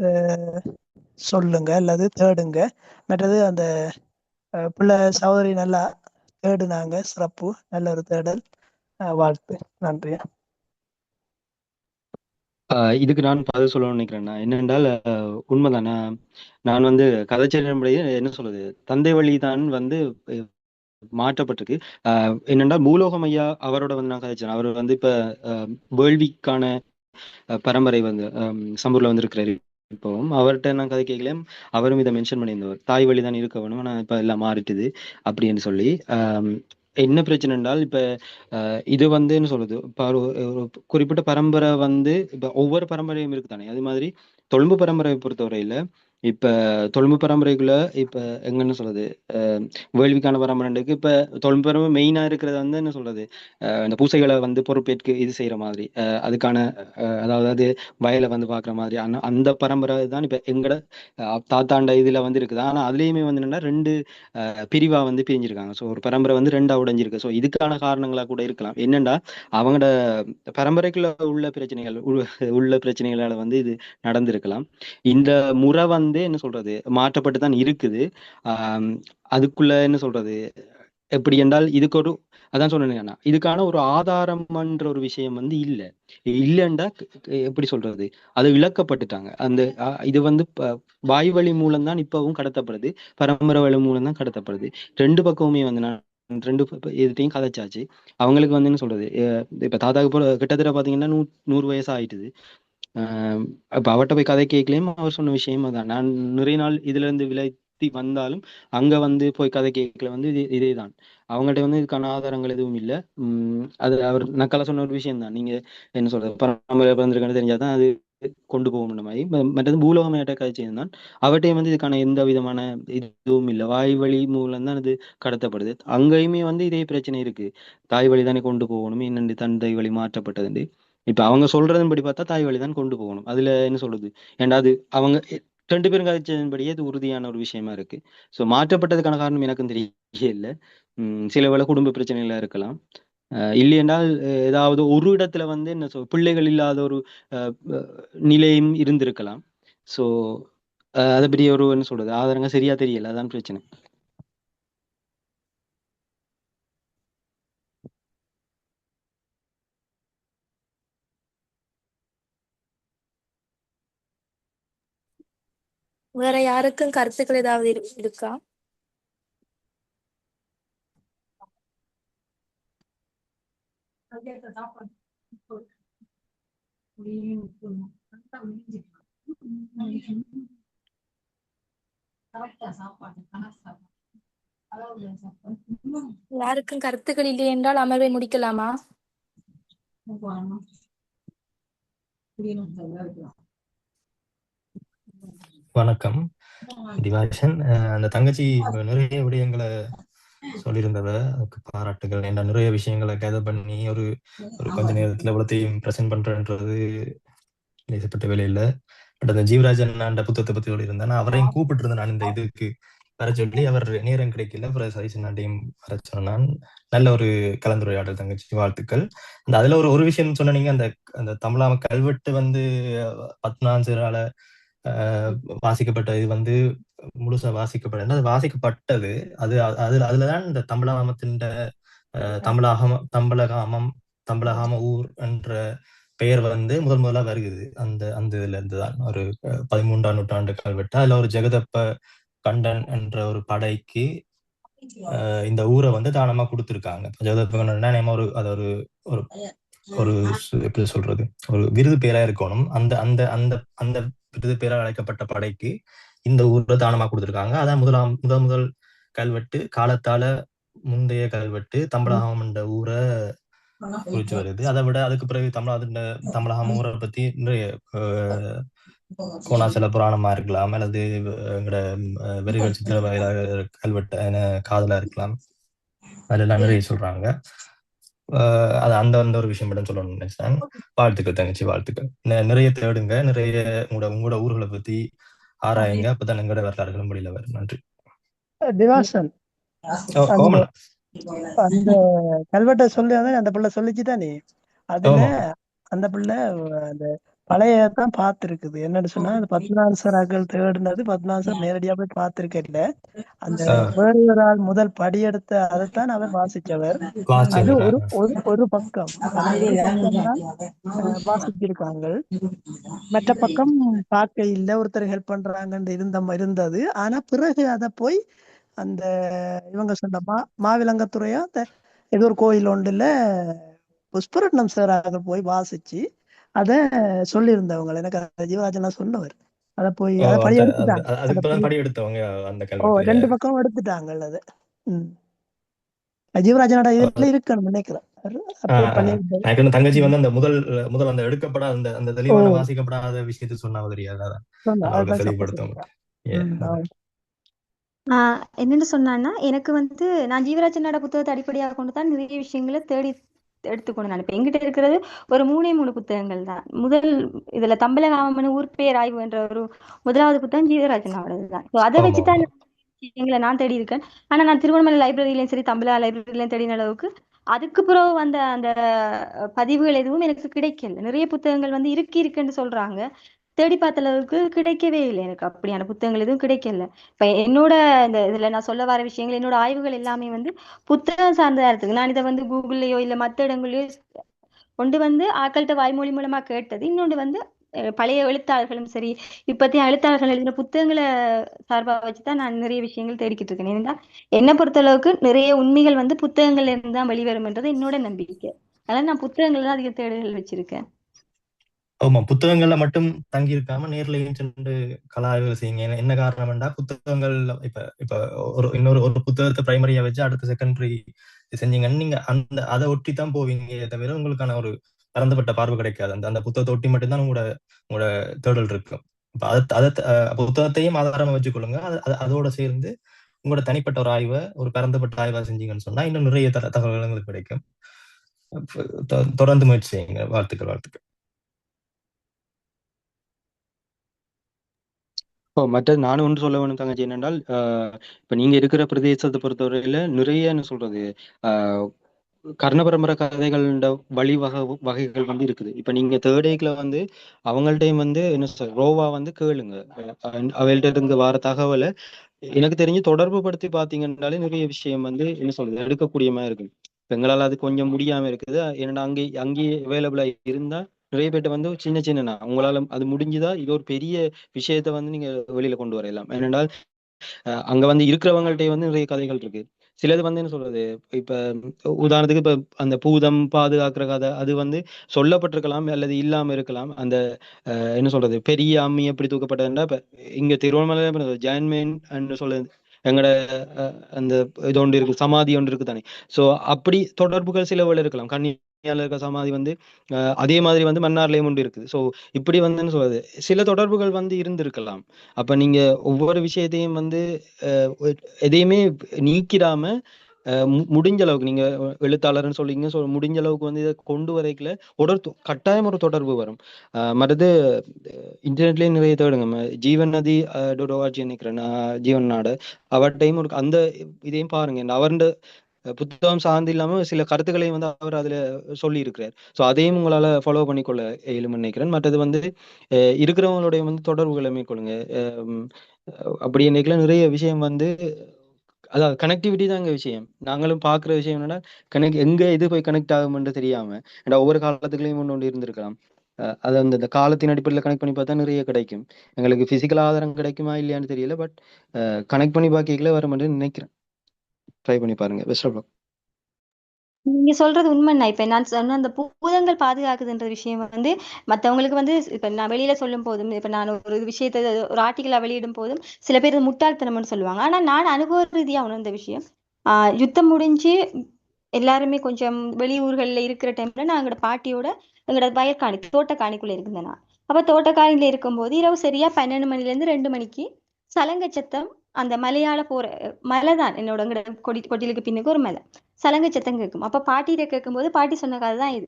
அஹ், சொல்லுங்க அல்லது தேடுங்க. மற்றது அந்த பிள்ளை சகோதரி நல்லா தேடுனாங்க, சிறப்பு, நல்ல ஒரு தேடல். வாழ்த்து, நன்றி. இதுக்கு நான் பதில் சொல்லணும்னு நினைக்கிறேன். நான் என்னென்றால் உண்மைதான். நான் வந்து கதைச்செல்லும்படியே என்ன சொல்றது, தந்தை வழி தான் வந்து மாற்றப்பட்டிருக்கு. என்னென்றால் பூலோகம் ஐயா அவரோட வந்து நான் கதைச்சேன். அவர் வந்து இப்ப வேள்விக்கான பரம்பரை வந்து சம்பூர்ல வந்து இருக்கிறாரு. இப்போவும் அவர்கிட்ட நான் கதை கேட்கல, அவரும் இதை மென்ஷன் பண்ணியிருந்தவர், தாய் வழி தான் இருக்க வேணும், ஆனா இப்ப எல்லாம் மாறிட்டுது அப்படின்னு சொல்லி. என்ன பிரச்சனை என்றால் இப்ப இது வந்து என்ன சொல்றது, இப்ப ஒரு குறிப்பிட்ட பரம்பரை வந்து இப்ப ஒவ்வொரு பரம்பரையும் இருக்குதானே, அது மாதிரி தொழும்பு பரம்பரையை பொறுத்தவரையில இப்ப தொழும்பு பரம்பரைக்குள்ள இப்ப எங்கன்னு சொல்றது, வேள்விக்கான பரம்பரைக்கு இப்ப தொழும்பு பரம்பரை மெயினா இருக்கிறது வந்து என்ன சொல்றது, இந்த பூசைகளை வந்து பொறுப்பேற்று இது செய்யற மாதிரி, அதுக்கான அதாவது வயலை வந்து பாக்குற மாதிரி அந்த பரம்பரை தான் இப்ப எங்கட தாத்தாண்ட இதுல வந்து இருக்குது. ஆனா அதுலயுமே வந்து என்னன்னா ரெண்டு பிரிவா வந்து பிரிஞ்சிருக்காங்க. ஸோ ஒரு பரம்பரை வந்து ரெண்டா உடைஞ்சிருக்கு. ஸோ இதுக்கான காரணங்களா கூட இருக்கலாம். என்னண்டா அவங்களோட பரம்பரைக்குள்ள உள்ள பிரச்சனைகளால வந்து இது நடந்திருக்கலாம். இந்த முறை வந்து என்ன சொல்றது மாற்றப்பட்டு தான் இருக்குது. ஆஹ் அதுக்குள்ள என்ன சொல்றது எப்படி என்றால் இதுக்கு ஒரு அதான் சொன்னேன், இதுக்கான ஒரு ஆதாரம்ன்ற ஒரு விஷயம் வந்து இல்லைண்டா எப்படி சொல்றது, அது இழக்கப்பட்டுட்டாங்க. அந்த இது வந்து வாய் வழி மூலம் தான் இப்பவும் கடத்தப்படுது, பரம்பரை வழி மூலம் தான் கடத்தப்படுது. ரெண்டு பக்கமுமே வந்து நான் ரெண்டு இதுத்தையும் கதைச்சாச்சு. அவங்களுக்கு வந்து என்ன சொல்றது, இப்ப தாத்தாக்கு போல கிட்டத்தட்ட பாத்தீங்கன்னா 100 வயசு ஆயிட்டுது. அப்ப அவட்ட போய் கதை கேட்கலையும் அவர் சொன்ன விஷயம் அதான். நான் நிறைய நாள் இதுல இருந்து விலத்தி வந்தாலும் அங்க வந்து போய் கதை கேட்கல வந்து இதேதான். அவங்கள்ட்ட வந்து இதுக்கான ஆதாரங்கள் எதுவும் இல்லை. அது அவர் நக்கலா சொன்ன ஒரு விஷயம் தான். நீங்க என்ன சொல்றது, பரம்பரை பிறந்திருக்கான்னு தெரிஞ்சாதான் அது கொண்டு போகணுன்ற மாதிரி. மற்றது பூலோகமையிட்ட கதை செய்தான். அவட்டையும் வந்து இதுக்கான எந்த விதமான இதுவும் இல்லை, வாய் வழி மூலம் தான் இது கடத்தப்படுது. அங்கேயுமே வந்து இதே பிரச்சனை இருக்கு, தாய் வழி தானே கொண்டு போகணும், என்னென்று தந்தை வழி மாற்றப்பட்டது. இப்ப அவங்க சொல்றதன்படி பார்த்தா தாய் வழி தான் கொண்டு போகணும். அதுல என்ன சொல்றது, ஏன்டா அது அவங்க ரெண்டு பேரும் கதைச்சதன்படியே அது உறுதியான ஒரு விஷயமா இருக்கு. ஸோ மாற்றப்பட்டதுக்கான காரணம் எனக்கும் தெரியல. சில வேளை குடும்ப பிரச்சனைகளா இருக்கலாம். இல்லை என்றால் ஏதாவது ஒரு இடத்துல வந்து என்ன பிள்ளைகள் இல்லாத ஒரு நிலையும் இருந்திருக்கலாம். ஸோ அதை பற்றி ஒரு என்ன சொல்றது ஆதாரங்க சரியா தெரியல, அதான் பிரச்சனை. வேற யாருக்கும் கருத்துக்கள் ஏதாவது இருக்கா? யாருக்கும் கருத்துக்கள் இல்லை என்றால் அமர்வை முடிக்கலாமா? வணக்கம் திவாகரன். அந்த தங்கச்சி நிறைய விடயங்களை சொல்லியிருந்தவ, அதுக்கு பாராட்டுகள். ஏன்னா நிறைய விஷயங்களை கேதர் பண்ணி ஒரு கொஞ்ச நேரத்துல இவ்வளத்தையும் பிரசன்ட் பண்றன்றது லேசப்பட்ட வேலையில. பட் அந்த ஜீவராஜன் அந்த புத்தகத்தை பத்தி சொல்லியிருந்தேன். நான் அவரையும் கூப்பிட்டு இருந்தேன் நான் இந்த இதுக்கு வர சொல்லி. அவர் நேரம் கிடைக்கல, அப்புறம் சதீஷன் ஆண்டையும் வர சொன்னான். நல்ல ஒரு கலந்துரையாடல் தங்கச்சி, வாழ்த்துக்கள். அந்த அதுல ஒரு விஷயம் சொன்னீங்க, அந்த தமிழாம கல்வெட்டு வந்து 10ஆம் சிறால வாசிக்கப்பட்ட இது வந்து முழுசா வாசிக்கப்பட அது வாசிக்கப்பட்டது. அதுலதான் இந்த தமிழாமத்தின் தமிழகாம ஊர் என்ற பெயர் வந்து முதலா வருகிறது. அந்த இதுல இருந்துதான் ஒரு 13ஆம் நூற்றாண்டு கல்வெட்டு. அதுல ஒரு ஜெகதப்ப கண்டன் என்ற ஒரு படைக்கு இந்த ஊரை வந்து தானமா கொடுத்திருக்காங்க. ஜெகதப்ப கண்டன் ஒரு அது ஒரு ஒரு எப்படி சொல்றது, ஒரு விருது பேரா இருக்கணும். அந்த அந்த அந்த அந்த விருது பேரால் அழைக்கப்பட்ட படைக்கு இந்த ஊரை தானமா கொடுத்திருக்காங்க. அதான் முதல் கல்வெட்டு. காலத்தால முந்தைய கல்வெட்டு தமிழகம் என்ற ஊரை குறிச்சு வருது. அதை விட அதுக்கு பிறகு தமிழகம் ஊரை பத்தி நிறைய கோணாசல புராணமா இருக்கலாம், அல்லது எங்களோட வெறிகள் சித்திர கல்வெட்டு காதலா இருக்கலாம். அதெல்லாம் நிறைய சொல்றாங்க. அது அந்த அந்த ஒரு விஷயம் மட்டும் சொல்லணும்னு நினைச்சேன். வாழ்த்துக்கள் தங்கச்சி, வாழ்த்துக்கள். நிறைய தேடுங்க, நிறைய உங்களோட ஊர்களை பத்தி ஆராயுங்க, அப்பதான் எங்களோட வரலாறுகளும் வெளியில வரும். நன்றி. திவாசன் அந்த ஓமண்ணா. அந்த கல்வெட்டை சொல்லி அந்த பிள்ளை சொல்லிச்சுதானே, அதுல ஆமா. அந்த பிள்ளை அந்த பழையதான் பார்த்துருக்குது. என்னன்னு சொன்னா அந்த பத்மநாபசராக்கள் தேடினது பத்மநாபசர் நேரடியா போய் பார்த்திருக்கல. அந்த வேறு ஒரு ஆள் முதல் படியெடுத்த அதைத்தான் அவர் வாசிச்சவர். அது ஒரு ஒரு ஒரு பக்கம், அது ஒரு பக்கம் தான் வாசிச்சிருக்காங்க. மற்ற பக்கம் பார்க்க இல்லை, ஒருத்தர் ஹெல்ப் பண்றாங்கன்னு இருந்தது. ஆனா பிறகு அதை போய் அந்த இவங்க சொன்ன மாவிலங்கத்துறையா ஏதோ ஒரு கோயில் ஒன்றுல புஷ்பரட்னம் சாராக போய் வாசிச்சு அத சொல்லியிருந்தவங்க. எனக்கு ஜீவராஜன் சொன்னவர். அதை போய் அதை படி எடுத்துட்டாங்க. ரெண்டு பக்கம் எடுத்துட்டாங்க அது. ஜீவராஜனோட இதுல இருக்கணும் நினைக்கிறேன். தங்கச்சி வந்து அந்த முதல் அந்த எடுக்கப்படாத அந்த தெளிவான வாசிக்கப்படாத விஷயத்தை சொன்னா தெரியாது. என்னன்னு சொன்னான்னா, எனக்கு வந்து நான் ஜீவராஜனோட புத்தகத்தை அடிப்படையாக கொண்டுதான் நிறைய விஷயங்களை தேடி எடுத்துக்கொண்டு நான் இப்ப எங்கிட்ட இருக்கிறது ஒரு 3 புத்தகங்கள் தான். முதல் இதுல தம்பலகாமன் ஊர் பேர் ஆய்வு என்ற ஒரு முதலாவது புத்தகம் ஜீவராஜனோடது தான். அதை வச்சுதான் விஷயங்களை நான் தேடி இருக்கேன். ஆனா நான் திருவண்ணாமலை லைப்ரரியிலையும் சரி, தம்பலா லைப்ரரியிலையும் தேடின அளவுக்கு அதுக்கு பிறகு வந்த அந்த பதிவுகள் எதுவும் எனக்கு கிடைக்கல. நிறைய புத்தகங்கள் வந்து இருக்குன்னு சொல்றாங்க, தேடி பார்த்த அளவுக்கு கிடைக்கவே இல்லை. எனக்கு அப்படியான புத்தகங்கள் எதுவும் கிடைக்கல. இப்ப என்னோட இந்த இதுல நான் சொல்ல வர விஷயங்கள், என்னோட ஆய்வுகள் எல்லாமே வந்து புத்தகம் சார்ந்ததா இருக்கு. நான் இதை வந்து கூகுள்லயோ இல்ல மற்ற இடங்களையோ கொண்டு வந்து ஆக்கள்கிட்ட வாய்மொழி மூலமா கேட்டது. இன்னொன்று வந்து பழைய எழுத்தாளர்களும் சரி, இப்பத்திய எழுத்தாளர்கள் எழுதின புத்தகங்களை சார்பா வச்சுதான் நான் நிறைய விஷயங்கள் தேடிக்கிட்டு இருக்கேன். ஏன்னா என்னை பொறுத்த அளவுக்கு நிறைய உண்மைகள் வந்து புத்தகங்கள்ல இருந்து தான் வெளிவரும்ன்றது என்னோட நம்பிக்கை. அதனால நான் புத்தகங்கள் தான் அதிக தேடுதல் வச்சிருக்கேன். ஆமா, புத்தகங்கள்ல மட்டும் தங்கி இருக்காம நேர்லயும் சென்று கலாய்வுகள் செய்யுங்க. என்ன காரணம்டா, புத்தகங்கள் இப்ப ஒரு புத்தகத்தை பிரைமரியா வச்சு அடுத்த செகண்டரி செஞ்சீங்கன்னு நீங்க அதை ஒட்டி தான் போவீங்க தவிர உங்களுக்கான ஒரு பரந்துபட்ட பார்வை கிடைக்காது. அந்த புத்தகத்தை ஒட்டி மட்டும்தான் உங்களோட தேடல் இருக்கும். புத்தகத்தையும் ஆதாரமா வச்சுக்கொள்ளுங்க. அதோட சேர்ந்து உங்களோட தனிப்பட்ட ஒரு ஆய்வை, ஒரு பரந்துபட்ட ஆய்வா செஞ்சீங்கன்னு சொன்னா இன்னும் நிறைய தகவல்கள் உங்களுக்கு கிடைக்கும். தொடர்ந்து முயற்சி செய்யுங்க. வாழ்த்துக்கள். மற்றது நானும் ஒன்று சொல்ல வேணும் தங்கச்சி, என்னென்றால் இப்ப நீங்க இருக்கிற பிரதேசத்தை பொறுத்தவரையில நிறைய என்ன சொல்றது கர்ணபரம்பரை கதைகளோட வகைகள் வந்து இருக்குது. இப்ப நீங்க தேர்டேக்ல வந்து அவங்கள்ட்டையும் வந்து என்ன ரோவா வந்து கேளுங்க. அவள்கிட்ட இருந்து வர தகவலை எனக்கு தெரிஞ்சு தொடர்பு படுத்தி பாத்தீங்கன்னாலே நிறைய விஷயம் வந்து என்ன சொல்றது எடுக்கக்கூடிய மாதிரி இருக்கு. எங்களால் அது கொஞ்சம் முடியாம இருக்குது. ஏன்னா அங்கேயே அவைலபிளா இருந்தா நிறைய பேர்ட்ட வந்து சின்ன உங்களால அது முடிஞ்சுதா இது ஒரு பெரிய விஷயத்த வந்து நீங்க வெளியில கொண்டு வரலாம். ஏனென்றால் அங்க வந்து இருக்கிறவங்கள்ட்ட வந்து நிறைய கதைகள் இருக்கு. சிலது வந்து என்ன சொல்றது, இப்ப உதாரணத்துக்கு இப்ப அந்த பூதம் பாதுகாக்கிற கதை அது வந்து சொல்லப்பட்டிருக்கலாம் அல்லது இல்லாம இருக்கலாம். அந்த என்ன சொல்றது பெரிய அம்மி எப்படி தூக்கப்பட்டதுன்னா, இப்ப இங்க திருவண்ணாமலை ஜான்மேன் சொல்லுது எங்கட அந்த இது ஒன்று இருக்கு, சமாதி ஒன்று இருக்கு தானே. சோ அப்படி தொடர்புகள் சிலவுகள் இருக்கலாம். கன்னியால இருக்க சமாதி வந்து அதே மாதிரி வந்து மன்னார்லயும் ஒன்று இருக்குது. ஸோ இப்படி வந்து சொல்றது சில தொடர்புகள் வந்து இருந்திருக்கலாம். அப்ப நீங்க ஒவ்வொரு விஷயத்தையும் வந்து எதையுமே நீக்கிடாம முடிஞ்ச அளவுக்கு நீங்க எழுத்தாளர்னு சொல்லிங்க, முடிஞ்ச அளவுக்கு வந்து இதை கொண்டு வரைக்கல கட்டாயம் ஒரு தொடர்பு வரும். மற்றது இன்டர்நெட்லயே நிறைய தேடுங்க. ஜீவன் நதி நினைக்கிறேன், ஜீவன் நாடு அவர்டையும் ஒரு அந்த இதையும் பாருங்க. அவருடைய புத்தகம் சார்ந்து இல்லாம சில கருத்துக்களையும் வந்து அவர் அதுல சொல்லி இருக்கிறார். ஸோ அதையும் உங்களால ஃபாலோ பண்ணிக்கொள்ள இயலும்னு நினைக்கிறேன். மற்றது வந்து இருக்கிறவங்களுடைய வந்து தொடர்புகளை மேற்கொள்ளுங்க. அப்படி என்னைக்குள்ள நிறைய விஷயம் வந்து அதாவது கனெக்டிவிட்டி தான் எங்க விஷயம். நாங்களும் பாக்குற விஷயம் என்னன்னா எங்க இது போய் கனெக்ட் ஆகும்னு தெரியாம, ஏன்னா ஒவ்வொரு காலத்துக்குள்ளேயும் ஒன்று இருந்திருக்கலாம். அது அந்த காலத்தின் அடிப்படையில் கனெக்ட் பண்ணி பார்த்தா நிறைய கிடைக்கும். எங்களுக்கு பிசிக்கல் ஆதாரம் கிடைக்குமா இல்லையான்னு தெரியல, பட் கனெக்ட் பண்ணி பார்க்கல வர மாட்டேன்னு நினைக்கிறேன். ட்ரை பண்ணி பாருங்க. Best of luck. நீங்க சொல்றது உண்மைண்ணா. இப்ப நான் சொன்ன அந்த பூதங்கள் பாதுகாக்குதுன்ற விஷயம் வந்து மத்தவங்களுக்கு வந்து இப்ப நான் வெளியில சொல்லும் போதும், இப்ப நான் ஒரு விஷயத்த ஒரு ஆர்டிகிளா வெளியிடும் போதும் சில பேர் முட்டாள்தனம்னு சொல்லுவாங்க. ஆனா நான் அனுபவ ரீதியா உணர்ந்த விஷயம், யுத்தம் முடிஞ்சு எல்லாருமே கொஞ்சம் வெளியூர்கள்ல இருக்கிற டைம்ல நான் எங்களோட பாட்டியோட எங்களோட வயற்காணி தோட்ட காணிக்குள்ள இருந்தேன். அப்ப தோட்டக்காரியில இருக்கும்போது இரவு சரியா 12 மணிலேருந்து 2 மணிக்கு சலங்க சத்தம், அந்த மலையாள போற மலை தான் என்னோட எங்கட கொட்டிலுக்கு பின்னுக்கு ஒரு மலை, சலங்க சத்தம் கேட்கும். அப்ப பாட்டிகிட்ட கேட்கும்போது பாட்டி சொன்ன கதை தான் இது.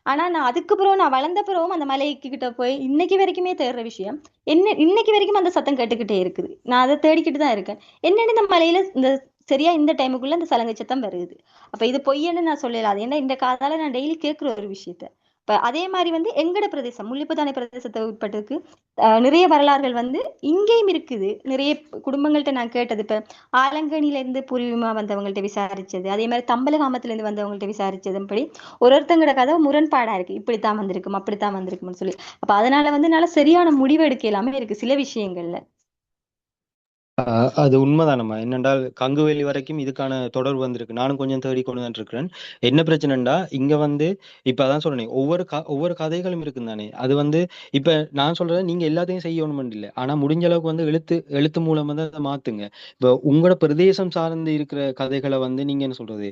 ஆனா நான் அதுக்கு பிறகு நான் வளர்ந்த பிறகும் அந்த மலைக்கு கிட்ட போய் இன்னைக்கு வரைக்குமே தேடுற விஷயம் என்ன, இன்னைக்கு வரைக்கும் அந்த சத்தம் கேட்டுக்கிட்டே இருக்குது. நான் அதை தேடிக்கிட்டு தான் இருக்கேன். என்னன்னு இந்த மலையில இந்த சரியா இந்த டைமுக்குள்ள இந்த சலங்கை சத்தம் வருது. அப்ப இது பொய்யன்னு நான் சொல்லல, அது ஏன்னா இந்த காதால நான் டெய்லி கேட்கிற ஒரு விஷயத்த. இப்ப அதே மாதிரி வந்து எங்கட பிரதேசம் முள்ளிப்பத்தானை பிரதேசத்தை உட்பட்டிருக்கு. நிறைய வரலாறுகள் வந்து இங்கேயும் இருக்குது. நிறைய குடும்பங்கள்ட்ட நான் கேட்டது, இப்ப ஆலங்கனில இருந்து பூர்வீகமா வந்தவங்கள்ட்ட விசாரிச்சது, அதே மாதிரி தம்பலகாமத்துல இருந்து வந்தவங்கள்ட்ட விசாரிச்சதுபடி ஒருத்தங்கட கதை முரண்பாடா இருக்கு. இப்படித்தான் வந்திருக்கும் அப்படித்தான் வந்திருக்கும்னு சொல்லி. அப்ப அதனால வந்து என்னால சரியான முடிவு எடுக்க எல்லாமே இருக்கு சில விஷயங்கள்ல. அது உண்மைதானம்மா. என்னென்றால் கங்குவேலி வரைக்கும் இதுக்கான தொடர்பு வந்திருக்கு. நானும் கொஞ்சம் தேடி கொண்டு தான் இருக்கிறேன். என்ன பிரச்சனைண்டா இங்க வந்து இப்ப அதான் சொல்றேன், ஒவ்வொரு கதைகளும் இருக்குன்னு தானே. அது வந்து இப்ப நான் சொல்றேன் நீங்க எல்லாத்தையும் செய்யணும் இல்லை, ஆனா முடிஞ்ச அளவுக்கு வந்து எழுத்து மூலமா தான் அதை மாத்துங்க. இப்ப உங்களோட பிரதேசம் சார்ந்து இருக்கிற கதைகளை வந்து நீங்க என்ன சொல்றது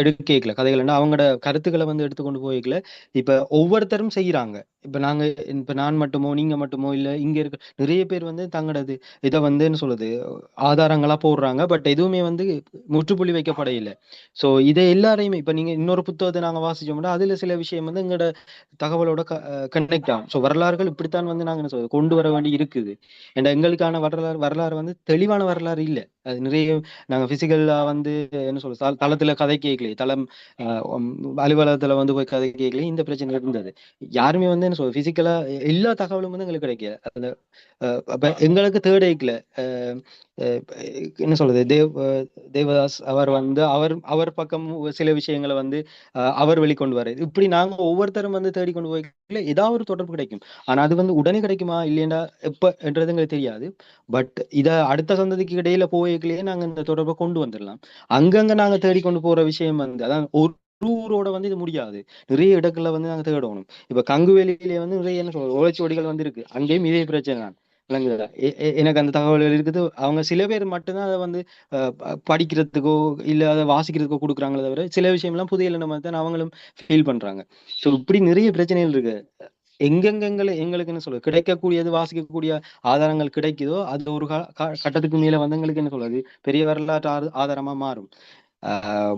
எடுக்கல கதைகள்னா அவங்களோட கருத்துக்களை வந்து எடுத்துக்கொண்டு போய்க்கல. இப்ப ஒவ்வொருத்தரும் செய்யறாங்க. இப்ப நான் மட்டுமோ நீங்க மட்டுமோ இல்ல, இங்க இருக்க நிறைய பேர் வந்து தங்களது இதை வந்து என்ன சொல்றது ஆதாரங்களா போடுறாங்க. பட் எதுவுமே வந்து முற்றுப்புள்ளி வைக்கப்பட இல்லை. ஸோ இதை எல்லாரையுமே இப்ப நீங்க இன்னொரு புத்தகத்தை நாங்க வாசிச்சோம்னா அதுல சில விஷயம் வந்து எங்களோட தகவலோட கனெக்ட் ஆகும். ஸோ வரலாறுகள் இப்படித்தான் வந்து நாங்க என்ன சொல்றது கொண்டு வர வேண்டி இருக்குது. ஏன்னா எங்களுக்கான வரலாறு வந்து தெளிவான வரலாறு இல்லை. அது நிறைய நாங்க பிசிக்கலா வந்து என்ன சொல்றது தளத்துல கதை கேட்கலையே, தளம் அலுவலகத்துல வந்து போய் கதை கேட்கலையே, இந்த பிரச்சனை இருந்தது. யாருமே வந்து என்ன சொல்றது பிசிக்கலா எல்லா தகவலும் வந்து எங்களுக்கு கிடைக்கல. அந்த அப்ப எங்களுக்கு தேர்ட் ஐக்ல என்ன சொல்றது தேவதாஸ் அவர் வந்து அவர் பக்கம் சில விஷயங்களை வந்து அவர் வெளிக்கொண்டு வர்றாரு. இப்படி நாங்க ஒவ்வொருத்தரும் வந்து தேடிக்கொண்டு போய் ஏதாவது ஒரு தொடர்பு கிடைக்கும். ஆனா அது வந்து உடனே கிடைக்குமா இல்லையா எப்பன்றது எங்களுக்கு தெரியாது. பட் இத அடுத்த சந்ததிக்கு இடையில போய்க்கலையே நாங்க இந்த தொடர்பை கொண்டு வந்துடலாம். அங்கங்க நாங்க தேடிக்கொண்டு போற விஷயம் வந்து அதான் ஒரு ஊரோட வந்து இது முடியாது. நிறைய இடங்கள்ல வந்து நாங்க தேடணும். இப்ப கங்குவேலியிலே வந்து நிறைய என்ன சொல்றது ஓலைச்சுவடிகள் வந்து இருக்கு. அங்கேயும் இதே பிரச்சனை தான். விளங்குதா? எனக்கு அந்த தகவல்கள் இருக்குது. அவங்க சில பேர் மட்டும்தான் அதை வந்து படிக்கிறதுக்கோ இல்ல அதை வாசிக்கிறதுக்கோ கொடுக்குறாங்களே தவிர சில விஷயம்லாம் புதிய இளம் மாதிரி தான் அவங்களும் ஃபீல் பண்றாங்க. ஸோ இப்படி நிறைய பிரச்சனைகள் இருக்கு. எங்களுக்கு என்ன சொல்றது கிடைக்கக்கூடியது வாசிக்கக்கூடிய ஆதாரங்கள் கிடைக்குதோ அது ஒரு கட்டத்துக்கு மேல வந்து எங்களுக்கு என்ன சொல்றது பெரிய வரலாற்று ஆதாரமா மாறும்.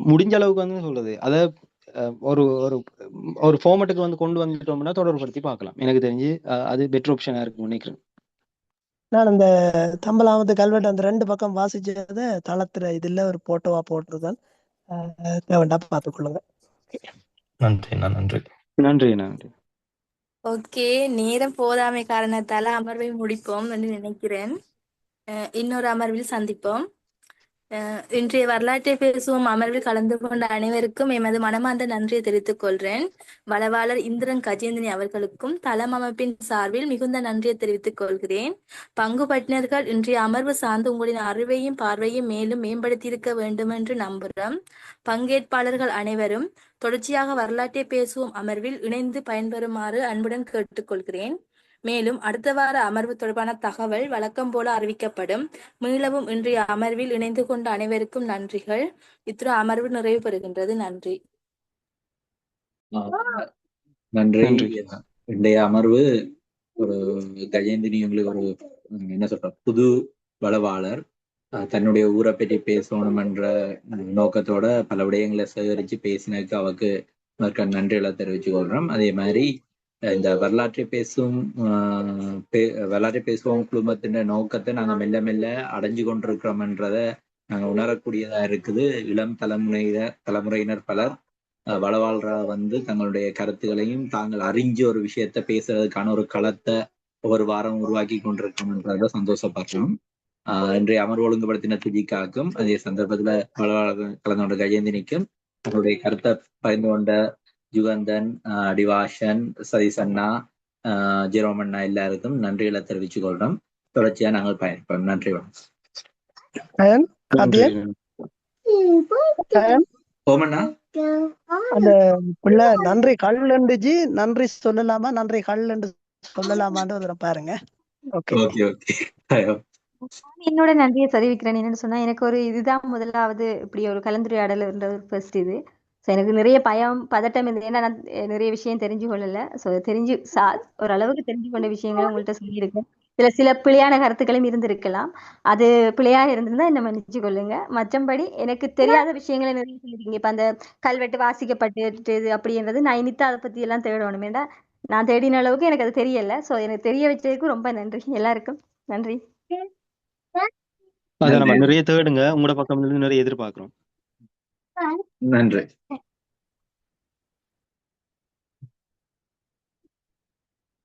முடிஞ்ச அளவுக்கு வந்து சொல்றது அதை ஒரு ஒரு ஒரு ஃபார்மட்டுக்கு வந்து கொண்டு வந்துட்டோம்னா தொடர்புபடுத்தி பார்க்கலாம். எனக்கு தெரிஞ்சு அது பெட்டர் ஆப்ஷனா இருக்கும்னு நினைக்கிறேன். நான் இந்த தம்பலாமத்து கல்வெட்டு அந்த 2 பக்கம் வாசிச்சதை தளத்துல இதுல ஒரு போட்டோவா போட்டிருக்கேன். தேவைண்டா பார்த்துக்கொள்ளுங்க. நன்றி. நன்றி. நன்றி. ஓகே, நேரம் போதாமை காரணத்தால அமர்வை முடிப்போம் என்று நினைக்கிறேன். இன்னொரு அமர்வில் சந்திப்போம். இன்றைய வரலாற்றை பேசுவோம் அமர்வில் கலந்து கொண்ட அனைவருக்கும் எமது மனமார்ந்த நன்றியை தெரிவித்துக் கொள்கிறேன். வளவாளர் இந்திரன் கஜேந்திரன் அவர்களுக்கும் தளம் அமைப்பின் சார்பில் மிகுந்த நன்றியை தெரிவித்துக் கொள்கிறேன். பங்கு பற்றினர்கள் இன்றைய அமர்வு சார்ந்து உங்களின் அறிவையும் பார்வையும் மேலும் மேம்படுத்தியிருக்க வேண்டும் என்று நம்புகிறோம். பங்கேற்பாளர்கள் அனைவரும் தொடர்ச்சியாக வரலாற்றை பேசுவோம் அமர்வில் இணைந்து பயன்பெறுமாறு அன்புடன் கேட்டுக்கொள்கிறேன். மேலும் அடுத்த வார அமர்வு தொடர்பான தகவல் வழக்கம் போல அறிவிக்கப்படும். மீளவும் இன்றைய அமர்வில் இணைந்து கொண்ட அனைவருக்கும் நன்றிகள். இத்துடன் அமர்வு நிறைவு பெறுகின்றது. நன்றி. நன்றி. இன்றைய அமர்வு ஒரு கஜேந்திரி உங்களுக்கு ஒரு என்ன சொல்ற புது வளவாளர் தன்னுடைய ஊரை பற்றி பேசணும் என்ற நோக்கத்தோட பல விடயங்களை சேகரித்து பேசினதுக்கு அவருக்கு நன்றிகளை தெரிவிச்சு கொள்றோம். அதே மாதிரி இந்த வரலாற்றை பேசுவோம் குழுமத்தின் நோக்கத்தை நாங்கள் மெல்ல மெல்ல அடைஞ்சு கொண்டிருக்கிறோம்ன்றதை நாங்கள் உணரக்கூடியதா இருக்குது. இளம் தலைமுறையினர் பலர் வளவாளரா வந்து தங்களுடைய கருத்துக்களையும் தாங்கள் அறிஞ்சு ஒரு விஷயத்த பேசுறதுக்கான ஒரு களத்தை ஒவ்வொரு வாரம் உருவாக்கி கொண்டிருக்கோம்ன்றத சந்தோஷப்படுறோம். இன்றைய அமர்வு ஒழுங்குபடுத்தின துஜிக்காக்கும் அதே சந்தர்ப்பத்துல வளவாளர் கலந்து கொண்ட கஜேந்தினிக்கும் தங்களுடைய கருத்தை பகிர்ந்து கொண்ட ஜுகந்தன், டிவாஷன், சதீசண்ணா, ஜெரோமண்ணா எல்லாருக்கும் நன்றிகளை தெரிவிச்சுக் கொள்றோம். தொடர்ச்சியா நாங்கள் பயணிப்போம். நன்றி. ஓமண்ணா அந்த பிள்ளை நன்றி கல்லுண்டுச்சு, நன்றி சொல்லலாமா நன்றி கல்லுண்டு சொல்லலாமான்னு பாருங்க. என்னோட நன்றியை தெரிவிக்கிறேன். என்னன்னு சொன்னா எனக்கு ஒரு இதுதான் முதலாவது இப்படி ஒரு கலந்துரையாடல் ஃபர்ஸ்ட் இது ஸோ எனக்கு நிறைய பயம் பதட்டம் இருந்தது. ஏன்னா நான் நிறைய விஷயம் தெரிஞ்சு கொள்ளல. ஸோ தெரிஞ்சு ஓரளவுக்கு தெரிஞ்சு கொண்ட விஷயங்களை உங்கள்கிட்ட சொல்லியிருக்கேன். சில பிழையான கருத்துக்களும் இருந்திருக்கலாம். அது பிழையாக இருந்திருந்தா என்ன மன்னிச்சு கொள்ளுங்க. மற்றபடி எனக்கு தெரியாத விஷயங்களை நிறைய சொல்லியிருக்கீங்க. இப்ப அந்த கல்வெட்டு வாசிக்கப்பட்டு அப்படின்றது நான் இனித்து அதை பத்தி எல்லாம் தேடணும். ஏன்னா நான் தேடின அளவுக்கு எனக்கு அது தெரியல. ஸோ எனக்கு தெரிய வச்சதுக்கு ரொம்ப நன்றி. எல்லாருக்கும் நன்றி. அதை நம்ம நன்றி நிறைய தேடுங்க. உங்களோட பக்கம் இருந்து நிறைய எதிர்பார்க்கிறோம். நன்றி.